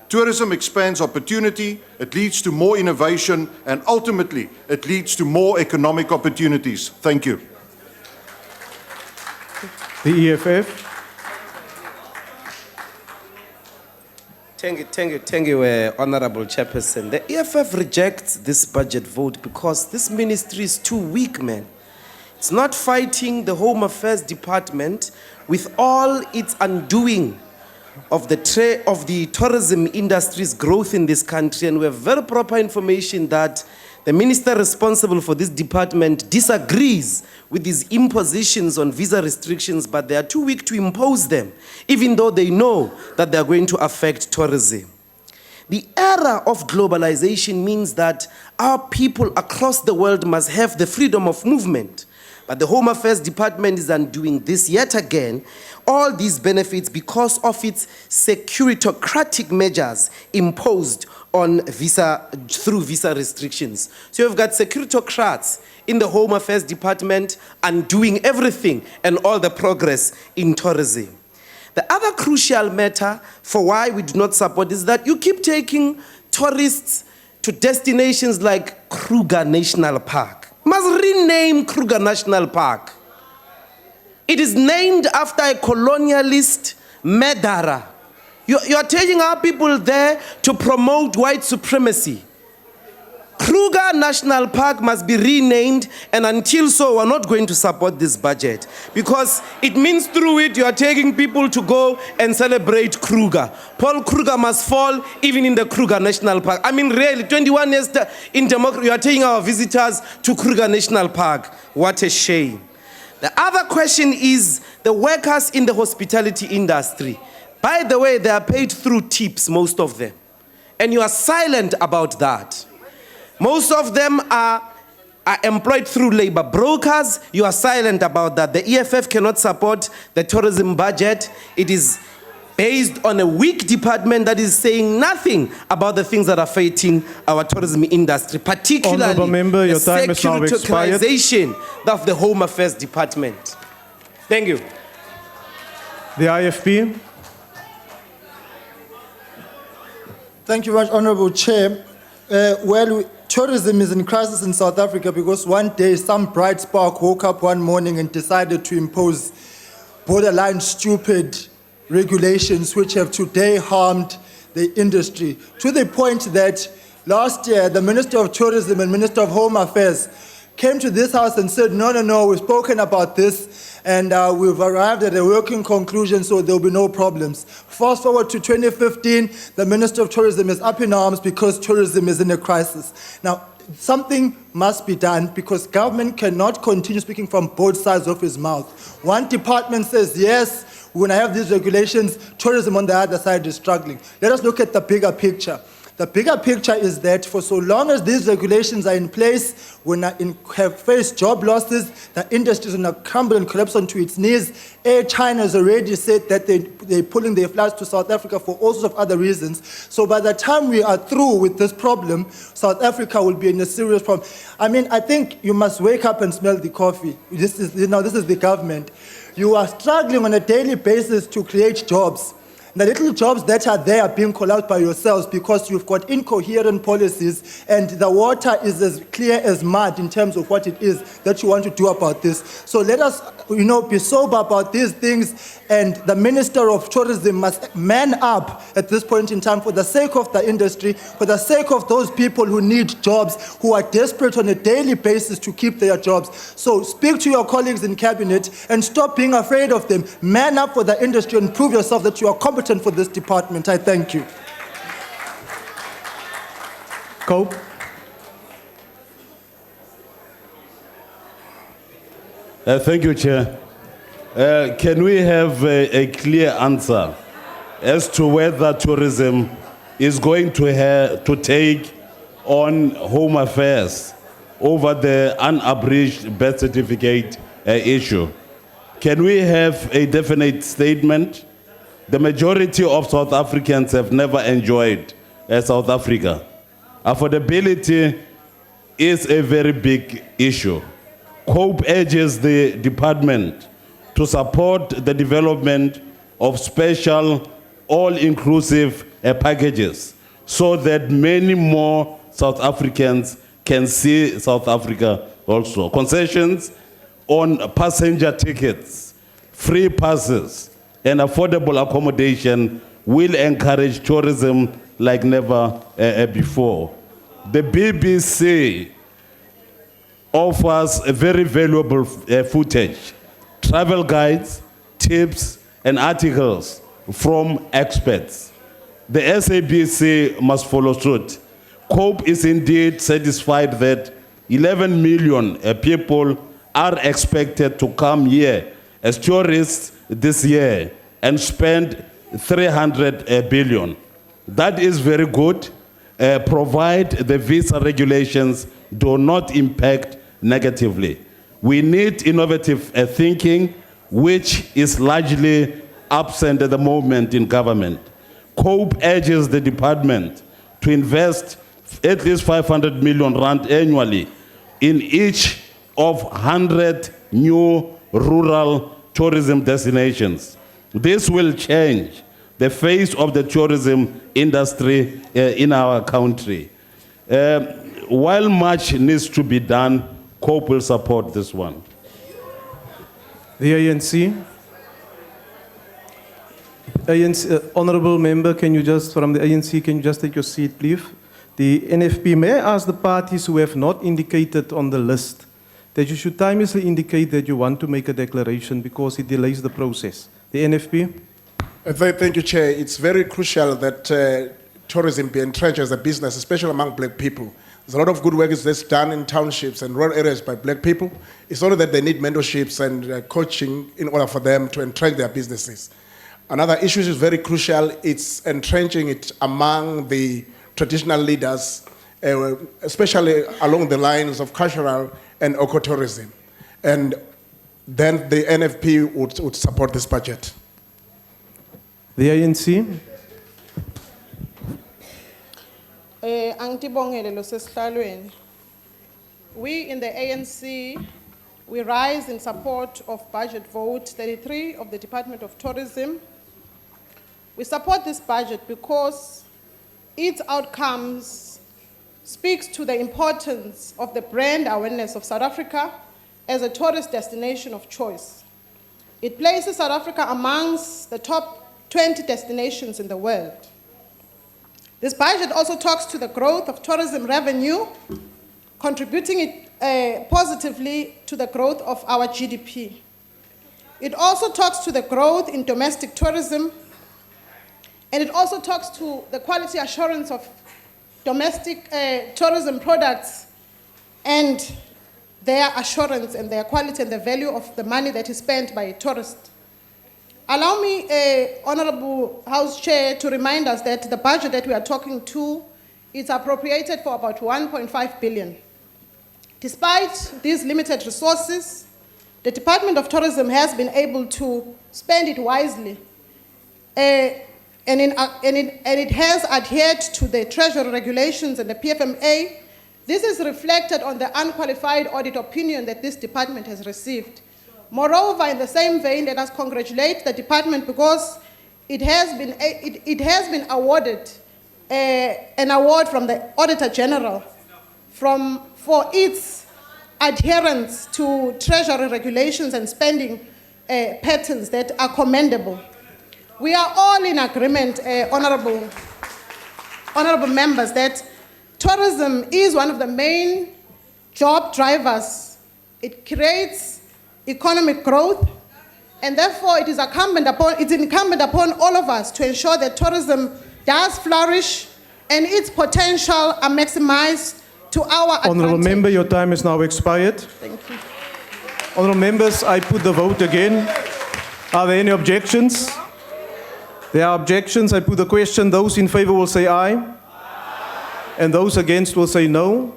Tourism expands opportunity, it leads to more innovation, and ultimately, it leads to more economic opportunities. Thank you. The EFF. Thank you, Honorable Chairperson. The EFF rejects this budget vote because this ministry is too weak, man. It's not fighting the Home Affairs Department with all its undoing of the tourism industry's growth in this country, and we have very proper information that the minister responsible for this department disagrees with these impositions on visa restrictions, but they are too weak to impose them, even though they know that they are going to affect tourism. The era of globalization means that our people across the world must have the freedom of movement. But the Home Affairs Department is undoing this yet again, all these benefits because of its securitocratic measures imposed on through visa restrictions. So you've got securitocrats in the Home Affairs Department undoing everything and all the progress in tourism. The other crucial matter for why we do not support is that you keep taking tourists to destinations like Kruger National Park. Must rename Kruger National Park. It is named after a colonialist murderer. You are taking our people there to promote white supremacy. Kruger National Park must be renamed, and until so, we're not going to support this budget because it means through it you are taking people to go and celebrate Kruger. Paul Kruger must fall even in the Kruger National Park. I mean, really, 21 years in democracy, you are taking our visitors to Kruger National Park. What a shame. The other question is the workers in the hospitality industry. By the way, they are paid through tips, most of them. And you are silent about that. Most of them are employed through labor brokers. You are silent about that. The EFF cannot support the tourism budget. It is based on a weak department that is saying nothing about the things that are affecting our tourism industry, particularly Honourable Member, your time is now expired. securitization of the Home Affairs Department. Thank you. The IFP. Thank you very much, Honourable Chair. Tourism is in crisis in South Africa because one day some bright spark woke up one morning and decided to impose borderline stupid regulations which have today harmed the industry, to the point that last year the Minister of Tourism and Minister of Home Affairs came to this house and said, no, we've spoken about this and we've arrived at a working conclusion, so there'll be no problems. Fast forward to 2015, the Minister of Tourism is up in arms because tourism is in a crisis. Now, something must be done because government cannot continue speaking from both sides of his mouth. One department says, yes, we're going to have these regulations, tourism on the other side is struggling. Let us look at the bigger picture. The bigger picture is that for so long as these regulations are in place, when have faced job losses, the industry is going to crumble and collapse onto its knees. Air China has already said that they're pulling their flights to South Africa for all sorts of other reasons. So by the time we are through with this problem, South Africa will be in a serious problem. I mean, I think you must wake up and smell the coffee. This is the government. You are struggling on a daily basis to create jobs. The little jobs that are there are being called out by yourselves because you've got incoherent policies and the water is as clear as mud in terms of what it is that you want to do about this. So let us, be sober about these things, and the Minister of Tourism must man up at this point in time for the sake of the industry, for the sake of those people who need jobs, who are desperate on a daily basis to keep their jobs. So speak to your colleagues in Cabinet and stop being afraid of them. Man up for the industry and prove yourself that you are competent for this department. I thank you. Cope. Thank you, Chair. Can we have a clear answer as to whether tourism is going to take on Home Affairs over the unabridged birth certificate issue? Can we have a definite statement? The majority of South Africans have never enjoyed South Africa. Affordability is a very big issue. COPE urges the department to support the development of special, all-inclusive packages so that many more South Africans can see South Africa also. Concessions on passenger tickets, free passes, and affordable accommodation will encourage tourism like never before. The BBC offers a very valuable footage, travel guides, tips, and articles from experts. The SABC must follow suit. COPE is indeed satisfied that 11 million people are expected to come here as tourists this year and spend 300 billion. That is very good, provide the visa regulations do not impact negatively. We need innovative thinking, which is largely absent at the moment in government. COPE urges the department to invest at least 500 million rand annually in each of 100 new rural tourism destinations. This will change the face of the tourism industry in our country. While much needs to be done, COPE will support this one. The ANC. Honourable member, can you just, from the ANC, can you just take your seat, please? The NFP, may I ask the parties who have not indicated on the list that you should timelessly indicate that you want to make a declaration because it delays the process. The NFP. Thank you, Chair. It's very crucial that tourism be entrenched as a business, especially among black people. There's a lot of good work that's done in townships and rural areas by black people. It's only that they need mentorships and coaching in order for them to entrench their businesses. Another issue is very crucial. It's entrenching it among the traditional leaders, especially along the lines of cultural and ecotourism. And then the NFP would support this budget. The ANC. Angitibongele lo sesihlalweni. We in the ANC, we rise in support of budget vote 33 of the Department of Tourism. We support this budget because its outcomes speaks to the importance of the brand awareness of South Africa as a tourist destination of choice. It places South Africa amongst the top 20 destinations in the world. This budget also talks to the growth of tourism revenue, contributing positively to the growth of our GDP. It also talks to the growth in domestic tourism, and it also talks to the quality assurance of domestic tourism products and their assurance and their quality and the value of the money that is spent by a tourist. Allow me, Honourable House Chair, to remind us that the budget that we are talking to is appropriated for about 1.5 billion. Despite these limited resources, the Department of Tourism has been able to spend it wisely, and it has adhered to the Treasury regulations and the PFMA. This is reflected on the unqualified audit opinion that this department has received. Moreover, in the same vein, let us congratulate the department because it has been awarded an award from the Auditor General for its adherence to Treasury regulations and spending patterns that are commendable. We are all in agreement, honourable members, that tourism is one of the main job drivers. It creates economic growth, and therefore it is incumbent upon all of us to ensure that tourism does flourish and its potential are maximized to our advantage. Honourable member, your time is now expired. Thank you. Honourable members, I put the vote again. Are there any objections? There are objections. I put the question. Those in favour will say aye. And those against will say no.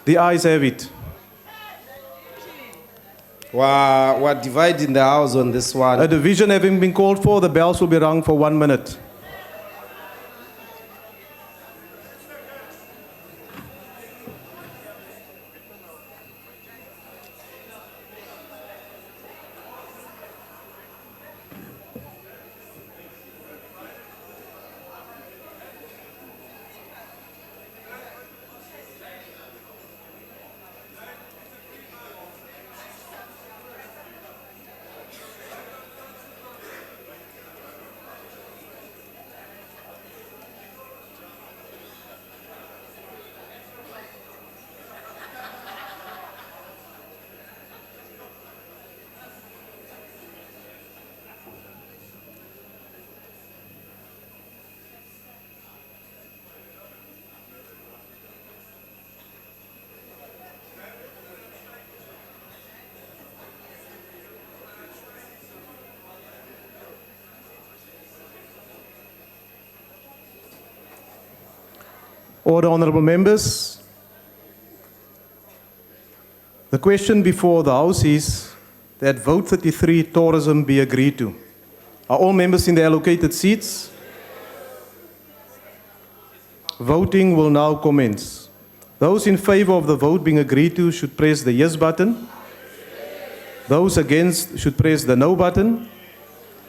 The ayes have it. We're dividing the house on this one. A division having been called for, the bells will be rung for 1 minute. Order, honourable members. The question before the House is that vote 33 tourism be agreed to. Are all members in the allocated seats? Voting will now commence. Those in favour of the vote being agreed to should press the yes button. Those against should press the no button.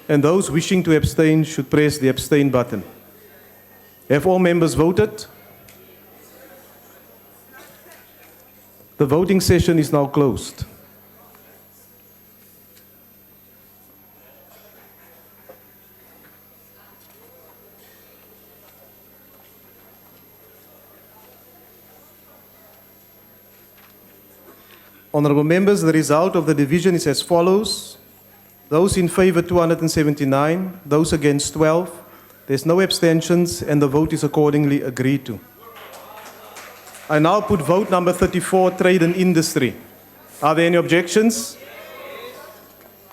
And those wishing to abstain should press the abstain button. Have all members voted? The voting session is now closed. Honourable members, the result of the division is as follows. Those in favour 279, those against 12. There's no abstentions and the vote is accordingly agreed to. I now put vote number 34, Trade and Industry. Are there any objections?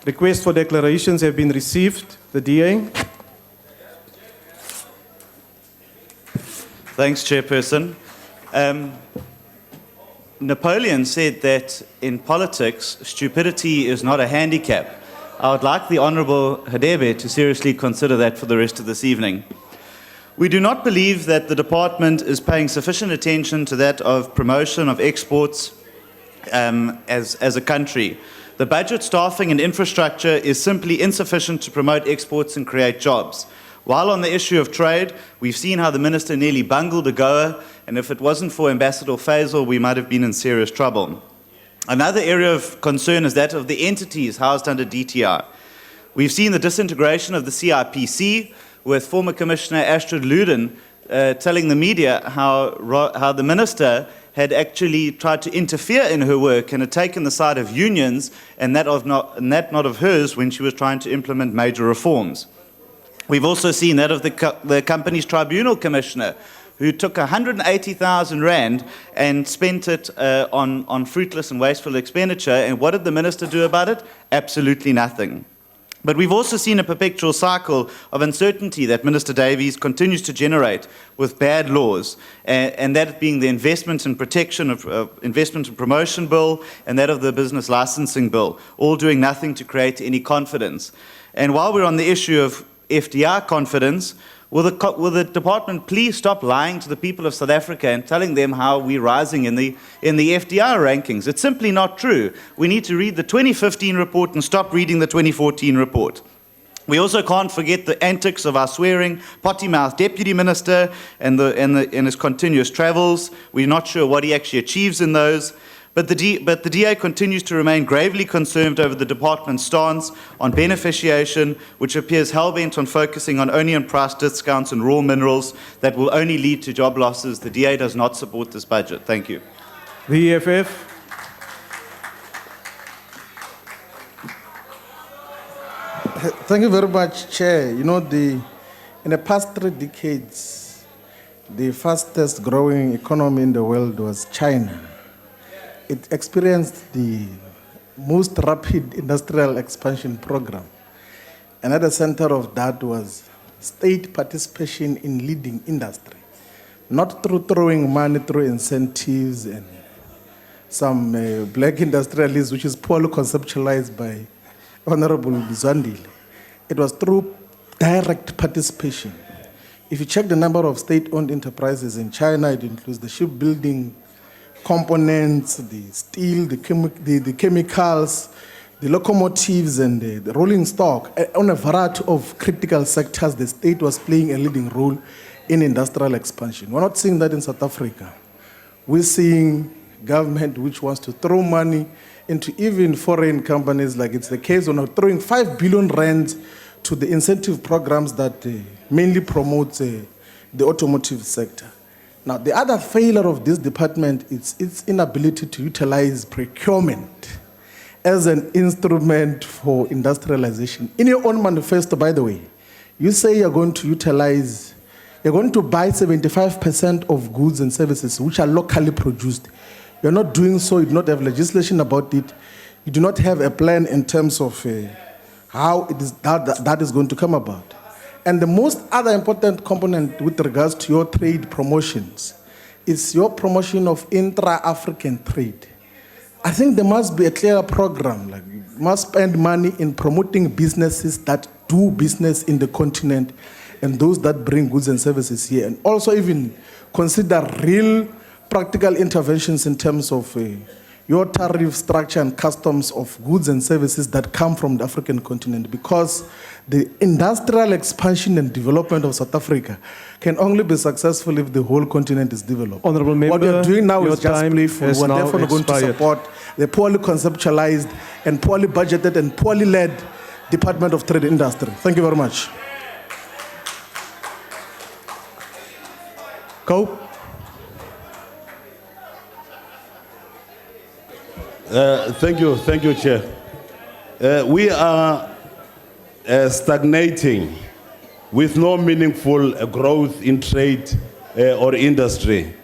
Requests for declarations have been received. The DA. Thanks, Chairperson. Napoleon said that in politics, stupidity is not a handicap. I would like the Honourable Hadebe to seriously consider that for the rest of this evening. We do not believe that the department is paying sufficient attention to that of promotion of exports as a country. The budget, staffing and infrastructure is simply insufficient to promote exports and create jobs. While on the issue of trade, we've seen how the minister nearly bungled a goer, and if it wasn't for Ambassador Faisal, we might have been in serious trouble. Another area of concern is that of the entities housed under DTI. We've seen the disintegration of the CIPC, with former Commissioner Astrid Luden telling the media how the minister had actually tried to interfere in her work and had taken the side of unions and that not of hers when she was trying to implement major reforms. We've also seen that of the company's tribunal commissioner, who took 180,000 rand and spent it on fruitless and wasteful expenditure. And what did the minister do about it? Absolutely nothing. But we've also seen a perpetual cycle of uncertainty that Minister Davies continues to generate with bad laws, and that being the Investment and Protection of Investment and Promotion Bill and that of the Business Licensing Bill, all doing nothing to create any confidence. And while we're on the issue of FDI confidence, will the department please stop lying to the people of South Africa and telling them how we're rising in the FDI rankings? It's simply not true. We need to read the 2015 report and stop reading the 2014 report. We also can't forget the antics of our swearing, potty-mouthed deputy minister and his continuous travels. We're not sure what he actually achieves in those. But the DA continues to remain gravely concerned over the department's stance on beneficiation, which appears hell-bent on focusing only on price discounts and raw minerals that will only lead to job losses. The DA does not support this budget. Thank you. The EFF. Thank you very much, Chair. You know, in the past 3 decades, the fastest growing economy in the world was China. It experienced the most rapid industrial expansion program. And at the center of that was state participation in leading industry, not through throwing money through incentives and some black industrialists, which is poorly conceptualized by Honorable Zandile. It was through direct participation. If you check the number of state-owned enterprises in China, it includes the shipbuilding components, the steel, the chemicals, the locomotives, and the rolling stock. On a variety of critical sectors, the state was playing a leading role in industrial expansion. We're not seeing that in South Africa. We're seeing government which wants to throw money into even foreign companies, like it's the case on throwing 5 billion rands to the incentive programs that mainly promote the automotive sector. Now, the other failure of this department is its inability to utilize procurement as an instrument for industrialization. In your own manifesto, by the way, you say you're going to buy 75% of goods and services which are locally produced. You're not doing so, you do not have legislation about it. You do not have a plan in terms of how it is that is going to come about. And the most other important component with regards to your trade promotions is your promotion of intra-African trade. I think there must be a clear program, like you must spend money in promoting businesses that do business in the continent and those that bring goods and services here, and also even consider real practical interventions in terms of your tariff structure and customs of goods and services that come from the African continent, because the industrial expansion and development of South Africa can only be successful if the whole continent is developed. Honourable Member, what we are doing now your is just time playful. has We're now therefore going to expired. support the poorly conceptualized and poorly budgeted and poorly led Department of Trade and Industry. Thank you very much. Go. Thank you, Chair. We are stagnating with no meaningful growth in trade or industry.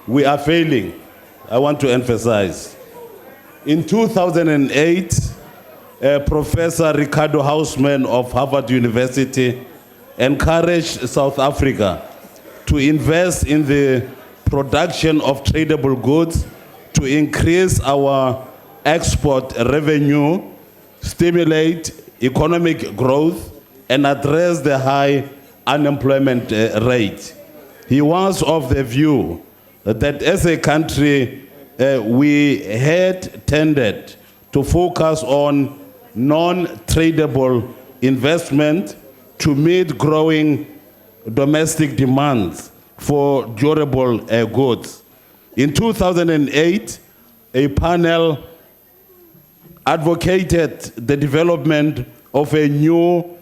We are failing, I want to emphasize. In 2008, Professor Ricardo Hausman of Harvard University encouraged South Africa to invest in the production of tradable goods to increase our export revenue, stimulate economic growth, and address the high unemployment rate. He was of the view that as a country, we had tended to focus on non-tradable investment to meet growing domestic demands for durable goods. In 2008, a panel advocated the development of a new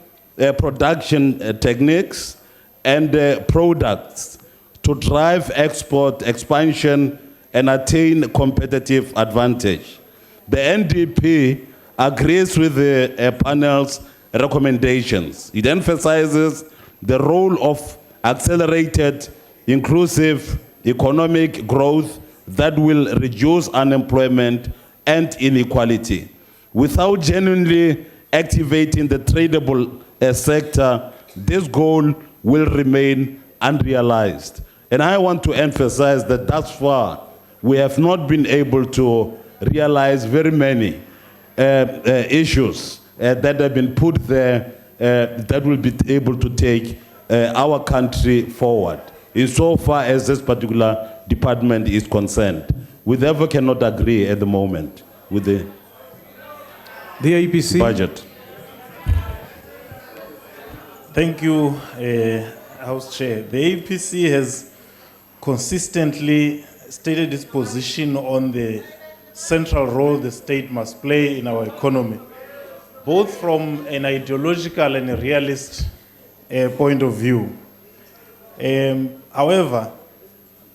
production techniques and products to drive export expansion and attain competitive advantage. The NDP agrees with the panel's recommendations. It emphasizes the role of accelerated, inclusive economic growth that will reduce unemployment and inequality. Without genuinely activating the tradable sector, this goal will remain unrealized. And I want to emphasize that thus far, we have not been able to realize very many issues that have been put there that will be able to take our country forward. Insofar as this particular department is concerned, we therefore cannot agree at the moment with the APC budget. Thank you, House Chair. The APC has consistently stated its position on the central role the state must play in our economy, both from an ideological and a realist point of view. However,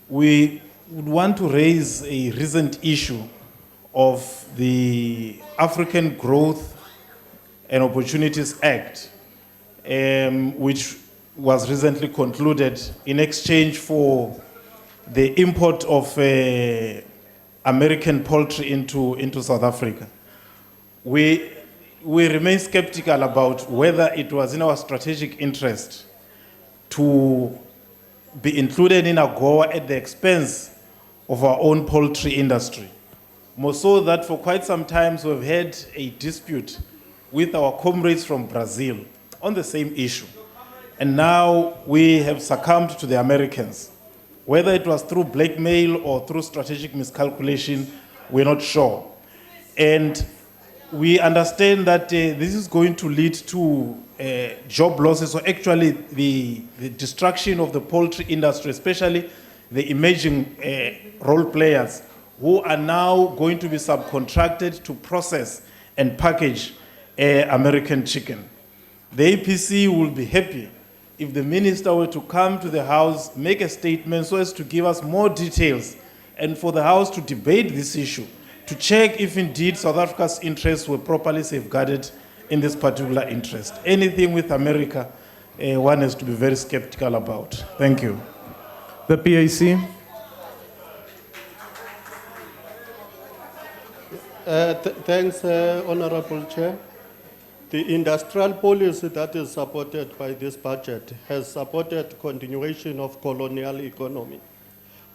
we would want to raise a recent issue of the African Growth and Opportunities Act, which was recently concluded in exchange for the import of American poultry into South Africa. We remain skeptical about whether it was in our strategic interest to be included in AGOA at the expense of our own poultry industry. More so that for quite some time we've had a dispute with our comrades from Brazil on the same issue. And now we have succumbed to the Americans. Whether it was through blackmail or through strategic miscalculation, we're not sure. And we understand that this is going to lead to job losses, or actually the destruction of the poultry industry, especially the emerging role players who are now going to be subcontracted to process and package American chicken. The APC will be happy if the minister were to come to the House, make a statement so as to give us more details, and for the House to debate this issue, to check if indeed South Africa's interests were properly safeguarded in this particular interest. Anything with America, one has to be very skeptical about. Thank you. The PAC. Thanks, Honorable Chair. The industrial policy that is supported by this budget has supported continuation of colonial economy.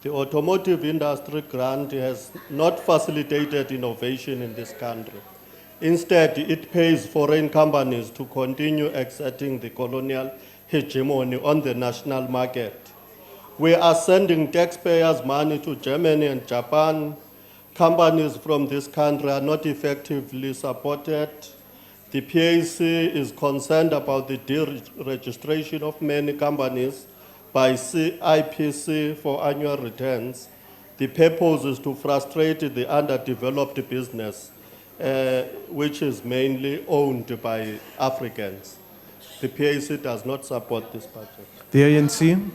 The automotive industry grant has not facilitated innovation in this country. Instead, it pays foreign companies to continue exerting the colonial hegemony on the national market. We are sending taxpayers' money to Germany and Japan. Companies from this country are not effectively supported. The PAC is concerned about the deregistration of many companies by IPC for annual returns. The purpose is to frustrate the underdeveloped business, which is mainly owned by Africans. The PAC does not support this budget. The ANC.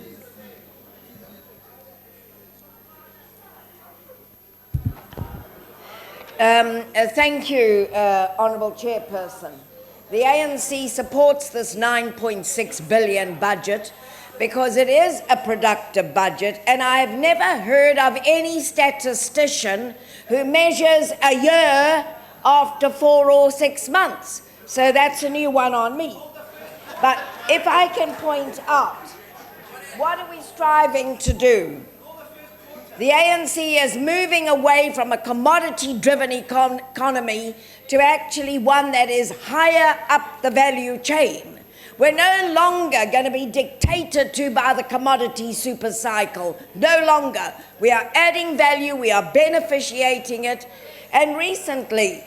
Thank you, Honourable Chairperson. The ANC supports this 9.6 billion budget because it is a productive budget, and I have never heard of any statistician who measures a year after 4 or 6 months. So that's a new one on me. But if I can point out, what are we striving to do? The ANC is moving away from a commodity-driven economy to actually one that is higher up the value chain. We're no longer going to be dictated to by the commodity super cycle. No longer. We are adding value, we are beneficiating it. And recently,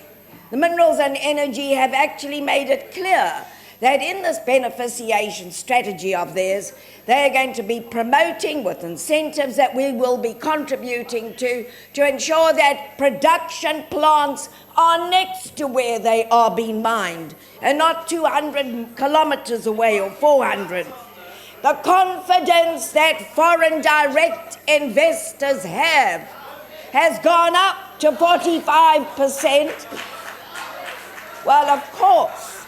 the Minerals and Energy have actually made it clear that in this beneficiation strategy of theirs, they are going to be promoting with incentives that we will be contributing to ensure that production plants are next to where they are being mined and not 200 kilometers away or 400. The confidence that foreign direct investors have has gone up to 45%. Well, of course,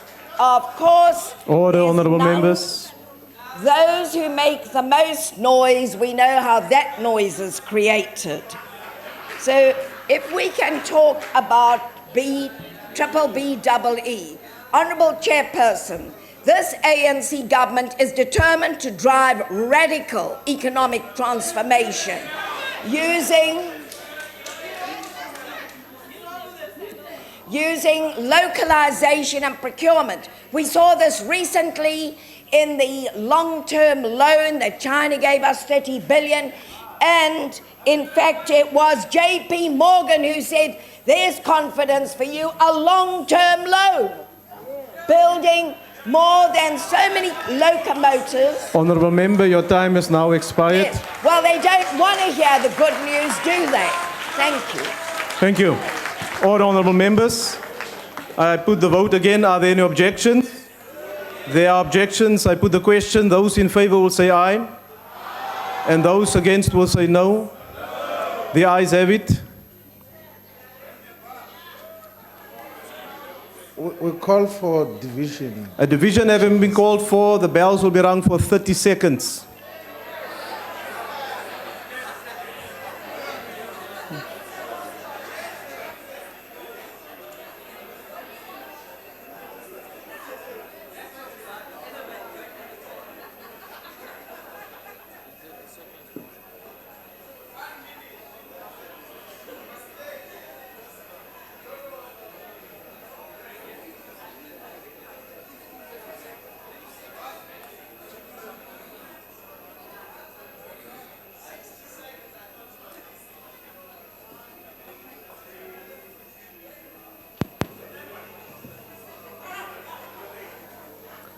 Order, honourable members. Those who make the most noise, we know how that noise is created. So if we can talk about BBBEE, Honourable Chairperson, this ANC government is determined to drive radical economic transformation using localization and procurement. We saw this recently in the long-term loan that China gave us, 30 billion. And in fact, it was JP Morgan who said, there's confidence for you, a long-term loan. Building more than so many locomotives. Honourable member, your time has now expired. Yes. Well, they don't want to hear the good news, do they? Thank you. Thank you. Order, honourable members. I put the vote again. Are there any objections? There are objections. I put the question. Those in favour will say aye. And those against will say no. The ayes have it. We call for division. A division having been called for, the bells will be rung for 30 seconds.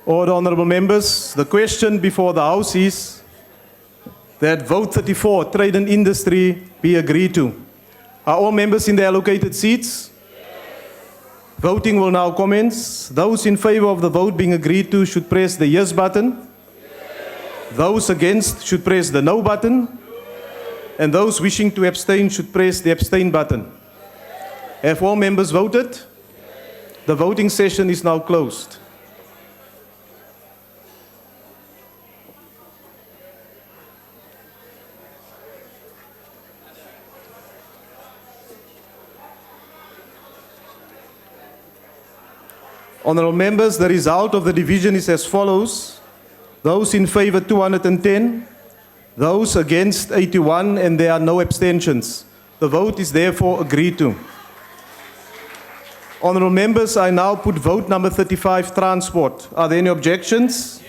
Order, honourable members. The question before the House is that vote 34, trade and industry, be agreed to. Are all members in their allocated seats? Voting will now commence. Those in favour of the vote being agreed to should press the yes button. Those against should press the no button. And those wishing to abstain should press the abstain button. Have all members voted? The voting session is now closed. Honourable members, the result of the division is as follows. Those in favour 210, those against 81, and there are no abstentions. The vote is therefore agreed to. Honourable members, I now put vote number 35, transport. Are there any objections?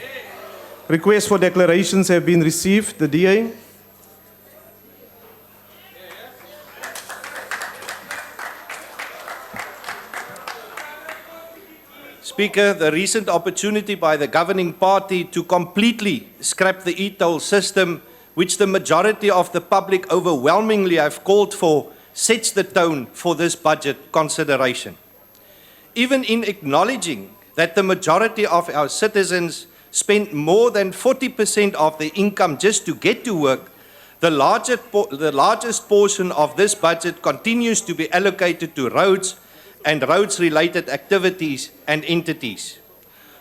Requests for declarations have been received. The DA. Speaker, the recent opportunity by the governing party to completely scrap the e-toll system, which the majority of the public overwhelmingly have called for, sets the tone for this budget consideration. Even in acknowledging that the majority of our citizens spend more than 40% of their income just to get to work, the largest portion of this budget continues to be allocated to roads and roads-related activities and entities.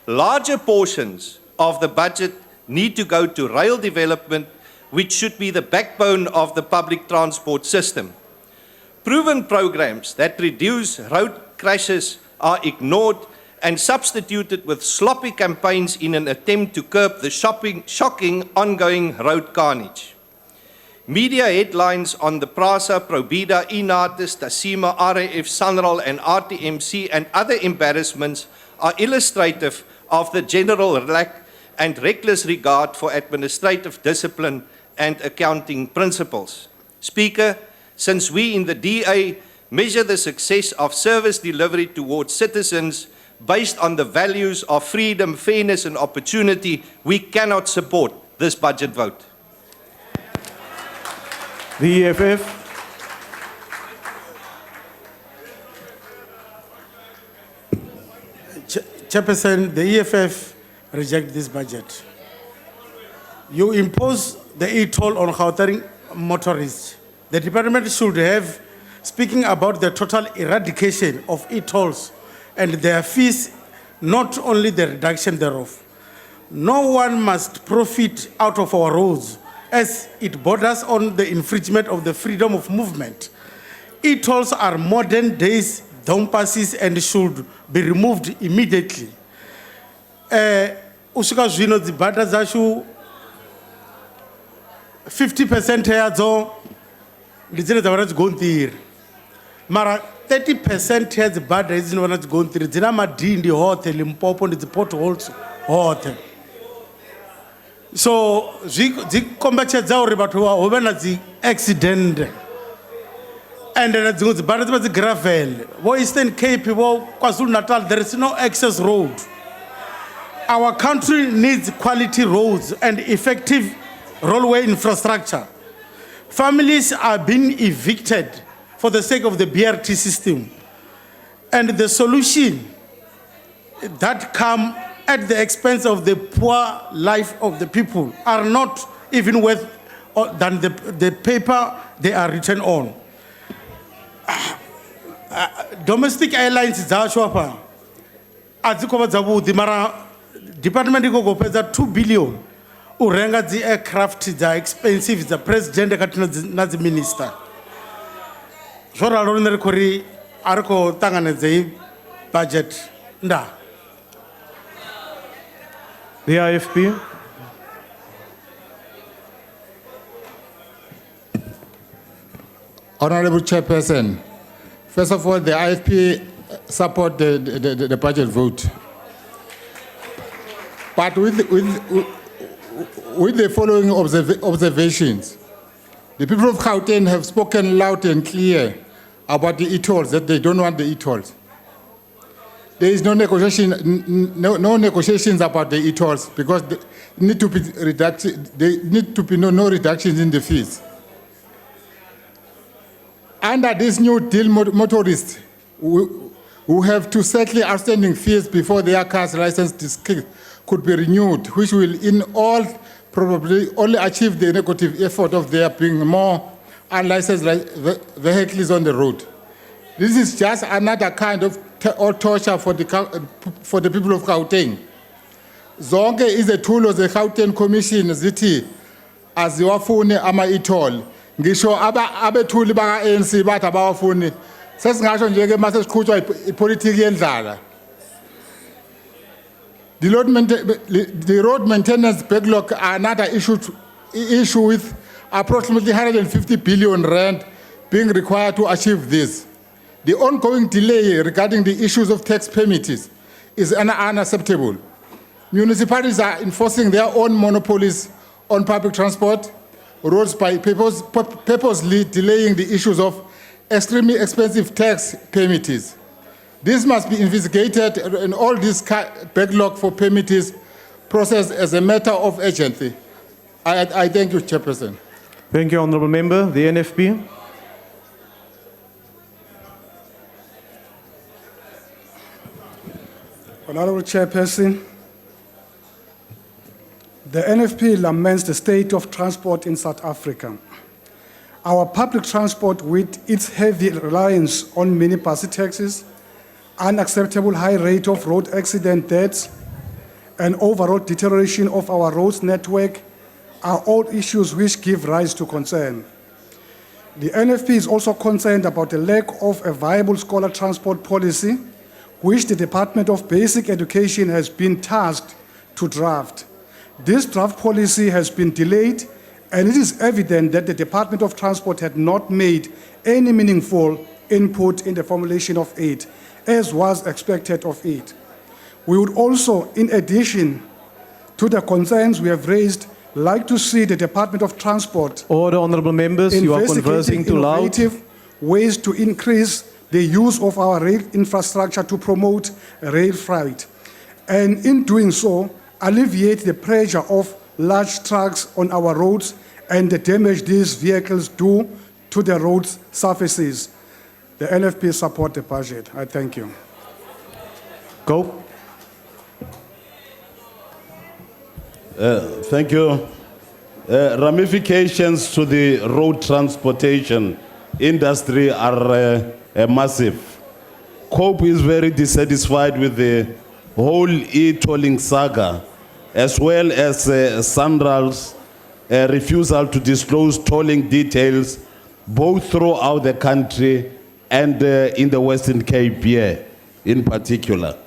Larger portions of the budget need to go to rail development, which should be the backbone of the public transport system. Proven programs that reduce road crashes are ignored and substituted with sloppy campaigns in an attempt to curb the shocking ongoing road carnage. Media headlines on the PRASA, Probida, Inatis, Tasima, RAF, Sanral and RTMC and other embarrassments are illustrative of the general lack and reckless regard for administrative discipline and accounting principles. Speaker, since we in the DA measure the success of service delivery towards citizens based on the values of freedom, fairness and opportunity, we cannot support this budget vote. The EFF. Chairperson, the EFF reject this budget. You impose the e-toll on Gauteng motorists. The department should have, speaking about the total eradication of e-tolls and their fees, not only the reduction thereof. No one must profit out of our roads, as it borders on the infringement of the freedom of movement. E-tolls are modern days passes and should be removed immediately. Usika zvino dzibhadha dzacho 50% yadzo ndidzine dzavana dzigonthiri. Mara 30% yadzibhadha idzi dzinovana dzigonthiri dzina madhindi hothe Limpopo ndi potholes hothe. So dzikombatedza uri vathu hove na dzi accident and dzimwe dzibhadha dziva dzi gravel vo Eastern Cape vo KwaZulu Natal there is no access road. Our country needs quality roads and effective railway infrastructure. Families are being evicted for the sake of the BRT system, and the solution that come at the expense of the poor life of the people are not even worth than the paper they are written on. Domestic airlines dzacho apa adzikova dzavudi mara department iko kupedza 2 billion urenga dzi aircraft dza expensive dza president katina na dzi minister zvoralo rine rikori ariko tanganedze budget nda. The IFP. Honorable Chairperson, first of all, the IFP support the budget vote. But with the following observations, the people of Gauteng have spoken loud and clear about the e-tolls, that they don't want the e-tolls. there is no no negotiations about the e-tolls because there need to be no reductions in the fees. Under this new deal, motorists who have to settle outstanding fees before their car's license could be renewed, which will in all probably only achieve the negative effort of there being more unlicensed vehicles on the road. This is just another kind of torture for the people of Gauteng. Zonke izethulo ze-Gauteng Commission zithi aziwafuni ama-e-toll. Ngisho abethuli baka-ANC bathi abawafuni. Sesingasho nje-ke mase siqhutshwa ipolitiki yendlala. The road maintenance backlog are another issue with approximately 150 billion rand being required to achieve this. The ongoing delay regarding the issues of tax permits is unacceptable. Municipalities are enforcing their own monopolies on public transport roads by purposely delaying the issues of extremely expensive tax permits. This must be investigated and all this backlog for permits processed as a matter of urgency. I thank you, Chairperson. Thank you, Honourable Member. The NFP. Honourable Chairperson, the NFP laments the state of transport in South Africa. Our public transport, with its heavy reliance on minibus taxis, unacceptable high rate of road accident deaths, and overall deterioration of our roads network are all issues which give rise to concern. The NFP is also concerned about the lack of a viable scholar transport policy, which the Department of Basic Education has been tasked to draft. This draft policy has been delayed, and it is evident that the Department of Transport had not made any meaningful input in the formulation of it, as was expected of it. We would also, in addition to the concerns we have raised, like to see the Department of Transport Order, honourable members, you are conversing too loud. Innovative ways to increase the use of our rail infrastructure to promote rail freight, and in doing so, alleviate the pressure of large trucks on our roads and the damage these vehicles do to the road's surfaces. The NFP support the budget. I thank you. Go. Thank you. Ramifications to the road transportation industry are massive. COPE is very dissatisfied with the whole e-tolling saga, as well as Sandral's refusal to disclose tolling details both throughout the country and in the Western Cape here in particular.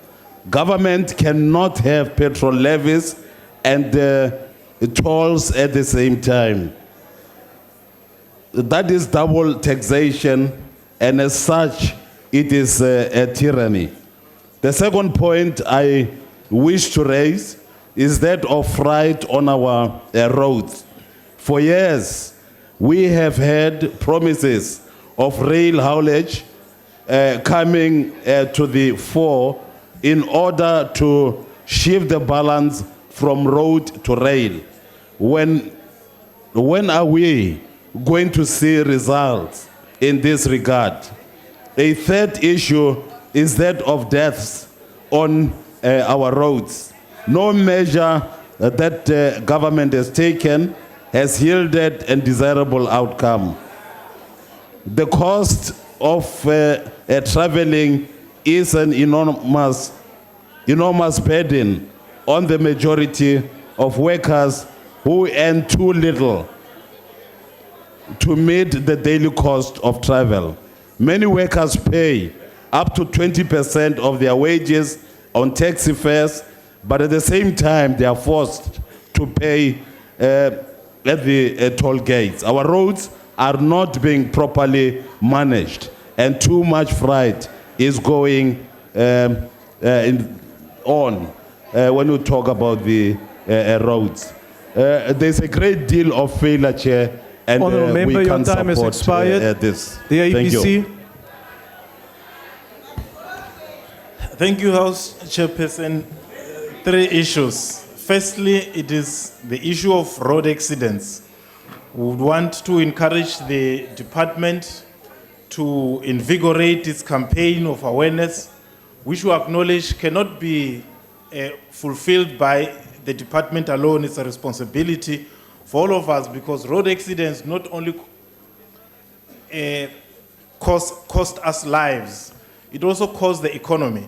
Government cannot have petrol levies and tolls at the same time. That is double taxation, and as such, it is a tyranny. The second point I wish to raise is that of freight on our roads. For years, we have had promises of rail haulage coming to the fore in order to shift the balance from road to rail. When are we going to see results in this regard? A third issue is that of deaths on our roads. No measure that government has taken has yielded a desirable outcome. The cost of traveling is an enormous burden on the majority of workers who earn too little to meet the daily cost of travel. Many workers pay up to 20% of their wages on taxi fares, but at the same time they are forced to pay at the toll gates. Our roads are not being properly managed, and too much freight is going on when we talk about the roads. There's a great deal of failure, Chair, and Honourable Member, we your can't time has support expired. this. The Thank APC. you. Thank you, House Chairperson. Three issues. Firstly, it is the issue of road accidents. We would want to encourage the department to invigorate its campaign of awareness, which we acknowledge cannot be fulfilled by the department alone. It's a responsibility for all of us, because road accidents not only cost us lives, it also costs the economy.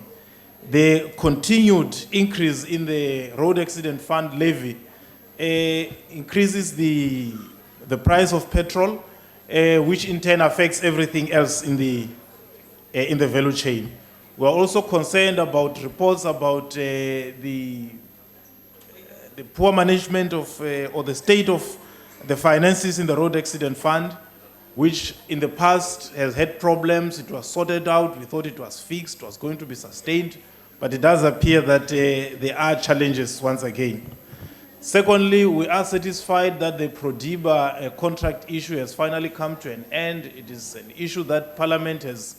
The continued increase in the road accident fund levy increases the price of petrol, which in turn affects everything else in the value chain. We are also concerned about reports about the poor management of or the state of the finances in the road accident fund, which in the past has had problems. It was sorted out. We thought it was fixed, it was going to be sustained, but it does appear that there are challenges once again. Secondly, we are satisfied that the Prodiba contract issue has finally come to an end. It is an issue that Parliament has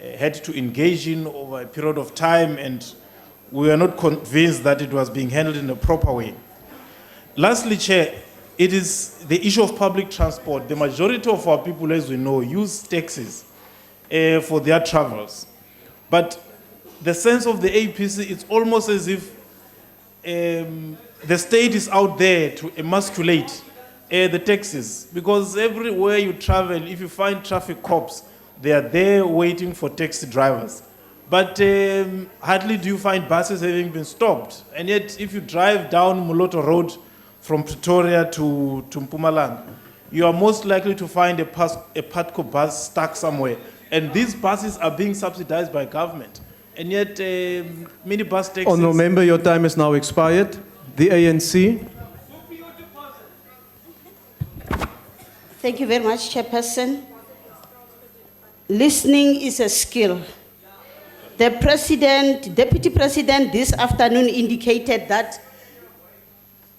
had to engage in over a period of time, and we are not convinced that it was being handled in a proper way. Lastly, Chair, it is the issue of public transport. The majority of our people, as we know, use taxis for their travels. But the sense of the APC, it's almost as if the state is out there to emasculate the taxis, because everywhere you travel, if you find traffic cops, they are there waiting for taxi drivers. But hardly do you find buses having been stopped. And yet, if you drive down Moloto Road from Pretoria to Mpumalanga, you are most likely to find a Patco bus stuck somewhere. And these buses are being subsidized by government. And yet, minibus taxis... Honourable Member, your time has now expired. The ANC. Thank you very much, Chairperson. Listening is a skill. The Deputy President this afternoon indicated that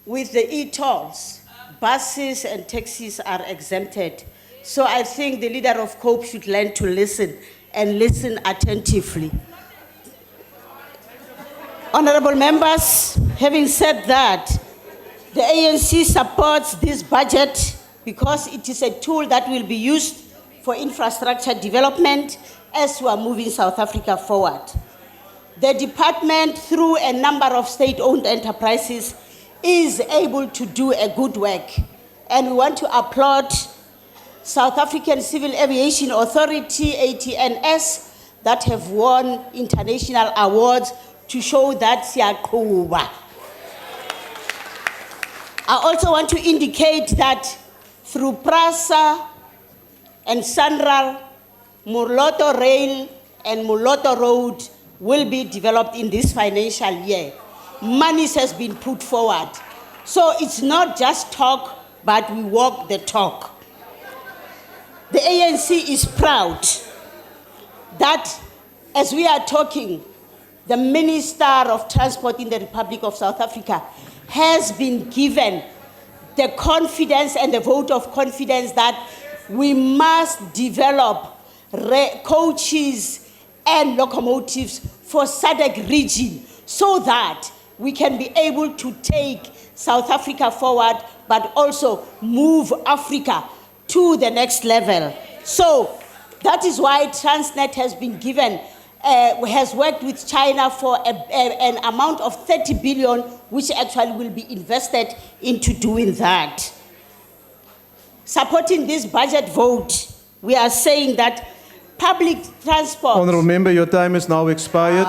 with the e-tolls, buses and taxis are exempted. So I think the leader of COPE should learn to listen and listen attentively. Honorable members, having said that, the ANC supports this budget because it is a tool that will be used for infrastructure development as we are moving South Africa forward. The department, through a number of state-owned enterprises, is able to do a good work. And we want to applaud South African Civil Aviation Authority, ATNS, that have won international awards to show that siyaqhuba. I also want to indicate that through PRASA and SANRAL, Moloto Rail and Moloto Road will be developed in this financial year. Money has been put forward. So it's not just talk, but we walk the talk. The ANC is proud that as we are talking, the Minister of Transport in the Republic of South Africa has been given the confidence and the vote of confidence that we must develop coaches and locomotives for SADC region so that we can be able to take South Africa forward, but also move Africa to the next level. So that is why Transnet has been given, has worked with China for an amount of 30 billion, which actually will be invested into doing that. Supporting this budget vote, we are saying that public transport... Honourable Member, your time is now expired.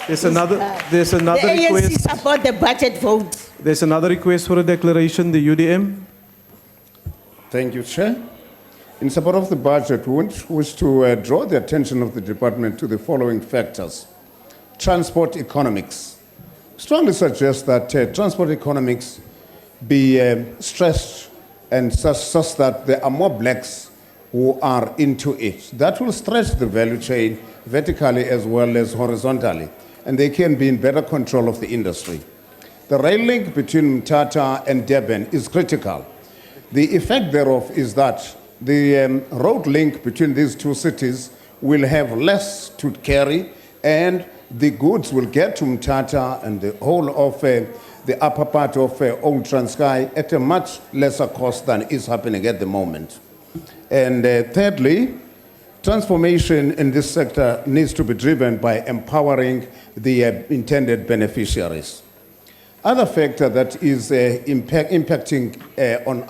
There's another the request. ANC support the budget vote. There's another request for a declaration, the UDM. Thank you, Chair. In support of the budget, we wish to draw the attention of the department to the following factors. Transport economics. Strongly suggest that transport economics be stressed and such that there are more blacks who are into it. That will stretch the value chain vertically as well as horizontally, and they can be in better control of the industry. The rail link between Mthatha and Durban is critical. The effect thereof is that the road link between these two cities will have less to carry and the goods will get to Mthatha and the whole of the upper part of Old Transkei at a much lesser cost than is happening at the moment. And thirdly, transformation in this sector needs to be driven by empowering the intended beneficiaries. Other factor that is impacting on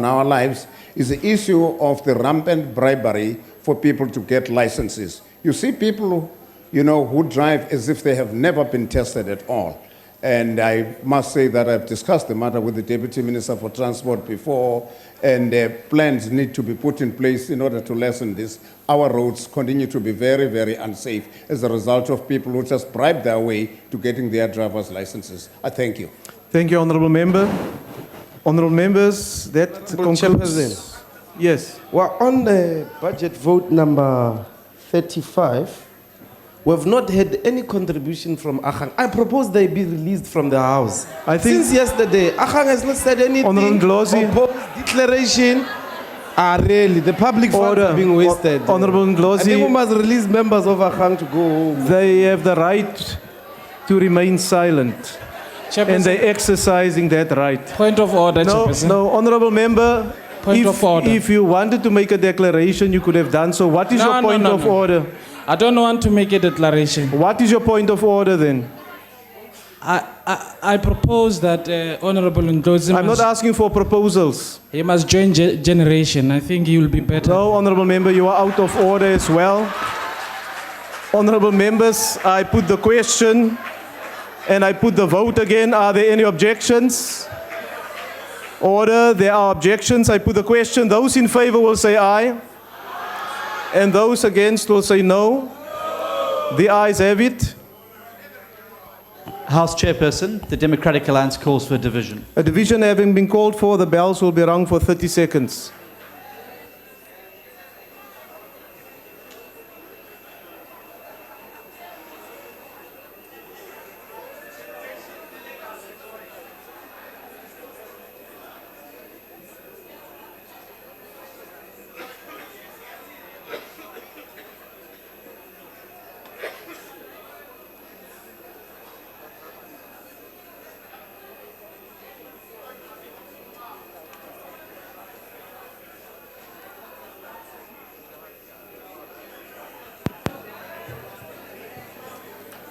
our lives is the issue of the rampant bribery for people to get licenses. You see people, who drive as if they have never been tested at all. And I must say that I've discussed the matter with the Deputy Minister for Transport before, and plans need to be put in place in order to lessen this. Our roads continue to be very, very unsafe as a result of people who just bribe their way to getting their driver's licenses. I thank you. Thank you, Honourable Member. Honourable Members, that concludes. Yes. Well, on the budget vote number 35, we have not had any contribution from Agang. I propose they be released from the House. I think since yesterday, Agang has not said anything. Honourable Ndlozi. Opposed declaration. Really, the public funds are being wasted. Honourable Ndlozi. I think we must release members of Agang to go home. They have the right to remain silent. And they're exercising that right. Point of order, Chairperson. No, Honourable Member. Point of order. If you wanted to make a declaration, you could have done so. What is your point of order? I don't want to make a declaration. What is your point of order then? I propose that Honourable Ndlozi. I'm not asking for proposals. He must join generation. I think he will be better. No, Honourable Member, you are out of order as well. Honourable Members, I put the question and I put the vote again. Are there any objections? Order, there are objections. I put the question. Those in favour will say aye. And those against will say no. The ayes have it. House Chairperson, the Democratic Alliance calls for a division. A division having been called for, the bells will be rung for 30 seconds.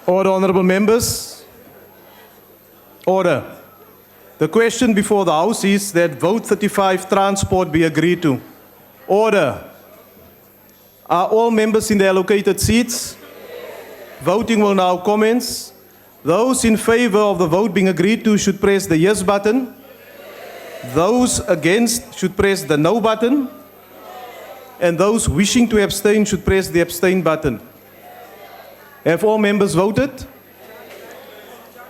Order, Honourable Members. Order. The question before the House is that vote 35 transport be agreed to. Order. Are all members in their allocated seats? Voting will now commence. Those in favour of the vote being agreed to should press the yes button. Those against should press the no button. And those wishing to abstain should press the abstain button. Have all members voted?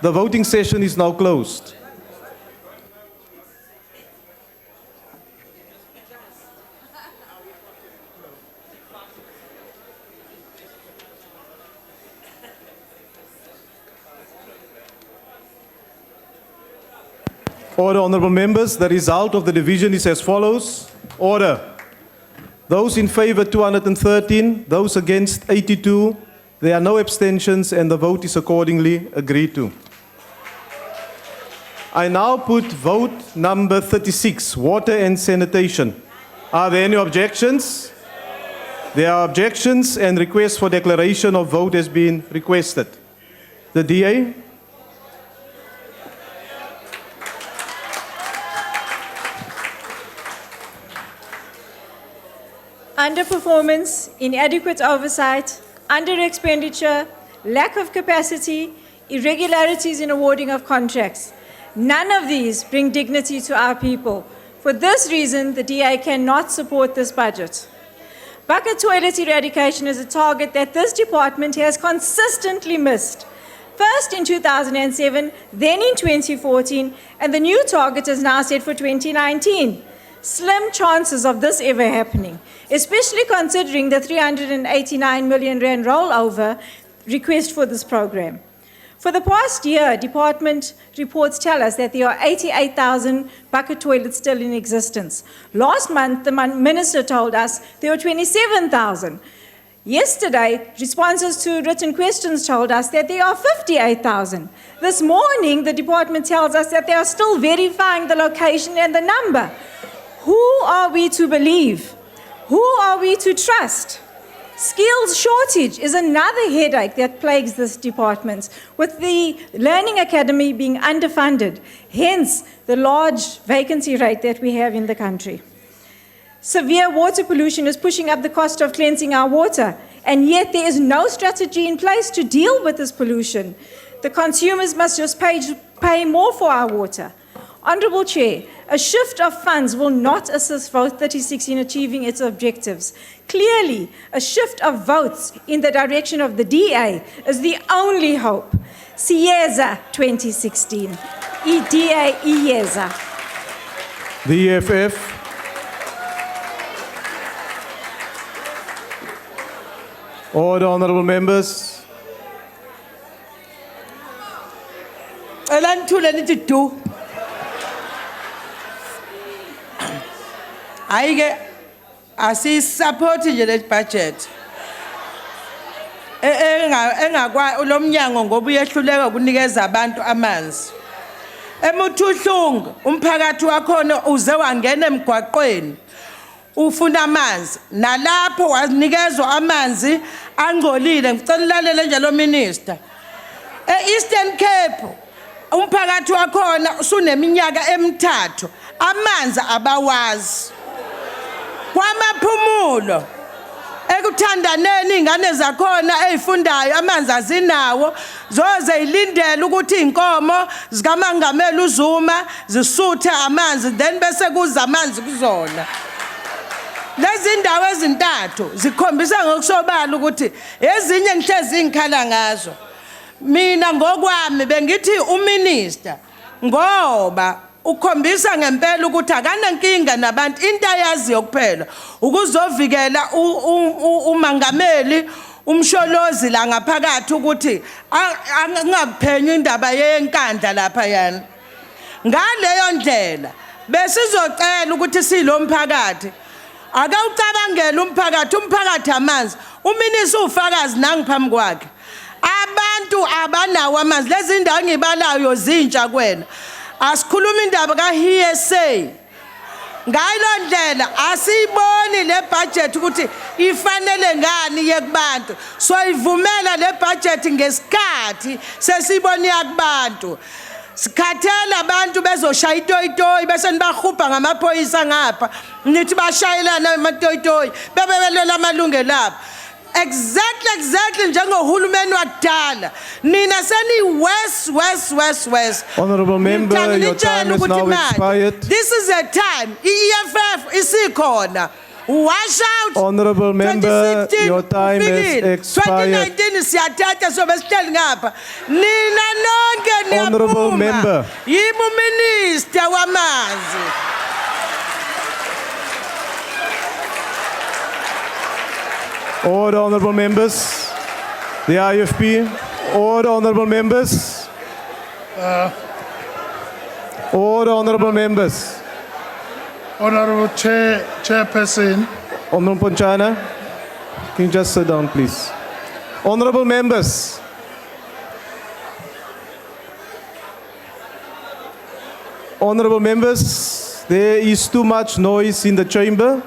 The voting session is now closed. Order, Honourable Members. The result of the division is as follows. Order. Those in favour 213, those against 82. There are no abstentions and the vote is accordingly agreed to. I now put vote number 36, water and sanitation. Are there any objections? There are objections and requests for declaration of vote has been requested. The DA? Underperformance, inadequate oversight, under-expenditure, lack of capacity, irregularities in awarding of contracts. None of these bring dignity to our people. For this reason, the DA cannot support this budget. Bucket toilet eradication is a target that this department has consistently missed. First in 2007, then in 2014, and the new target is now set for 2019. Slim chances of this ever happening, especially considering the 389 million rand rollover request for this program. For the past year, department reports tell us that there are 88,000 bucket toilets still in existence. Last month, the minister told us there were 27,000. Yesterday, responses to written questions told us that there are 58,000. This morning, the department tells us that they are still verifying the location and the number. Who are we to believe? Who are we to trust? Skills shortage is another headache that plagues this department, with the Learning Academy being underfunded, hence the large vacancy rate that we have in the country. Severe water pollution is pushing up the cost of cleansing our water, and yet there is no strategy in place to deal with this pollution. The consumers must just pay more for our water. Honourable Chair, a shift of funds will not assist Vote 36 in achieving its objectives. Clearly, a shift of votes in the direction of the DA is the only hope. Siyeza 2016. DA Iyeza. The EFF. Order, honourable members. Ayike asisupport nje le budget engakwa lomnyango ngoba uyehluleka ukunikeza abantu amanzi emuthuhlungu umphakathi wakhona uze wangena emgwaqweni ufuna amanzi nalapho wanikezwa amanzi angcolile ngicela ulalele nje lo minister Eastern Cape umphakathi wakhona usuneminyaka emithathu amanzi abawazi kwamaphumulo ekuthandaneni ingane zakhona ezifundayo amanzi azinawo zoze ilindele ukuthi inkomo zikamangamela uZuma zisuthe amanzi then bese kuza amanzi kuzona lezi ndawo ezintathu zikhombisa ngokusobala ukuthi ezinye ngihlezi ngikhala ngazo mina ngokwami bengithi uminister ngoba ukhombisa ngempela ukuthi akanankinga nabantu into ayaziyo kuphela ukuzovikela umangameli umsholozi la ngaphakathi ukuthi angaphenywa indaba yenkandla lapha yana ngaleyo ndlela besizocela ukuthi silomphakathi akawucabangela umphakathi amanzi uminister ufakazi nangiphambi kwakhe abantu abanawo amanzi lezi ndawo ngibalayo zintsha kwena asikhuluma indaba kaHSA ngayilo ndlela asiyiboni le budget ukuthi ifanele ngani yekubantu so ivumela le budget ngesikhathi sesiboni yakubantu sikhathela abantu bezoshaya itoyitoyi bese nibahubha ngamaphoyisa ngapha nithi bashayelana amatoyitoyi bebebelela amalungelo abo exactly njengohulumeni wakudala nina seni west Honourable member, your time is now expired. This is a time EFF isikhona wash out Honourable member, your time has expired. 2019 siyathatha so besihleli ngapha nina nonke Honourable member. yimi uminister wamanzi Order, honourable members. The IFP. Order, honourable members. Order, honourable members. Honourable Chairperson. Honourable Ponchana, can you just sit down, please? Honourable members. Honourable members, there is too much noise in the chamber.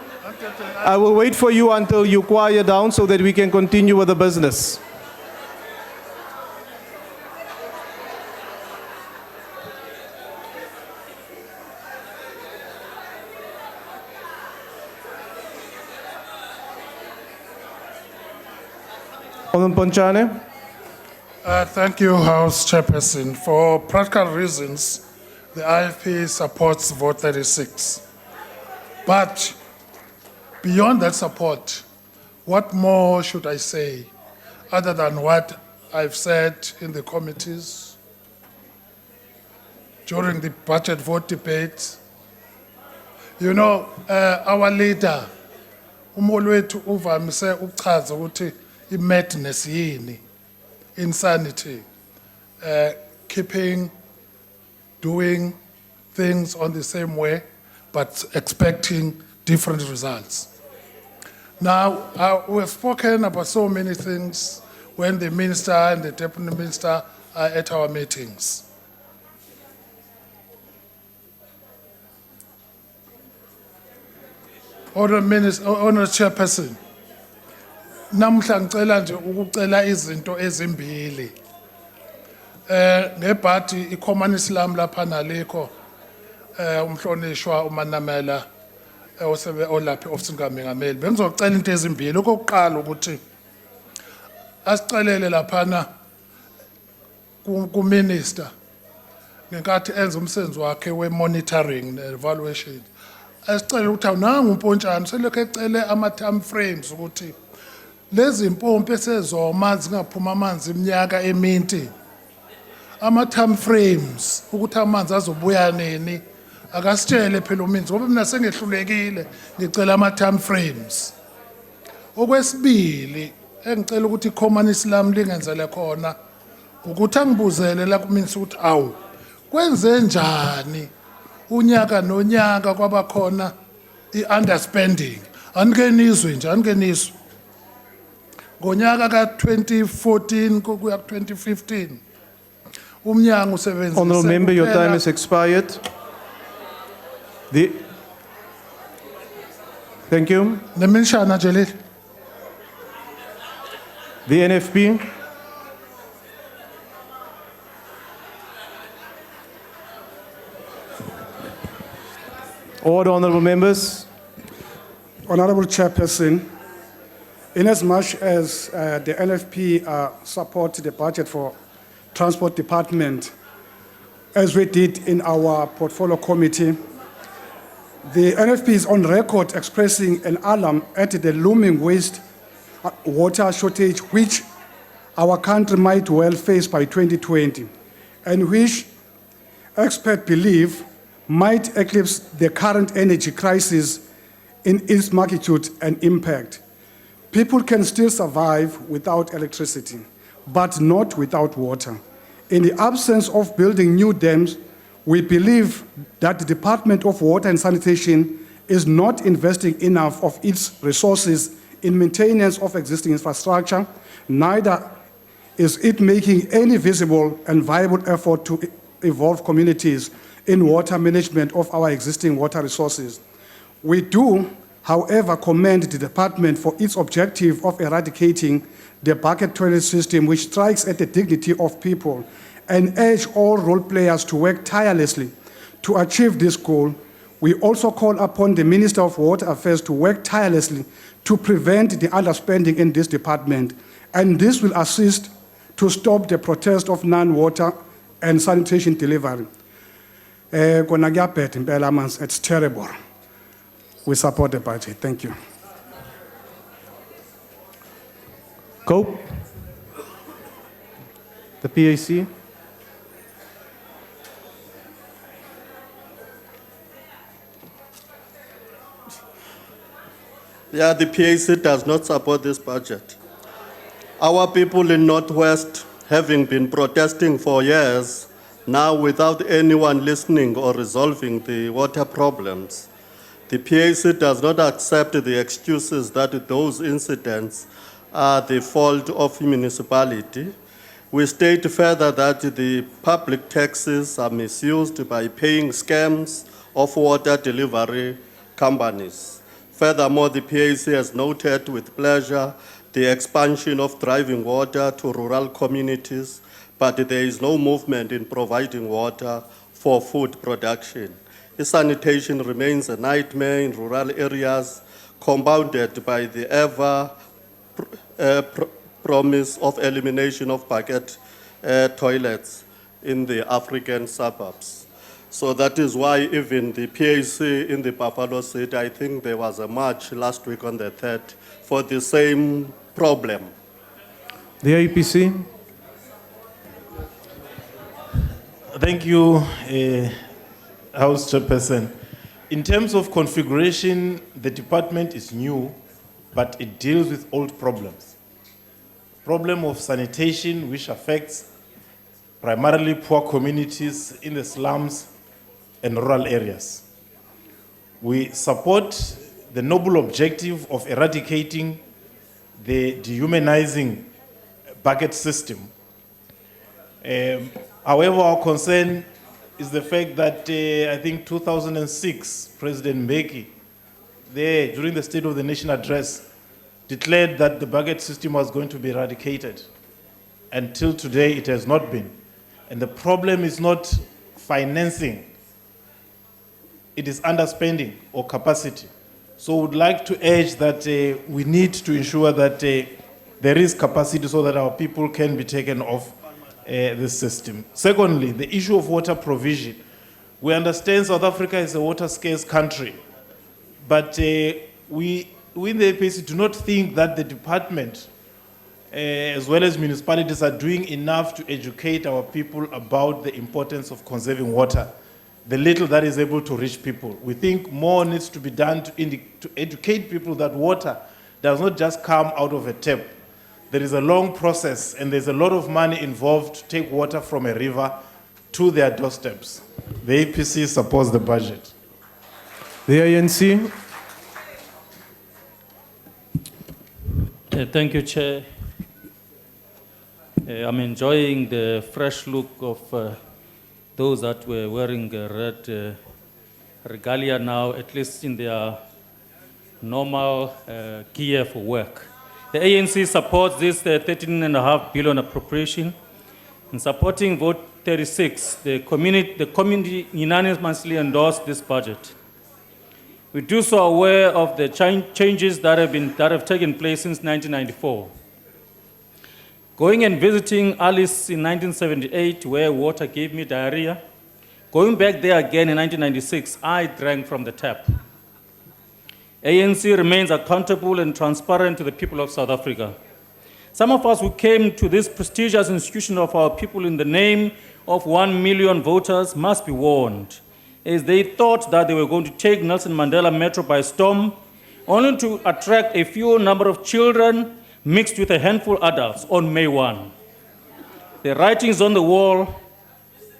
I will wait for you until you quiet down so that we can continue with the business. Honourable Ponchane. Thank you, House Chairperson. For practical reasons, the IFP supports Vote 36. But beyond that support, what more should I say other than what I've said in the committees, during the budget vote debate? You know, our leader, umolwethu uvamise ukuchaza ukuthi i-madness yini, insanity, doing things on the same way, but expecting different results. Now, we have spoken about so many things when the minister and the deputy minister are at our meetings. Honourable Chairperson, namhla ngicela nje ukucela izinto ezimbili. Ngebhadi iCommunist lami lapha nalikho umhlonishwa uManamela osebe olapha ofisini kaMengameli. Bengizocela into ezimbili. Okokuqala ukuthi asicelele laphana kuminister ngenkathi enza umsebenzi wakhe we-monitoring ne-evaluation. Asicela ukuthi awunanga umpontshana selokhu ecele ama-time frames ukuthi lezi impompi esezoma zingaphuma amanzi iminyaka eminti. Ama-time frames ukuthi amanzi azobuya nini akasitshele phela uMinzi ngoba mina sengehlulekile ngicela ama-time frames. Okwesibili engicela ukuthi iCommunist lami lingenzele khona ukuthi angibuzele la kuMinzi ukuthi awu kwenze njani unyaka nonyaka kwaba khona i-underspending. Angenizwe nje angenizwe ngonyaka ka-2014 kuya ku-2015 umnyango usebenzisa. Honourable member, your time is expired. Thank you. Neminshana nje leli. The NFP. Order, honourable members. Honourable Chairperson, inasmuch as the NFP support the budget for Transport Department, as we did in our portfolio committee, the NFP is on record expressing an alarm at the looming waste water shortage which our country might well face by 2020, and which experts believe might eclipse the current energy crisis in its magnitude and impact. People can still survive without electricity, but not without water. In the absence of building new dams, we believe that the Department of Water and Sanitation is not investing enough of its resources in maintenance of existing infrastructure, neither is it making any visible and viable effort to involve communities in water management of our existing water resources. We do, however, commend the department for its objective of eradicating the bucket toilet system, which strikes at the dignity of people, and urge all role players to work tirelessly to achieve this goal. We also call upon the Minister of Water Affairs to work tirelessly to prevent the underspending in this department, and this will assist to stop the protest of non-water and sanitation delivery. It's terrible. We support the budget. Thank you. Cope. The PAC. Yeah, the PAC does not support this budget. Our people in Northwest, having been protesting for years, now without anyone listening or resolving the water problems, the PAC does not accept the excuses that those incidents are the fault of municipality. We state further that the public taxes are misused by paying scams of water delivery companies. Furthermore, the PAC has noted with pleasure the expansion of driving water to rural communities, but there is no movement in providing water for food production. Sanitation remains a nightmare in rural areas, compounded by the ever promise of elimination of bucket toilets in the African suburbs. So that is why even the PAC in the Buffalo City, I think there was a march last week on the 3rd for the same problem. The IPC. Thank you, House Chairperson. In terms of configuration, the department is new, but it deals with old problems. Problem of sanitation, which affects primarily poor communities in the slums and rural areas. We support the noble objective of eradicating the dehumanizing bucket system. However, our concern is the fact that I think 2006, President Mbeki, there during the State of the Nation address, declared that the bucket system was going to be eradicated. Until today, it has not been. And the problem is not financing, it is underspending or capacity. So we would like to urge that we need to ensure that there is capacity so that our people can be taken off this system. Secondly, the issue of water provision. We understand South Africa is a water scarce country, but we in the APC do not think that the department, as well as municipalities, are doing enough to educate our people about the importance of conserving water, the little that is able to reach people. We think more needs to be done to educate people that water does not just come out of a tap. There is a long process and there's a lot of money involved to take water from a river to their doorsteps. The APC supports the budget. The ANC. Thank you, Chair. I'm enjoying the fresh look of those that were wearing red regalia now, at least in their normal gear for work. The ANC supports this 13.5 billion appropriation. In supporting vote 36, the community unanimously endorsed this budget. We do so aware of the changes that have taken place since 1994. Going and visiting Alice in 1978, where water gave me diarrhea. Going back there again in 1996, I drank from the tap. ANC remains accountable and transparent to the people of South Africa. Some of us who came to this prestigious institution of our people in the name of 1 million voters must be warned, as they thought that they were going to take Nelson Mandela Metro by storm, only to attract a few number of children mixed with a handful of adults on May 1. The writings on the wall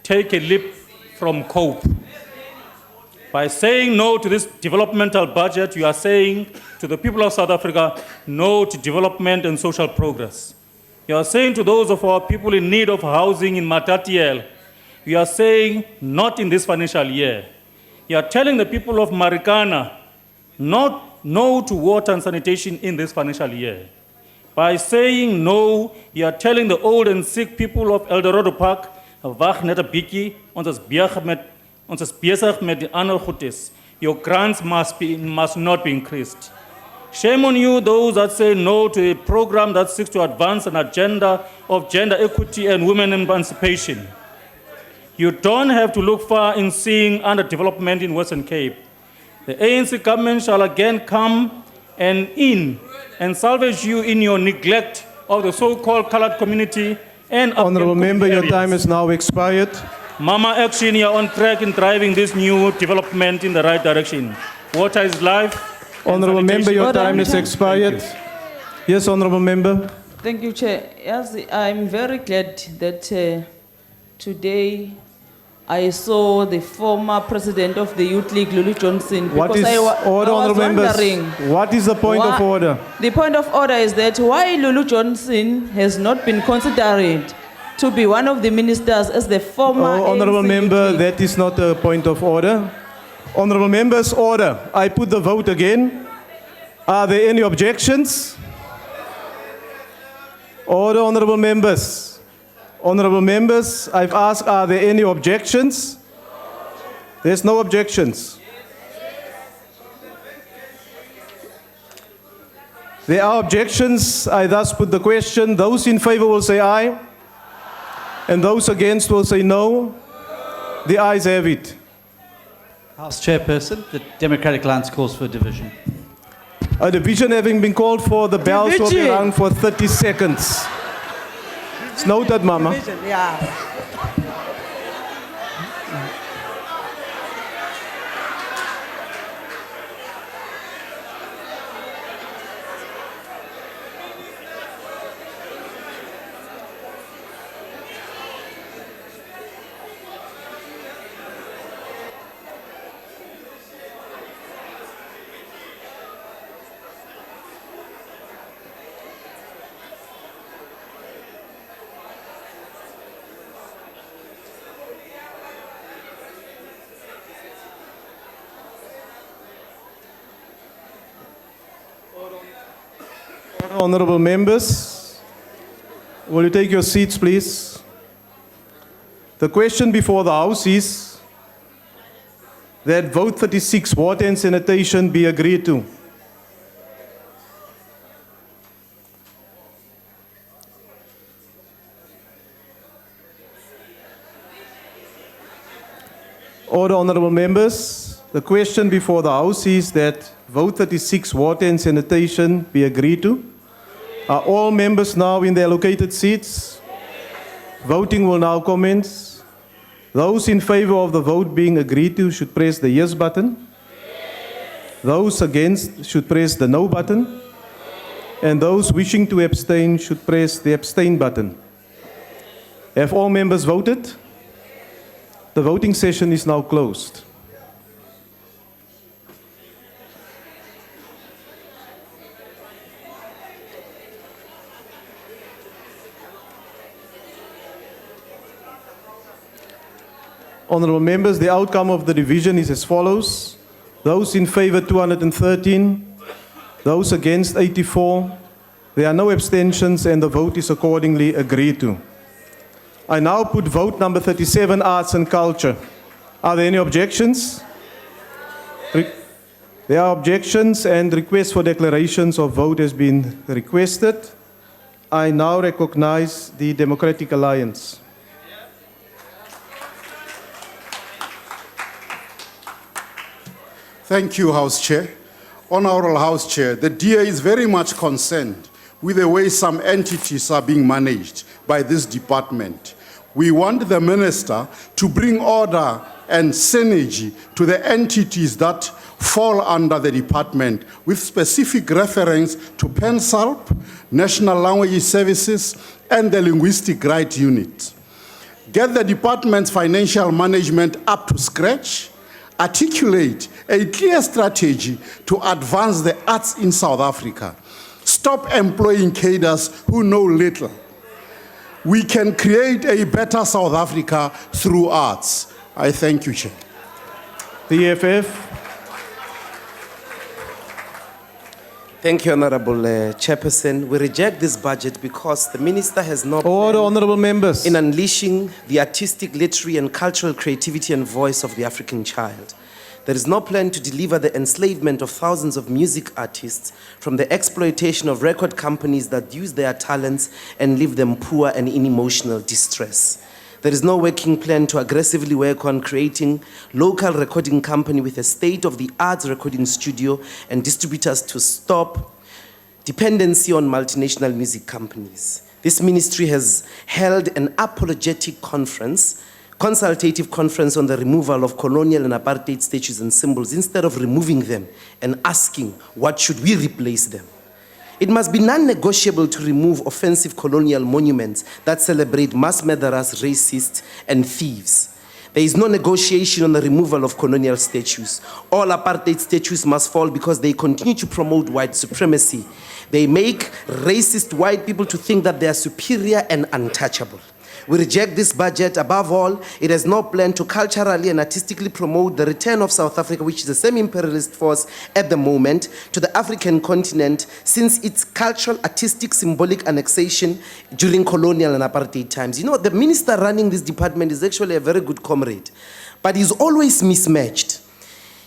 take a leap from cope. By saying no to this developmental budget, you are saying to the people of South Africa, no to development and social progress. You are saying to those of our people in need of housing in Matatiele, you are saying not in this financial year. You are telling the people of Marikana, no to water and sanitation in this financial year. By saying no, you are telling the old and sick people of Eldorado Park, wag net 'n bietjie, ons is besig met die ander goedes. Your grants must not be increased. Shame on you, those that say no to a program that seeks to advance an agenda of gender equity and women emancipation. You don't have to look far in seeing underdevelopment in Western Cape. The ANC government shall again come and salvage you in your neglect of the so-called colored community and Honourable Member, your time has now expired. Mama Action, you are on track in driving this new development in the right direction. Water is life. Honourable Member, your time has expired. Yes, Honourable Member. Thank you, Chair. Yes, I'm very glad that today I saw the former president of the Youth League, Lulu Johnson. What is order, Honourable Members? What is the point of order? The point of order is that why Lulu Johnson has not been considered to be one of the ministers as the former Honourable ANC Member, that is not a point of order. Honourable Members, order. I put the vote again. Are there any objections? Order, Honourable Members. Honourable Members, I've asked, are there any objections? There's no objections. There are objections. I thus put the question. Those in favour will say aye. And those against will say no. The ayes have it. House Chairperson, the Democratic Alliance calls for a division. A division having been called for, the bells will be Division. rung for 30 seconds. It's noted, Mama. Yeah. Honorable members, will you take your seats, please? The question before the House is that vote 36, water and sanitation, be agreed to. Order, honorable members. The question before the House is that vote 36, water and sanitation, be agreed to. Are all members now in their allocated seats? Voting will now commence. Those in favor of the vote being agreed to should press the yes button. Those against should press the no button. And those wishing to abstain should press the abstain button. Have all members voted? The voting session is now closed. Honorable members, the outcome of the division is as follows. Those in favor 213, those against 84. There are no abstentions and the vote is accordingly agreed to. I now put vote number 37, arts and culture. Are there any objections? There are objections and requests for declarations of vote has been requested. I now recognize the Democratic Alliance. Thank you, House Chair. Honorable House Chair, the DA is very much concerned with the way some entities are being managed by this department. We want the Minister to bring order and synergy to the entities that fall under the department with specific reference to PENSALP, National Language Services, and the Linguistic Rights Unit. Get the department's financial management up to scratch, articulate a clear strategy to advance the arts in South Africa. Stop employing cadres who know little. We can create a better South Africa through arts. I thank you, Chair. The EFF. Thank you, Honorable Chairperson. We reject this budget because the Minister has not... Order, honorable members. ...in unleashing the artistic, literary and cultural creativity and voice of the African child. There is no plan to deliver the enslavement of thousands of music artists from the exploitation of record companies that use their talents and leave them poor and in emotional distress. There is no working plan to aggressively work on creating local recording company with a state-of-the-art recording studio and distributors to stop dependency on multinational music companies. This ministry has held an apologetic consultative conference on the removal of colonial and apartheid statues and symbols instead of removing them and asking, what should we replace them? It must be non-negotiable to remove offensive colonial monuments that celebrate mass murderers, racists, and thieves. There is no negotiation on the removal of colonial statues. All apartheid statues must fall because they continue to promote white supremacy. They make racist white people to think that they are superior and untouchable. We reject this budget. Above all, it has no plan to culturally and artistically promote the return of South Africa, which is a semi-imperialist force at the moment, to the African continent since its cultural, artistic, symbolic annexation during colonial and apartheid times. You know, the minister running this department is actually a very good comrade, but he's always mismatched.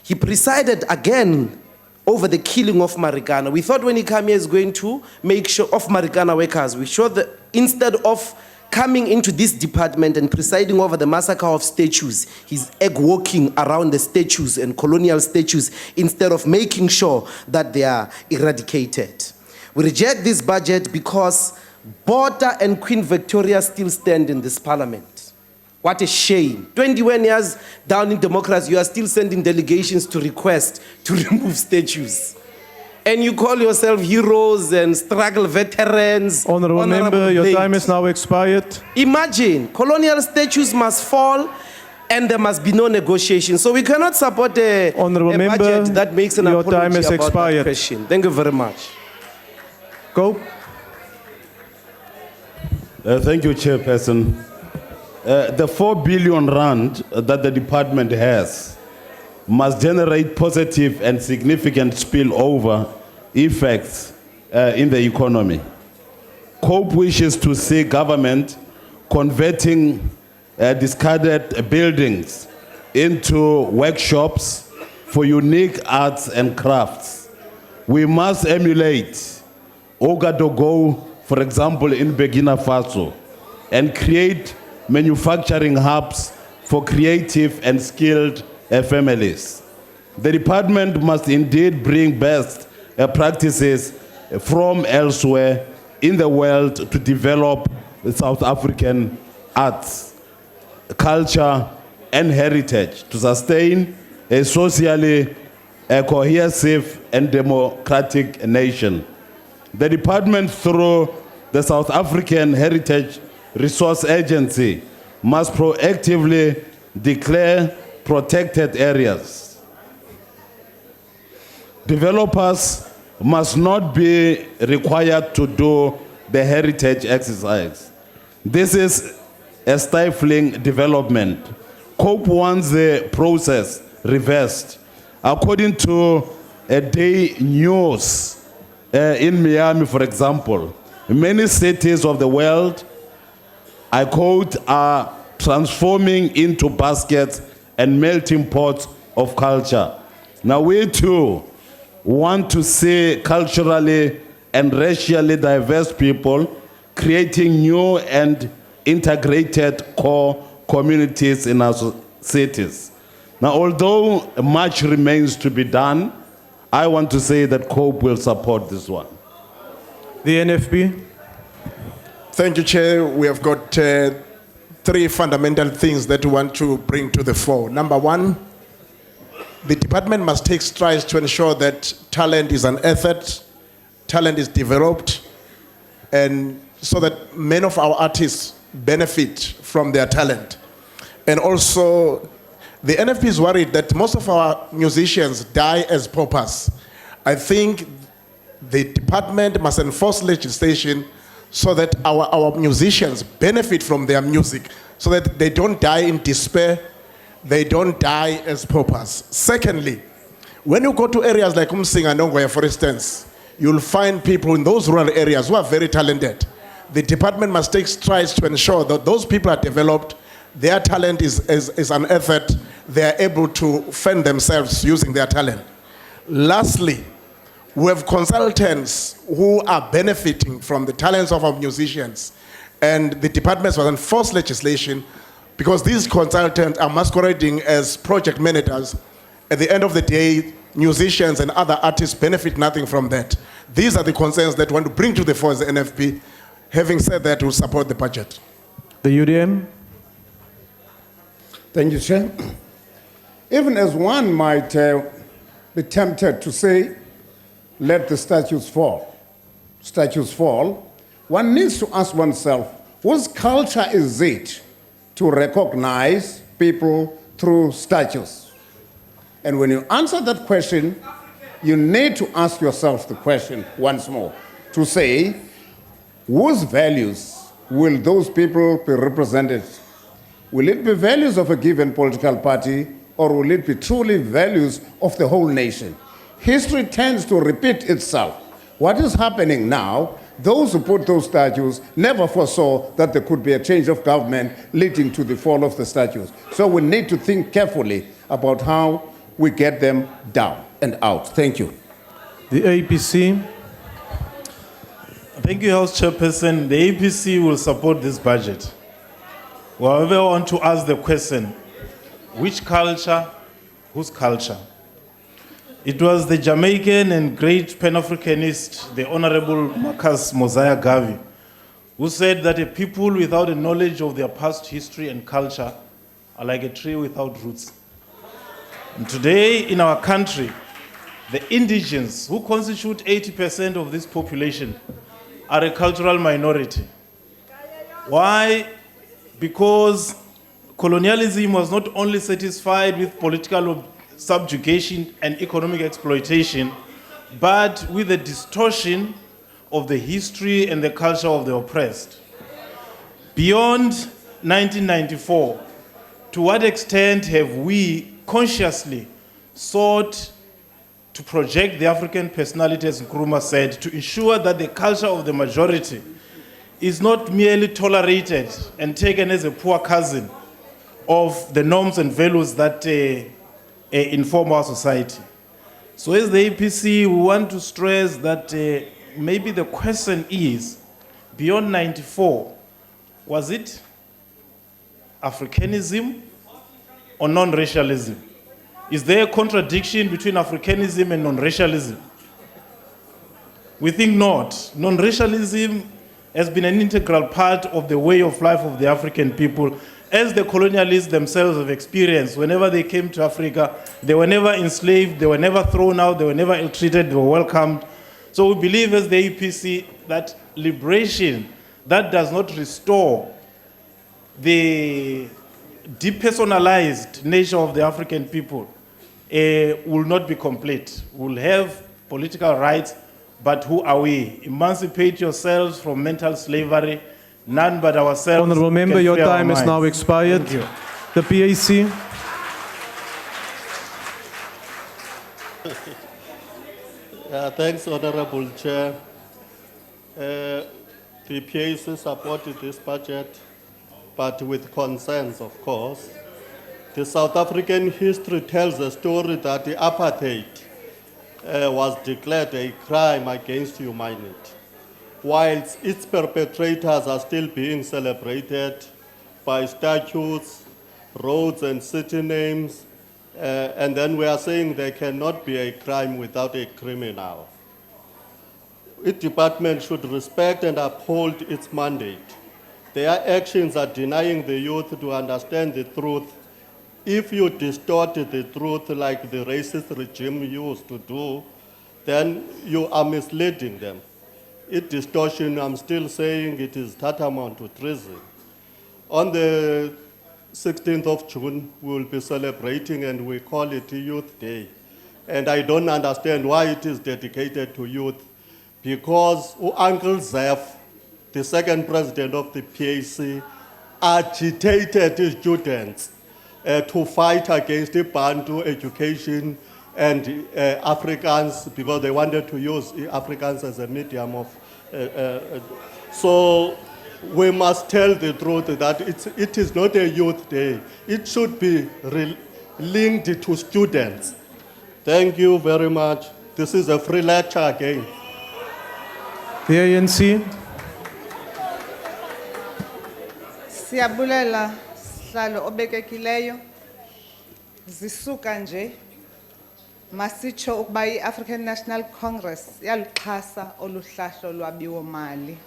He presided again over the killing of Marikana. We thought when he came here, he's going to make sure of Marikana workers. We showed that instead of coming into this department and presiding over the massacre of statues, he's egg-walking around the statues and colonial statues instead of making sure that they are eradicated. We reject this budget because Botha and Queen Victoria still stand in this parliament. What a shame. 21 years down in democracy, you are still sending delegations to request to remove statues. And you call yourself heroes and struggle veterans. Honorable member, your time has now expired. Imagine, colonial statues must fall and there must be no negotiation. So we cannot support a budget that makes an apology time has about expired. that question. Thank you very much. Go. Thank you, Chairperson. The 4 billion rand that the department has must generate positive and significant spillover effects in the economy. COPE wishes to see government converting discarded buildings into workshops for unique arts and crafts. We must emulate Ouagadougou, for example, in Burkina Faso, and create manufacturing hubs for creative and skilled families. The department must indeed bring best practices from elsewhere in the world to develop the South African arts, culture, and heritage to sustain a socially cohesive and democratic nation. The department, through the South African Heritage Resource Agency, must proactively declare protected areas. Developers must not be required to do the heritage exercise. This is a stifling development. COPE wants the process reversed. According to a day news in Miami, for example, many cities of the world, I quote, are transforming into baskets and melting pots of culture. Now we too want to see culturally and racially diverse people creating new and integrated core communities in our cities. Now, although much remains to be done, I want to say that COPE will support this one. The NFP. Thank you, Chair. We have got three fundamental things that we want to bring to the fore. Number one, the department must take strides to ensure that talent is unearthed, talent is developed, and so that many of our artists benefit from their talent. And also, the NFP is worried that most of our musicians die as paupers. I think the department must enforce legislation so that our musicians benefit from their music, so that they don't die in despair, they don't die as paupers. Secondly, when you go to areas like Umsinga Nongwaya, for instance, you'll find people in those rural areas who are very talented. The department must take strides to ensure that those people are developed, their talent is unearthed, they are able to fend themselves using their talent. Lastly, we have consultants who are benefiting from the talents of our musicians, and the department must enforce legislation because these consultants are masquerading as project managers. At the end of the day, musicians and other artists benefit nothing from that. These are the concerns that we want to bring to the fore as the NFP. Having said that, we'll support the budget. The UDM. Thank you, Chair. Even as one might be tempted to say, let the statues fall, one needs to ask oneself, whose culture is it to recognize people through statues? And when you answer that question, you need to ask yourself the question once more, to say, whose values will those people be represented? Will it be values of a given political party, or will it be truly values of the whole nation? History tends to repeat itself. What is happening now, those who put those statues never foresaw that there could be a change of government leading to the fall of the statues. So we need to think carefully about how we get them down and out. Thank you. The APC. Thank you, House Chairperson. The APC will support this budget. However, I want to ask the question, which culture, whose culture? It was the Jamaican and great Pan-Africanist, the Honorable Marcus Mosiah Garvey, who said that a people without a knowledge of their past history and culture are like a tree without roots. And today in our country, the indigents, who constitute 80% of this population, are a cultural minority. Why? Because colonialism was not only satisfied with political subjugation and economic exploitation, but with the distortion of the history and the culture of the oppressed. Beyond 1994, to what extent have we consciously sought to project the African personality, as Nkrumah said, to ensure that the culture of the majority is not merely tolerated and taken as a poor cousin of the norms and values that inform our society. So as the APC, we want to stress that maybe the question is, beyond 94, was it Africanism or non-racialism? Is there a contradiction between Africanism and non-racialism? We think not. Non-racialism has been an integral part of the way of life of the African people, as the colonialists themselves have experienced. Whenever they came to Africa, they were never enslaved, they were never thrown out, they were never ill-treated, they were welcomed. So we believe as the APC that liberation that does not restore the depersonalized nature of the African people will not be complete. We'll have political rights, but who are we? Emancipate yourselves from mental slavery. None but ourselves. Honourable Member, can your free our time has minds. now expired. Thank you. The PAC. Thanks, Honourable Chair. The PAC supported this budget, but with concerns, of course. The South African history tells a story that the apartheid was declared a crime against humanity, whilst its perpetrators are still being celebrated by statues, roads and city names, and then we are saying there cannot be a crime without a criminal. Its department should respect and uphold its mandate. Their actions are denying the youth to understand the truth. If you distort the truth like the racist regime used to do, then you are misleading them. Its distortion, I'm still saying it is tantamount to treason. On the 16th of June, we will be celebrating and we call it Youth Day. And I don't understand why it is dedicated to youth, because Uncle Zeph, the second president of the PAC, agitated his students to fight against the Bantu education and Africans, because they wanted to use Africans as a medium of. So we must tell the truth that it is not a youth day. It should be linked to students. Thank you very much. This is a free lecture again. The ANC. Siyabulela sihlalo obekekileyo. Zisuka nje masitsho ukuba i-African National Congress yaluxhasa oluhlahlo lwabiwo mali.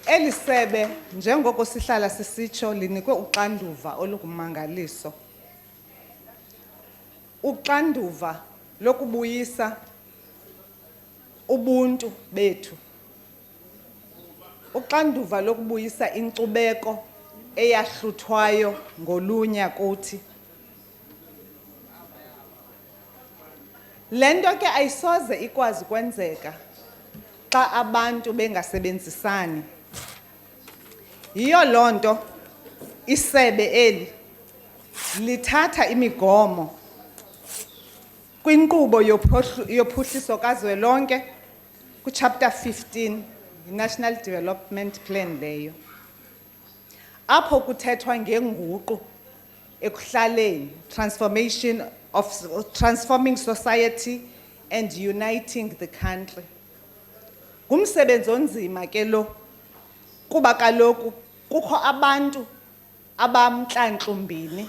Eli sebe njengoko sihlala sisitsho linikwe uxanduva olungumangaliso. Uxanduva lokubuyisa ubuntu bethu. Uxanduva lokubuyisa inkcubeko eyahluthwayo ngolunya kuthi. Lento ke ayisoze ikwazi kwenzeka xa abantu bengasebenzisani. Yiyo lonto isebe eli lithatha imigomo kwinkqubo yophuhliso kazwelonke ku-chapter 15 i-National Development Plan leyo, apho kuthethwa ngenguqu ekuhlaleni, transforming society and uniting the country. Ngumsebenzi onzima ke lo, kuba kaloku kukho abantu abamntla-ntlumbini.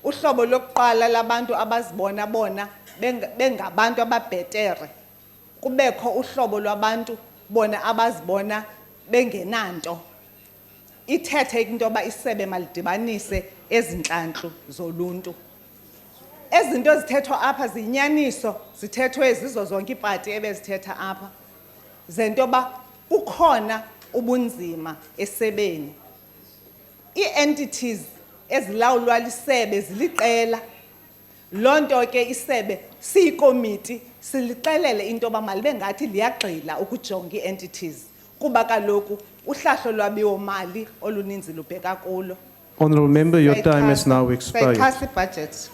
Uhlobo lokuqala labantu abazibona bona bengabantu ababhetere, kubekho uhlobo lwabantu bona abazibona bengenanto. Ithethe into yoba isebe malidibanise ezintlantlu zoluntu. Ezinto zithethwa apha ziyinyaniso, zithethwe zizo zonke iipati ebezithetha apha, zento yoba kukhona ubunzima esebeni. Ii-entities ezilawulwa lisebe ziliqela. Loo nto ke isebe siyikomiti silixelele into yoba malibe ngathi liyagxila ukujonga ii-entities, kuba kaloku uhlahlo lwabiwo mali oluninzi lubheka kulo. Honourable Member, your time has now expired. Sayixhasa ibudget.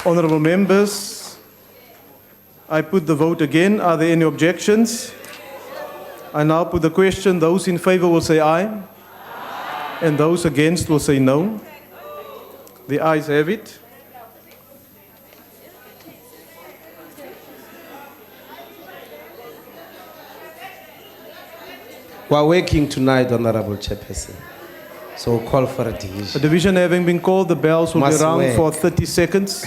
Honorable members, I put the vote again. Are there any objections? I now put the question. Those in favor will say aye. And those against will say no. The ayes have it. We're working tonight, Honorable Chairperson. So we'll call for a division. The division having been called, the bells will Must be rung work. for 30 seconds.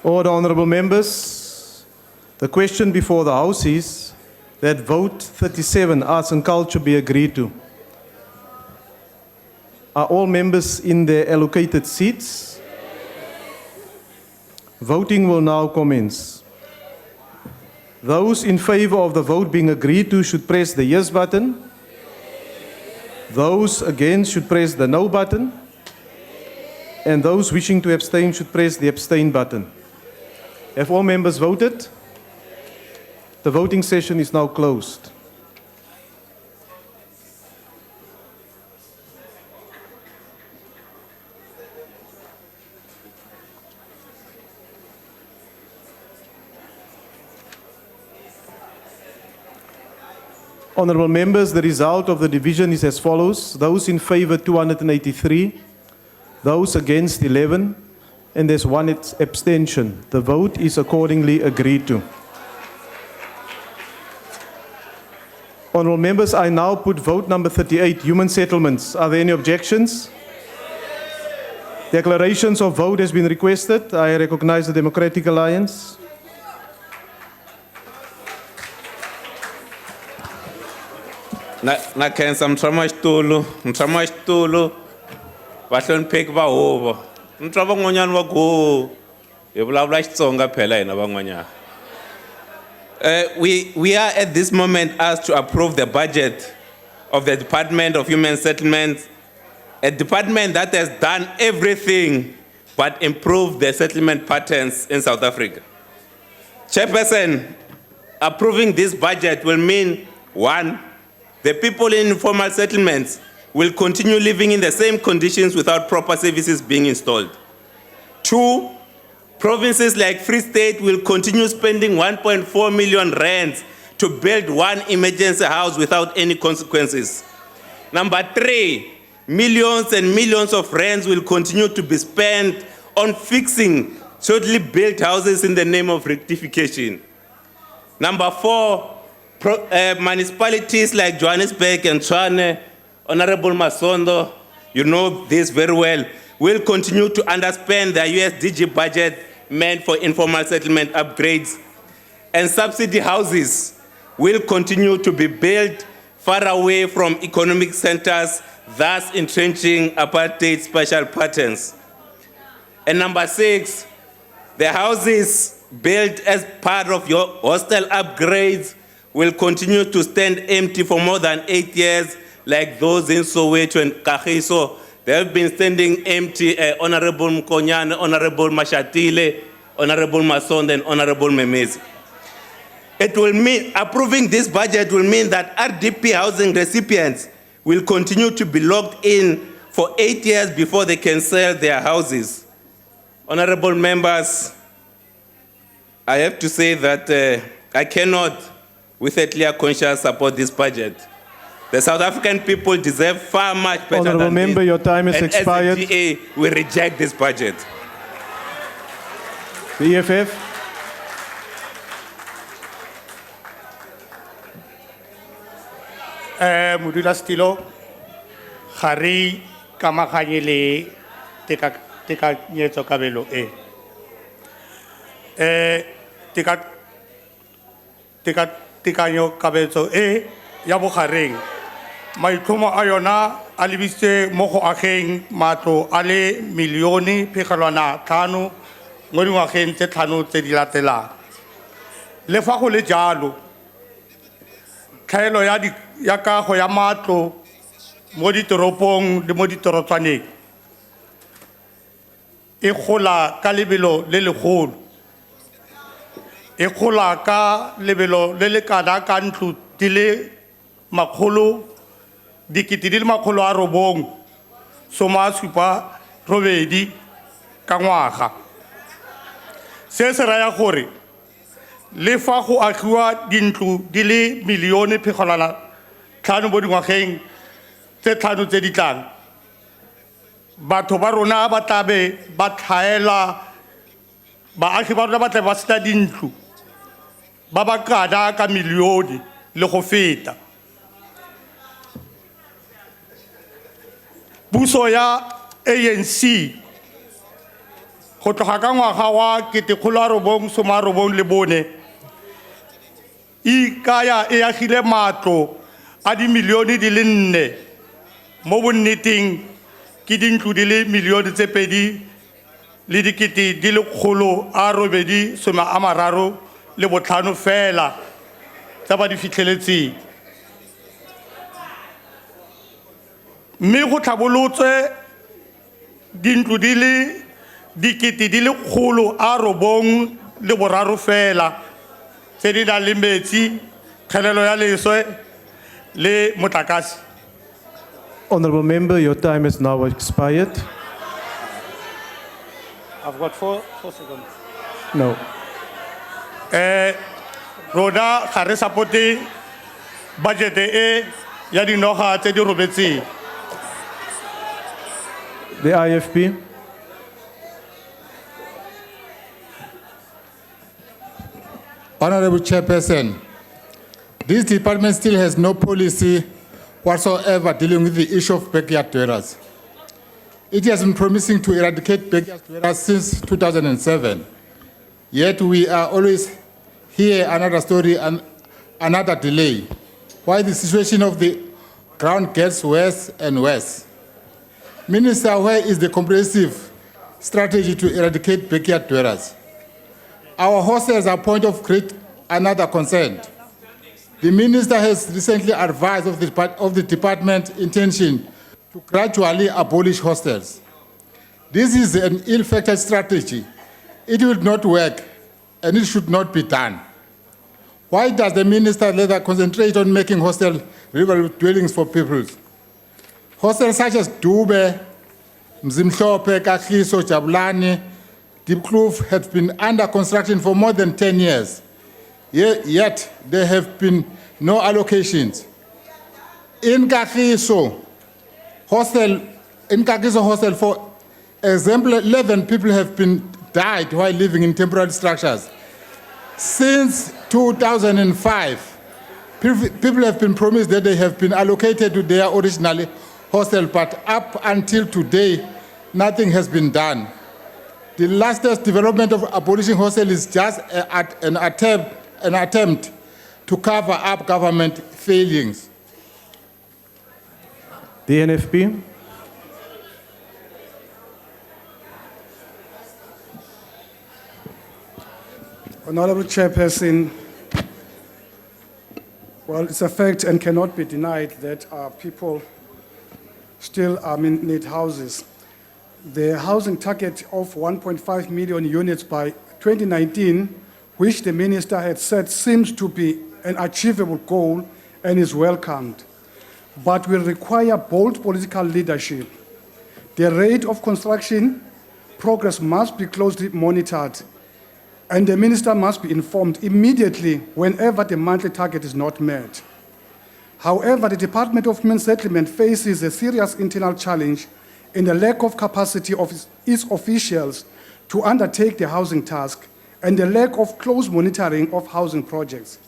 Order, honorable members. The question before the House is that vote 37, arts and culture, be agreed to. Are all members in their allocated seats? Voting will now commence. Those in favor of the vote being agreed to should press the yes button. Those against should press the no button. And those wishing to abstain should press the abstain button. Have all members voted? The voting session is now closed. Honorable members, the result of the division is as follows. Those in favor 283, those against 11, and there's one abstention. The vote is accordingly agreed to. Honorable members, I now put vote number 38, human settlements. Are there any objections? Declarations of vote has been requested. I recognize the Democratic Alliance. Na khensa mtshama xitulu vahlonipheki va huvo ni twa van'wanyana va ku hi vulavula Xitsonga phela hina van'wanyana. We are at this moment asked to approve the budget of the Department of Human Settlements, a department that has done everything but improve the settlement patterns in South Africa. Chairperson, approving this budget will mean, one, the people in informal settlements will continue living in the same conditions without proper services being installed. Two, provinces like Free State will continue spending 1.4 million rands to build one emergency house without any consequences. Number three, millions and millions of rands will continue to be spent on fixing shortly built houses in the name of rectification. Number four, municipalities like Johannesburg and Tshwane, Honorable Masondo, you know this very well, will continue to underspend their USDG budget meant for informal settlement upgrades, and subsidy houses will continue to be built far away from economic centers, thus entrenching apartheid spatial patterns. And number six, the houses built as part of your hostel upgrades will continue to stand empty for more than 8 years, like those in Soweto and Kagiso. They have been standing empty, Honorable Mkonyane, Honorable Mashatile, Honorable Masondo, and Honorable Memezi. It will mean, approving this budget will mean that RDP housing recipients will continue to be locked in for 8 years before they can sell their houses. Honorable members, I have to say that I cannot, with a clear conscience, support this budget. The South African people deserve far much better Honorable than member, this. your time has expired. As a GA, we reject this budget. The EFF. Modula Stilo, Hari Kamakanyele, Tika Nieto Cabello, Tika Nyo Cabello, Yabu Haring. Mai kuma ayona a lebisitse mo go ageng matlo a le milione phegelwana tlhano mo dingwageng tse tlhano tse di latelang. Le fa go le jalo, tlhaelo ya kago ya matlo mo ditoropong le mo ditorotswaneng e gola ka lebelo le legolo. E gola ka lebelo le le kana ka ntlo di le dikete di le makgolo a robong soma a supa robedi ka ngwaga. Se se raya gore le fa go agiwa dintlo di le milione phegelwana tlhano mo dingwageng tse tlhano tse di tlang, batho ba rona ba tlabe ba tlhaela, baagi ba rona ba tlabe ba sena dintlo ba ba kana ka milione le go feta. Puso ya ANC go tloga ka ngwaga wa 1994 e kaya e agile matlo a dimilione di le 4, mo bonneteng ke dintlo di le milione tse 2 le dikete di le 835 fela tsa ba di fitlheletseng. Mme go tlhabolotswe dintlo di le dikete di le 903 fela tse di nang le metsi, kgelelo ya leswe le motlakase. Honorable member, your time has now expired. I've got four seconds. No. Rona ga re supporte budget e ya dinoga tse di robetseng. The IFP. Honorable Chairperson, this department still has no policy whatsoever dealing with the issue of backyard dwellers. It has been promising to eradicate backyard dwellers since 2007. Yet we are always hear another story and another delay, while the situation of the ground gets worse and worse. Minister, where is the comprehensive strategy to eradicate backyard dwellers? Our hostels are a point of great another concern. The minister has recently advised of the department's intention to gradually abolish hostels. This is an ill-fated strategy. It will not work, and it should not be done. Why does the minister rather concentrate on making hostel river dwellings for people? Hostels such as Dube, Mzimhlope, Kagiso, Jabulani, Deep Kloof have been under construction for more than 10 years. Yet there have been no allocations. In Kagiso hostel, for example, 11 people have died while living in temporary structures. Since 2005, people have been promised that they have been allocated to their original hostel, but up until today, nothing has been done. The latest development of abolishing hostel is just an attempt to cover up government failings. The NFP. Honorable Chairperson, well, it's a fact and cannot be denied that people still need houses. The housing target of 1.5 million units by 2019, which the minister had said seems to be an achievable goal and is welcomed, but will require bold political leadership. The rate of construction progress must be closely monitored, and the minister must be informed immediately whenever the monthly target is not met. However, the Department of Human Settlement faces a serious internal challenge in the lack of capacity of its officials to undertake the housing task and the lack of close monitoring of housing projects.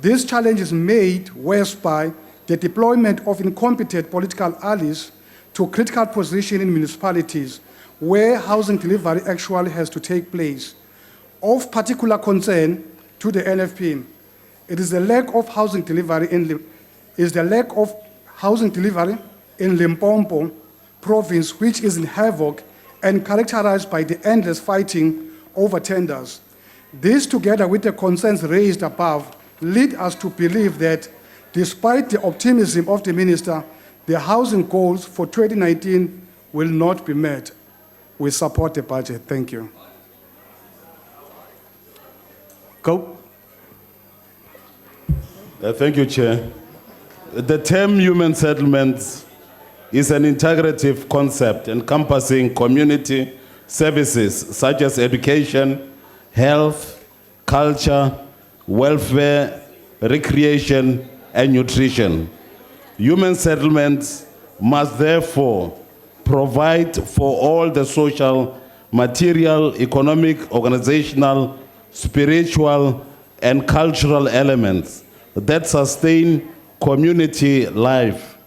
This challenge is made worse by the deployment of incompetent political allies to critical positions in municipalities where housing delivery actually has to take place. Of particular concern to the NFP, it is the lack of housing delivery in Limpopo province, which is in havoc and characterized by the endless fighting over tenders. This, together with the concerns raised above, lead us to believe that despite the optimism of the minister, the housing goals for 2019 will not be met. We support the budget. Thank you. Go. Thank you, Chair. The term human settlements is an integrative concept encompassing community services such as education, health, culture, welfare, recreation, and nutrition. Human settlements must therefore provide for all the social, material, economic, organizational, spiritual, and cultural elements that sustain community life.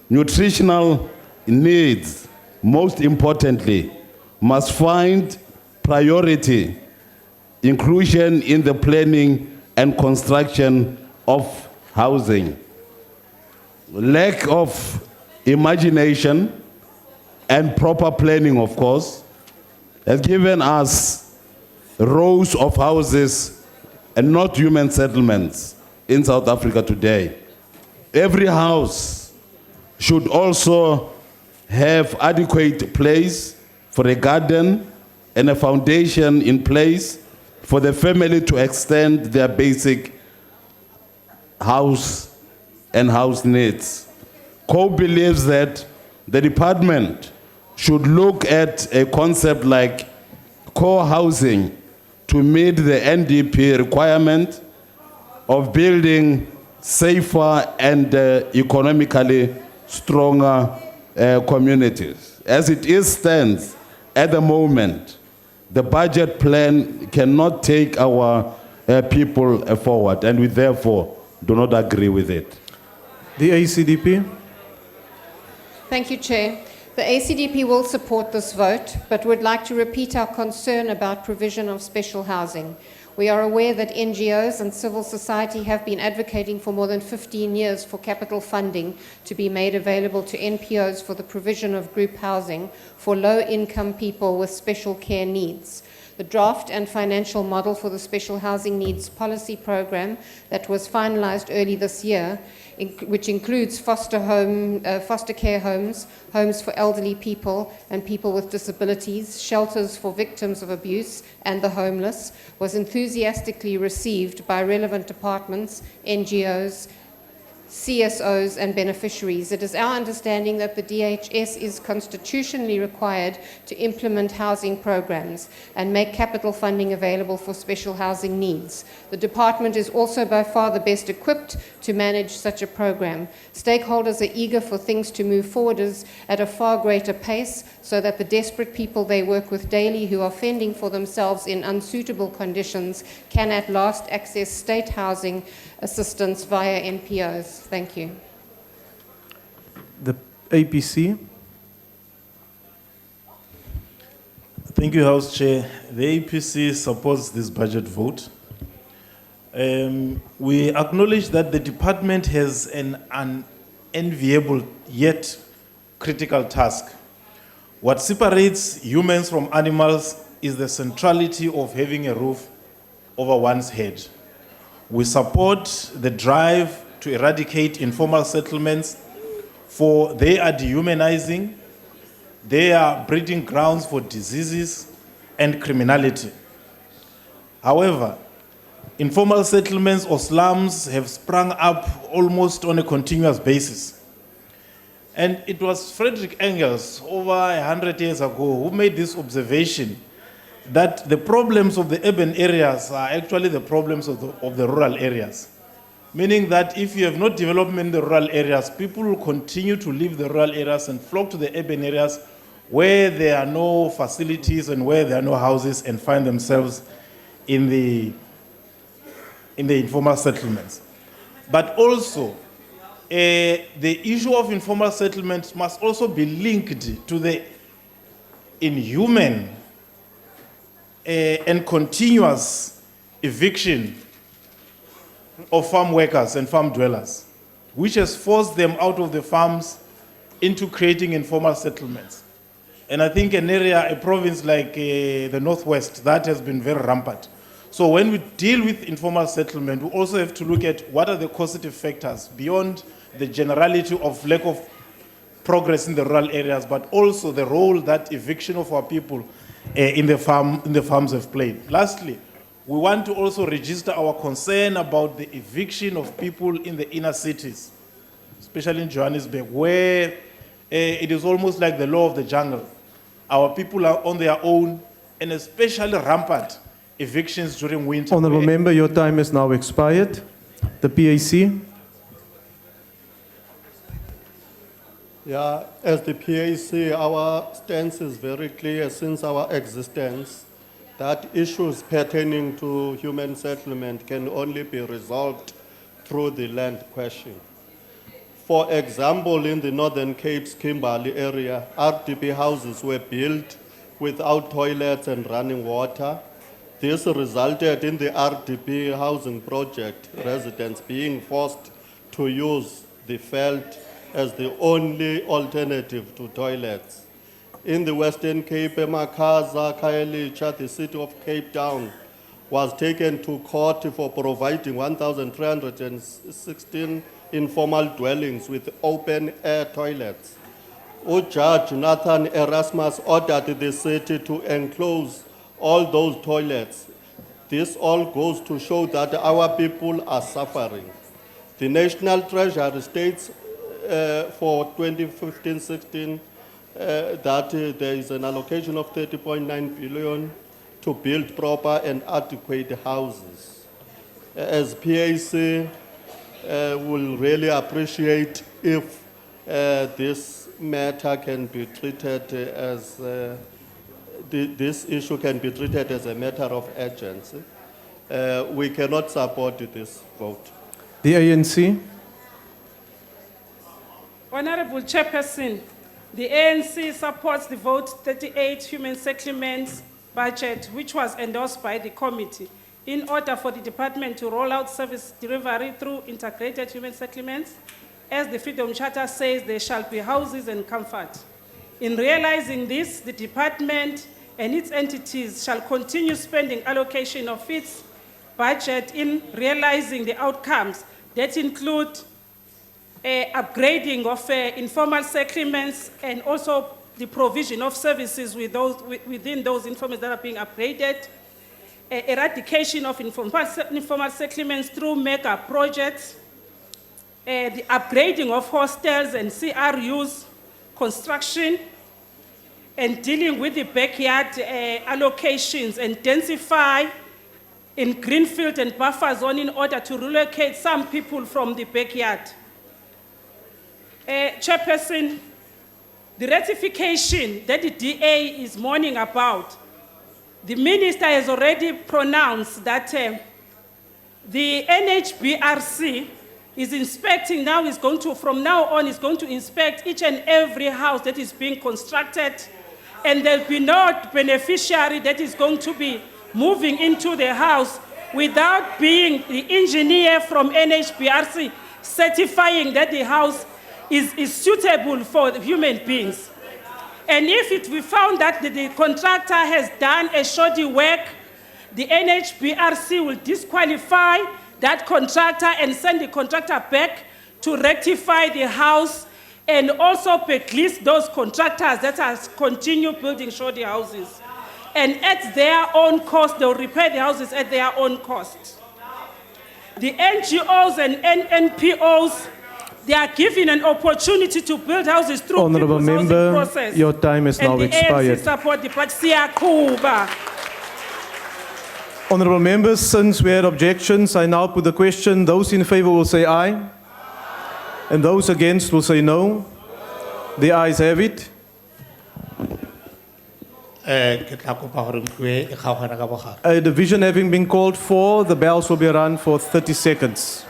Nutritional needs, most importantly, must find priority inclusion in the planning and construction of housing. Lack of imagination and proper planning, of course, has given us rows of houses and not human settlements in South Africa today. Every house should also have adequate place for a garden and a foundation in place for the family to extend their basic house and house needs. Co believes that the department should look at a concept like core housing to meet the NDP requirement of building safer and economically stronger communities. As it stands at the moment, the budget plan cannot take our people forward, and we therefore do not agree with it. The ACDP. Thank you, Chair. The ACDP will support this vote, but would like to repeat our concern about provision of special housing. We are aware that NGOs and civil society have been advocating for more than 15 years for capital funding to be made available to NPOs for the provision of group housing for low-income people with special care needs. The draft and financial model for the Special Housing Needs Policy Program that was finalized early this year, which includes foster care homes, homes for elderly people and people with disabilities, shelters for victims of abuse and the homeless, was enthusiastically received by relevant departments, NGOs, CSOs and beneficiaries. It is our understanding that the DHS is constitutionally required to implement housing programs and make capital funding available for special housing needs. The department is also by far the best equipped to manage such a program. Stakeholders are eager for things to move forward at a far greater pace so that the desperate people they work with daily who are fending for themselves in unsuitable conditions can at last access state housing assistance via NPOs. Thank you. The APC. Thank you, House Chair. The APC supports this budget vote. We acknowledge that the department has an unenviable yet critical task. What separates humans from animals is the centrality of having a roof over one's head. We support the drive to eradicate informal settlements, for they are dehumanizing, they are breeding grounds for diseases and criminality. However, informal settlements or slums have sprung up almost on a continuous basis. And it was Frederick Engels, over 100 years ago, who made this observation that the problems of the urban areas are actually the problems of the rural areas. Meaning that if you have no development in the rural areas, people will continue to leave the rural areas and flock to the urban areas where there are no facilities and where there are no houses and find themselves in the informal settlements. But also, the issue of informal settlements must also be linked to the inhuman and continuous eviction of farm workers and farm dwellers, which has forced them out of the farms into creating informal settlements. And I think an area, a province like the Northwest, that has been very rampant. So when we deal with informal settlement, we also have to look at what are the causative factors beyond the generality of lack of progress in the rural areas, but also the role that eviction of our people in the farms have played. Lastly, we want to also register our concern about the eviction of people in the inner cities, especially in Johannesburg, where it is almost like the law of the jungle. Our people are on their own, and especially rampant evictions during winter. Honourable Member, your time has now expired. The PAC. Yeah, as the PAC, our stance is very clear since our existence that issues pertaining to human settlement can only be resolved through the land question. For example, in the Northern Cape's Kimberley area, RDP houses were built without toilets and running water. This resulted in the RDP housing project residents being forced to use the veld as the only alternative to toilets. In the Western Cape, Makaza, Khayelitsha, the city of Cape Town, was taken to court for providing 1,316 informal dwellings with open-air toilets. Judge Nathan Erasmus ordered the city to enclose all those toilets. This all goes to show that our people are suffering. The National Treasury states for 2015-16 that there is an allocation of 30.9 billion to build proper and adequate houses. As PAC, will really appreciate if this matter can be treated as this issue can be treated as a matter of urgency. We cannot support this vote. The ANC. Honorable Chairperson, the ANC supports the vote 38 human settlements budget, which was endorsed by the committee in order for the department to roll out service delivery through integrated human settlements. As the Freedom Charter says, there shall be houses and comfort. In realizing this, the department and its entities shall continue spending allocation of its budget in realizing the outcomes that include upgrading of informal settlements and also the provision of services within those informals that are being upgraded, eradication of informal settlements through mega projects, the upgrading of hostels and CRUs, construction, and dealing with the backyard allocations and densify in greenfield and buffer zone in order to relocate some people from the backyard. Chairperson, the ratification that the DA is mourning about, the minister has already pronounced that the NHBRC is inspecting now, from now on, is going to inspect each and every house that is being constructed, and there'll be no beneficiary that is going to be moving into the house without being the engineer from NHBRC certifying that the house is suitable for the human beings. And if we found that the contractor has done a shoddy work, the NHBRC will disqualify that contractor and send the contractor back to rectify the house and also blacklist those contractors that are continue building shoddy houses. And at their own cost, they'll repair the houses at their own cost. The NGOs and NPOs, they are given an opportunity to build houses through Honourable people's housing Member, process. your time has now expired. And the ANC support the Siyakuba. Honourable members, since we had objections, I now put the question. Those in favour will say aye. And those against will say no. The ayes have it. ke tla kopa gore ntlo e kgaogana ka bogare. A division having been called for, the bells will be run for 30 seconds.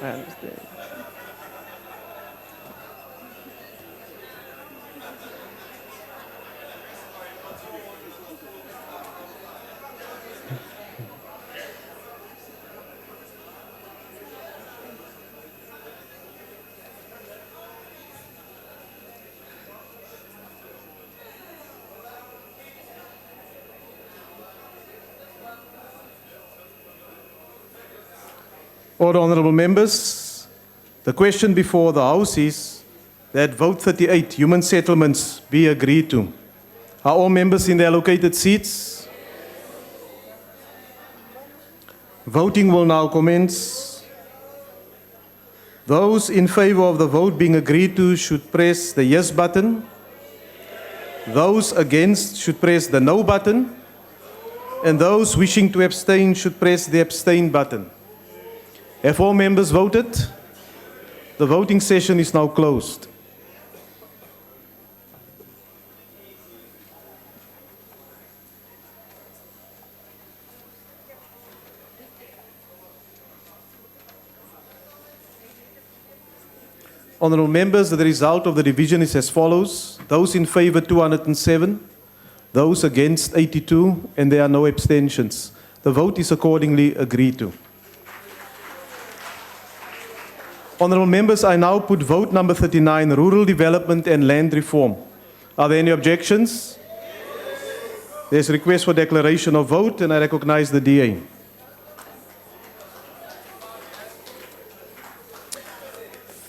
I understand. Order, honourable members. The question before the House is that vote 38, human settlements, be agreed to. Are all members in their allocated seats? Voting will now commence. Those in favour of the vote being agreed to should press the yes button. Those against should press the no button. And those wishing to abstain should press the abstain button. Have all members voted? The voting session is now closed. Honourable members, the result of the division is as follows. Those in favour 207, those against 82, and there are no abstentions. The vote is accordingly agreed to. Honourable members, I now put vote number 39, Rural Development and Land Reform. Are there any objections? There's a request for declaration of vote, and I recognise the DA.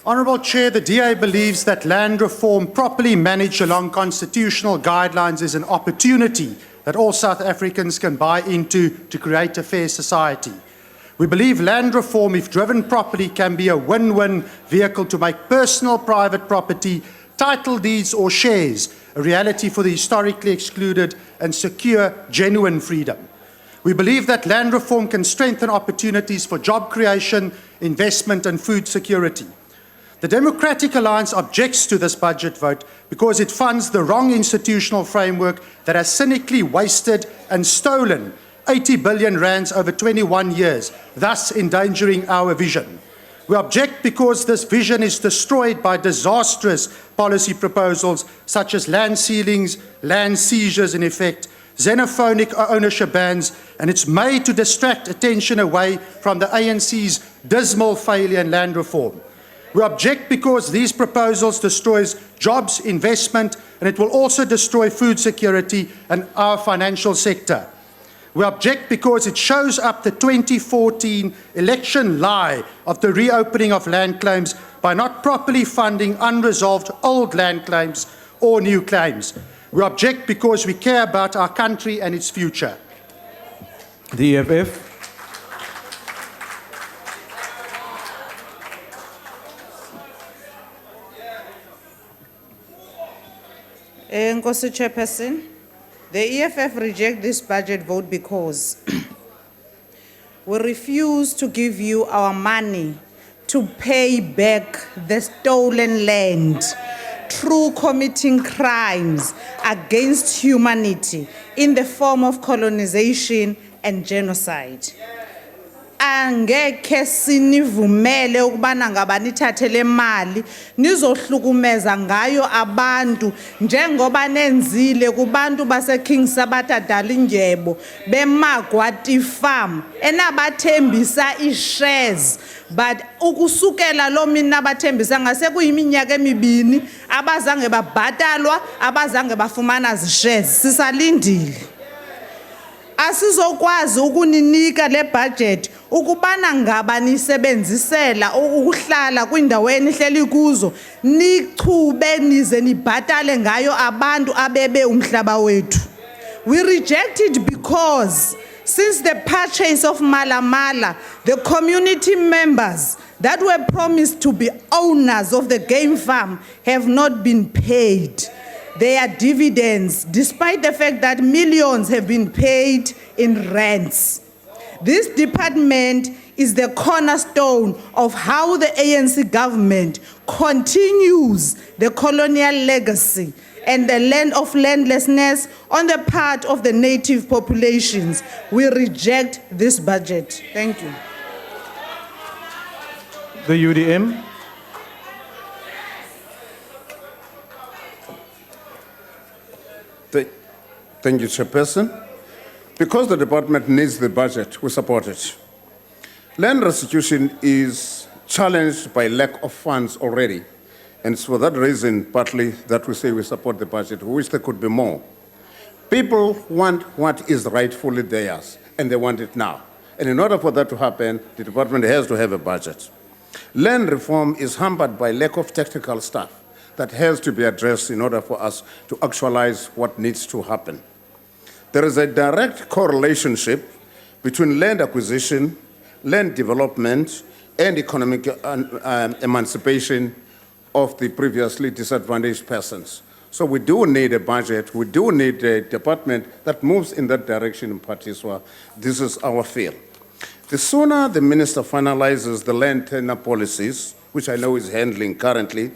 Honourable Chair, the DA believes that land reform properly managed along constitutional guidelines is an opportunity that all South Africans can buy into to create a fair society. We believe land reform, if driven properly, can be a win-win vehicle to make personal private property, title deeds or shares a reality for the historically excluded and secure genuine freedom. We believe that land reform can strengthen opportunities for job creation, investment and food security. The Democratic Alliance objects to this budget vote because it funds the wrong institutional framework that has cynically wasted and stolen 80 billion rands over 21 years, thus endangering our vision. We object because this vision is destroyed by disastrous policy proposals such as land ceilings, land seizures in effect, xenophonic ownership bans, and it's made to distract attention away from the ANC's dismal failure in land reform. We object because these proposals destroys jobs, investment, and it will also destroy food security and our financial sector. We object because it shows up the 2014 election lie of the reopening of land claims by not properly funding unresolved old land claims or new claims. We object because we care about our country and its future. The EFF. Nkosi Chairperson, the EFF reject this budget vote because we refuse to give you our money to pay back the stolen land through committing crimes against humanity in the form of colonization and genocide. Angekhe sinivumele ukubana ngaba nithathe le mali nizohlukumeza ngayo abantu njengoba nenzile kubantu base King Sabata Dalindyebo beMagwati farm enabathembisa ishares, but ukusukela lo mina abathembisa ngase kuyiminyaka emibini abazange babhatalwa abazange bafumana zishares. Sisalindile asizokwazi ukuninika le budget ukubana ngaba nisebenzisela ukuhlala kwindaweni ehleli kuzo nichube nize nibhatale ngayo abantu abebe umhlaba wethu. We reject it because since the purchase of Mala, the community members that were promised to be owners of the game farm have not been paid their dividends, despite the fact that millions have been paid in rents. This department is the cornerstone of how the ANC government continues the colonial legacy and the land of landlessness on the part of the native populations. We reject this budget. Thank you. The UDM. Thank you, Chairperson. Because the department needs the budget, we support it. Land restitution is challenged by lack of funds already. And it's for that reason, partly, that we say we support the budget. We wish there could be more. People want what is rightfully theirs, and they want it now. And in order for that to happen, the department has to have a budget. Land reform is hampered by lack of technical staff that has to be addressed in order for us to actualize what needs to happen. There is a direct correlation between land acquisition, land development, and economic emancipation of the previously disadvantaged persons. So we do need a budget, we do need a department that moves in that direction in Patiswa. This is our feel. The sooner the minister finalizes the land tenure policies, which I know is handling currently,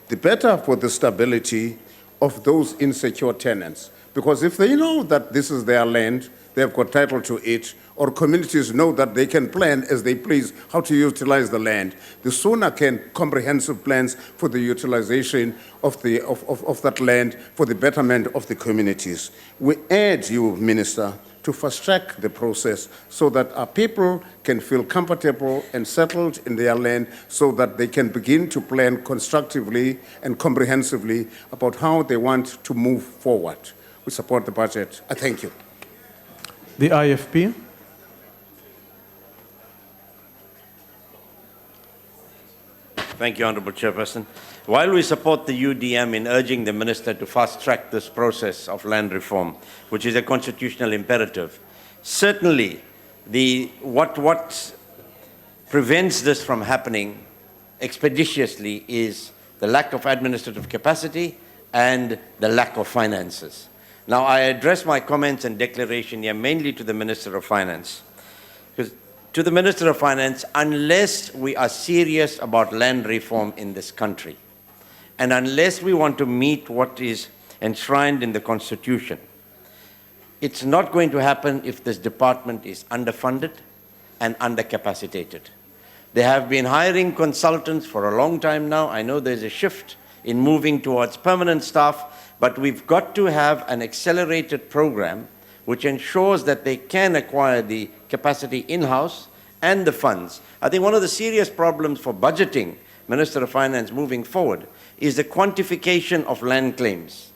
the better for the stability of those insecure tenants. Because if they know that this is their land, they've got title to it, or communities know that they can plan as they please how to utilize the land, the sooner can comprehensive plans for the utilization of that land for the betterment of the communities. We urge you, Minister, to fast-track the process so that our people can feel comfortable and settled in their land so that they can begin to plan constructively and comprehensively about how they want to move forward. We support the budget. I thank you. The IFP. Thank you, Honourable Chairperson. While we support the UDM in urging the Minister to fast-track this process of land reform, which is a constitutional imperative, certainly what prevents this from happening expeditiously is the lack of administrative capacity and the lack of finances. Now, I address my comments and declaration here mainly to the Minister of Finance. Because to the Minister of Finance, unless we are serious about land reform in this country, and unless we want to meet what is enshrined in the Constitution, it's not going to happen if this department is underfunded and undercapacitated. They have been hiring consultants for a long time now. I know there's a shift in moving towards permanent staff, but we've got to have an accelerated program which ensures that they can acquire the capacity in-house and the funds. I think one of the serious problems for budgeting, Minister of Finance, moving forward, is the quantification of land claims.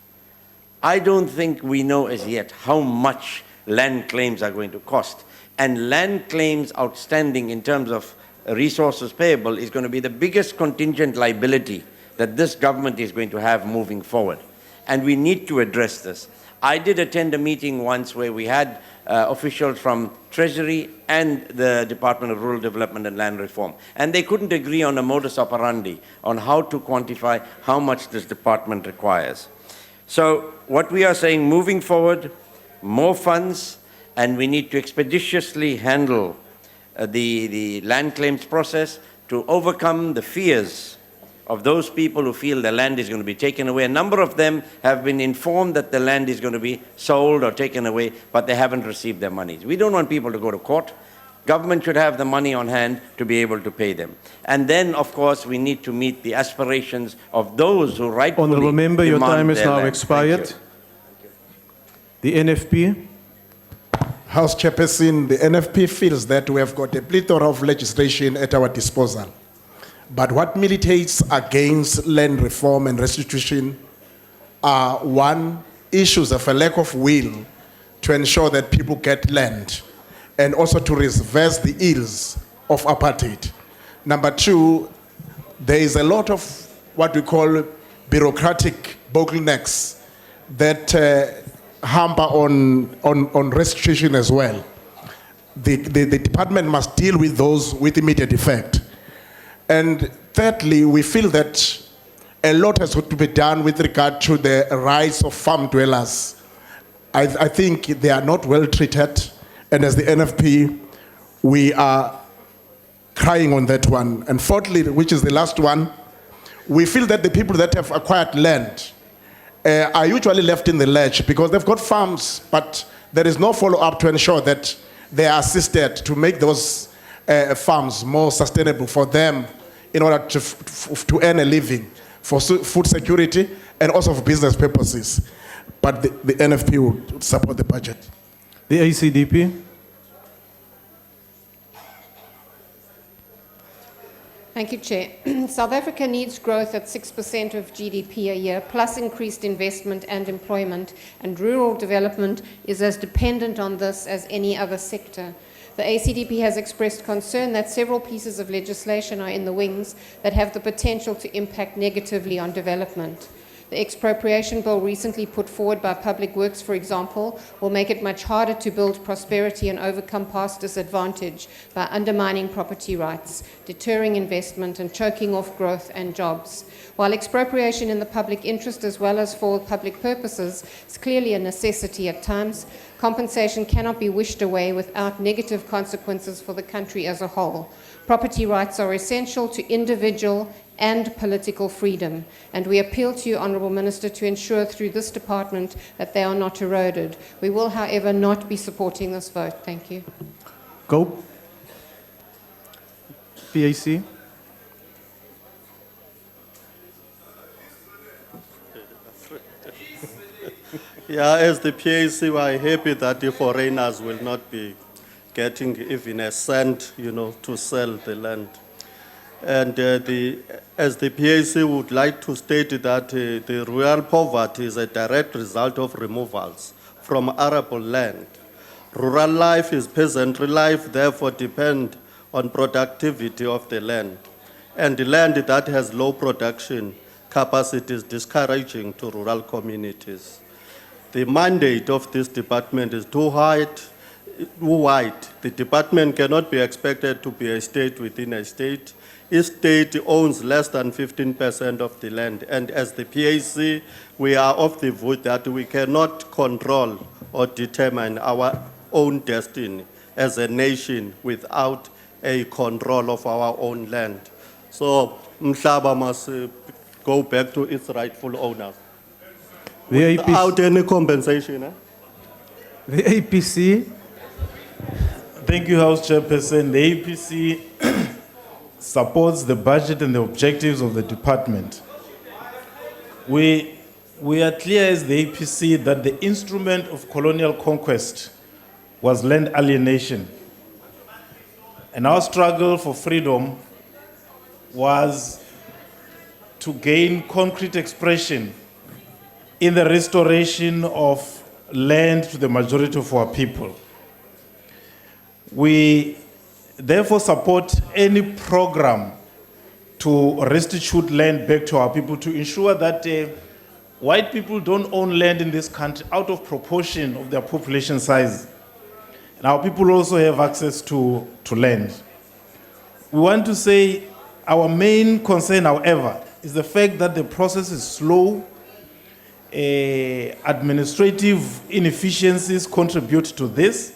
I don't think we know as yet how much land claims are going to cost. And land claims outstanding in terms of resources payable is going to be the biggest contingent liability that this government is going to have moving forward. And we need to address this. I did attend a meeting once where we had officials from Treasury and the Department of Rural Development and Land Reform. And they couldn't agree on a modus operandi on how to quantify how much this department requires. So what we are saying, moving forward, more funds, and we need to expeditiously handle the land claims process to overcome the fears of those people who feel the land is going to be taken away. A number of them have been informed that the land is going to be sold or taken away, but they haven't received their monies. We don't want people to go to court. Government should have the money on hand to be able to pay them. And then, of course, we need to meet the aspirations of those who rightfully Honourable Member, your demand time is their now land. expired. The NFP. House Chairperson, the NFP feels that we have got a plethora of legislation at our disposal. But what militates against land reform and restitution are, one, issues of a lack of will to ensure that people get land and also to reverse the ills of apartheid. Number two, there is a lot of what we call bureaucratic bottlenecks that hamper on restitution as well. The department must deal with those with immediate effect. And thirdly, we feel that a lot has to be done with regard to the rights of farm dwellers. I think they are not well treated, and as the NFP, we are crying on that one. And fourthly, which is the last one, we feel that the people that have acquired land are usually left in the lurch because they've got farms, but there is no follow-up to ensure that they are assisted to make those farms more sustainable for them in order to earn a living for food security and also for business purposes. But the NFP will support the budget. The ACDP. Thank you, Chair. South Africa needs growth at 6% of GDP a year, plus increased investment and employment, and rural development is as dependent on this as any other sector. The ACDP has expressed concern that several pieces of legislation are in the wings that have the potential to impact negatively on development. The expropriation bill recently put forward by Public Works, for example, will make it much harder to build prosperity and overcome past disadvantage by undermining property rights, deterring investment, and choking off growth and jobs. While expropriation in the public interest as well as for public purposes is clearly a necessity at times, compensation cannot be wished away without negative consequences for the country as a whole. Property rights are essential to individual and political freedom, and we appeal to you, Honourable Minister, to ensure through this department that they are not eroded. We will, however, not be supporting this vote. Thank you. Go. PAC. Yeah, as the PAC, we are happy that the foreigners will not be getting even a cent, to sell the land. And as the PAC would like to state that the rural poverty is a direct result of removals from arable land. Rural life is peasantry life, therefore depend on productivity of the land. And the land that has low production capacity is discouraging to rural communities. The mandate of this department is too wide. The department cannot be expected to be a state within a state. Each state owns less than 15% of the land. And as the PAC, we are of the view that we cannot control or determine our own destiny as a nation without a control of our own land. So Mhlaba must go back to its rightful owners. Without any compensation. The APC. Thank you, House Chairperson. The APC supports the budget and the objectives of the department. We are clear as the APC that the instrument of colonial conquest was land alienation. And our struggle for freedom was to gain concrete expression in the restoration of land to the majority of our people. We therefore support any program to restitute land back to our people to ensure that white people don't own land in this country out of proportion of their population size. And our people also have access to land. We want to say our main concern, however, is the fact that the process is slow. Administrative inefficiencies contribute to this.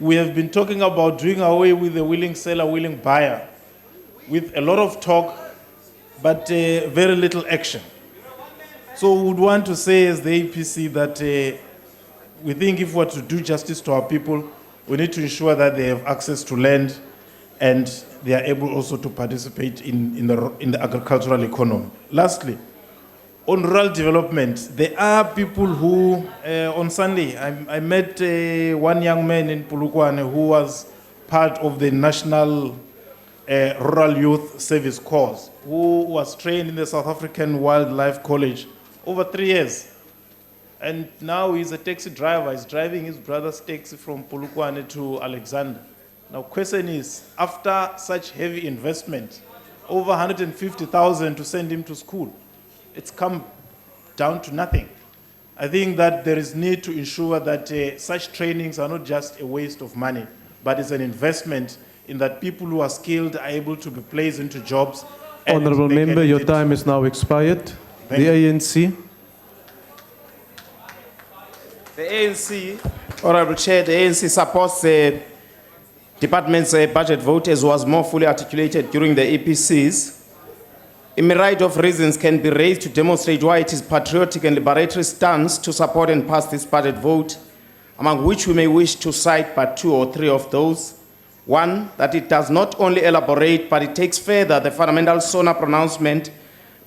We have been talking about doing away with the willing seller, willing buyer, with a lot of talk, but very little action. So we would want to say as the APC that we think if we are to do justice to our people, we need to ensure that they have access to land and they are able also to participate in the agricultural economy. Lastly, on rural development, there are people who, on Sunday, I met one young man in Polokwane who was part of the National Rural Youth Service Corps, who was trained in the South African Wildlife College over 3 years. And now he's a taxi driver. He's driving his brother's taxi from Polokwane to Alexander. Now, question is, after such heavy investment, over 150,000 to send him to school, it's come down to nothing. I think that there is need to ensure that such trainings are not just a waste of money, but it's an investment in that people who are skilled are able to be placed into jobs. Honourable Member, your time is now expired. The ANC. The ANC, Honourable Chair, the ANC supports the department's budget vote as was more fully articulated during the APCs. A myriad of reasons can be raised to demonstrate why it is patriotic and liberatory stance to support and pass this budget vote, among which we may wish to cite but 2 or 3 of those. One, that it does not only elaborate, but it takes further the fundamental SONA pronouncement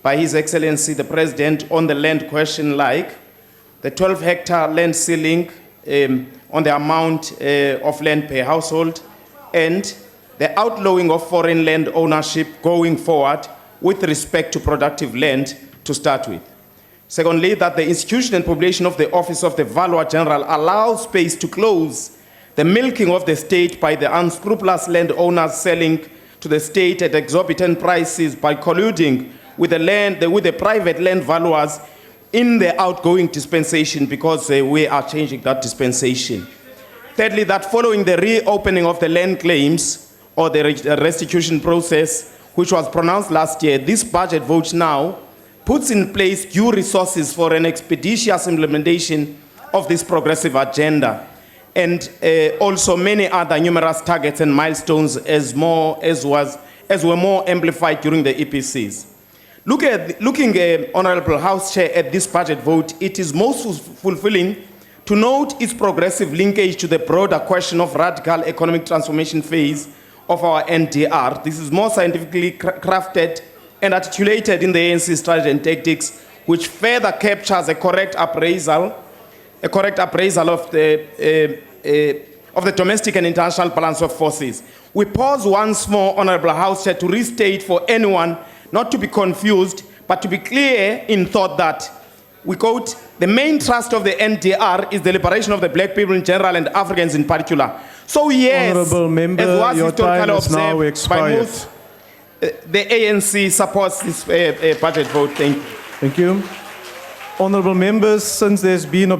by His Excellency the President on the land question, like the 12-hectare land ceiling on the amount of land per household, and the outlawing of foreign land ownership going forward with respect to productive land to start with. Secondly, that the institution and population of the Office of the Valuer General allows space to close the milking of the state by the unscrupulous landowners selling to the state at exorbitant prices by colluding with the private land valuers in the outgoing dispensation, because we are changing that dispensation. Thirdly, that following the reopening of the land claims or the restitution process, which was pronounced last year, this budget vote now puts in place due resources for an expeditious implementation of this progressive agenda, and also many other numerous targets and milestones as were more amplified during the EPCs. Looking, Honorable House Chair, at this budget vote, it is most fulfilling to note its progressive linkage to the broader question of radical economic transformation phase of our NDR. This is more scientifically crafted and articulated in the ANC strategy and tactics, which further captures a correct appraisal of the domestic and international balance of forces. We pause once more, Honorable House Chair, to restate for anyone not to be confused, but to be clear in thought that, we quote, the main thrust of the NDR is the liberation of the black people in general and Africans in particular. So yes, Honourable Member, as was your time historically has now observed by expired. most, the ANC supports this budget vote. Thank you. Thank you. Honourable members, since there's been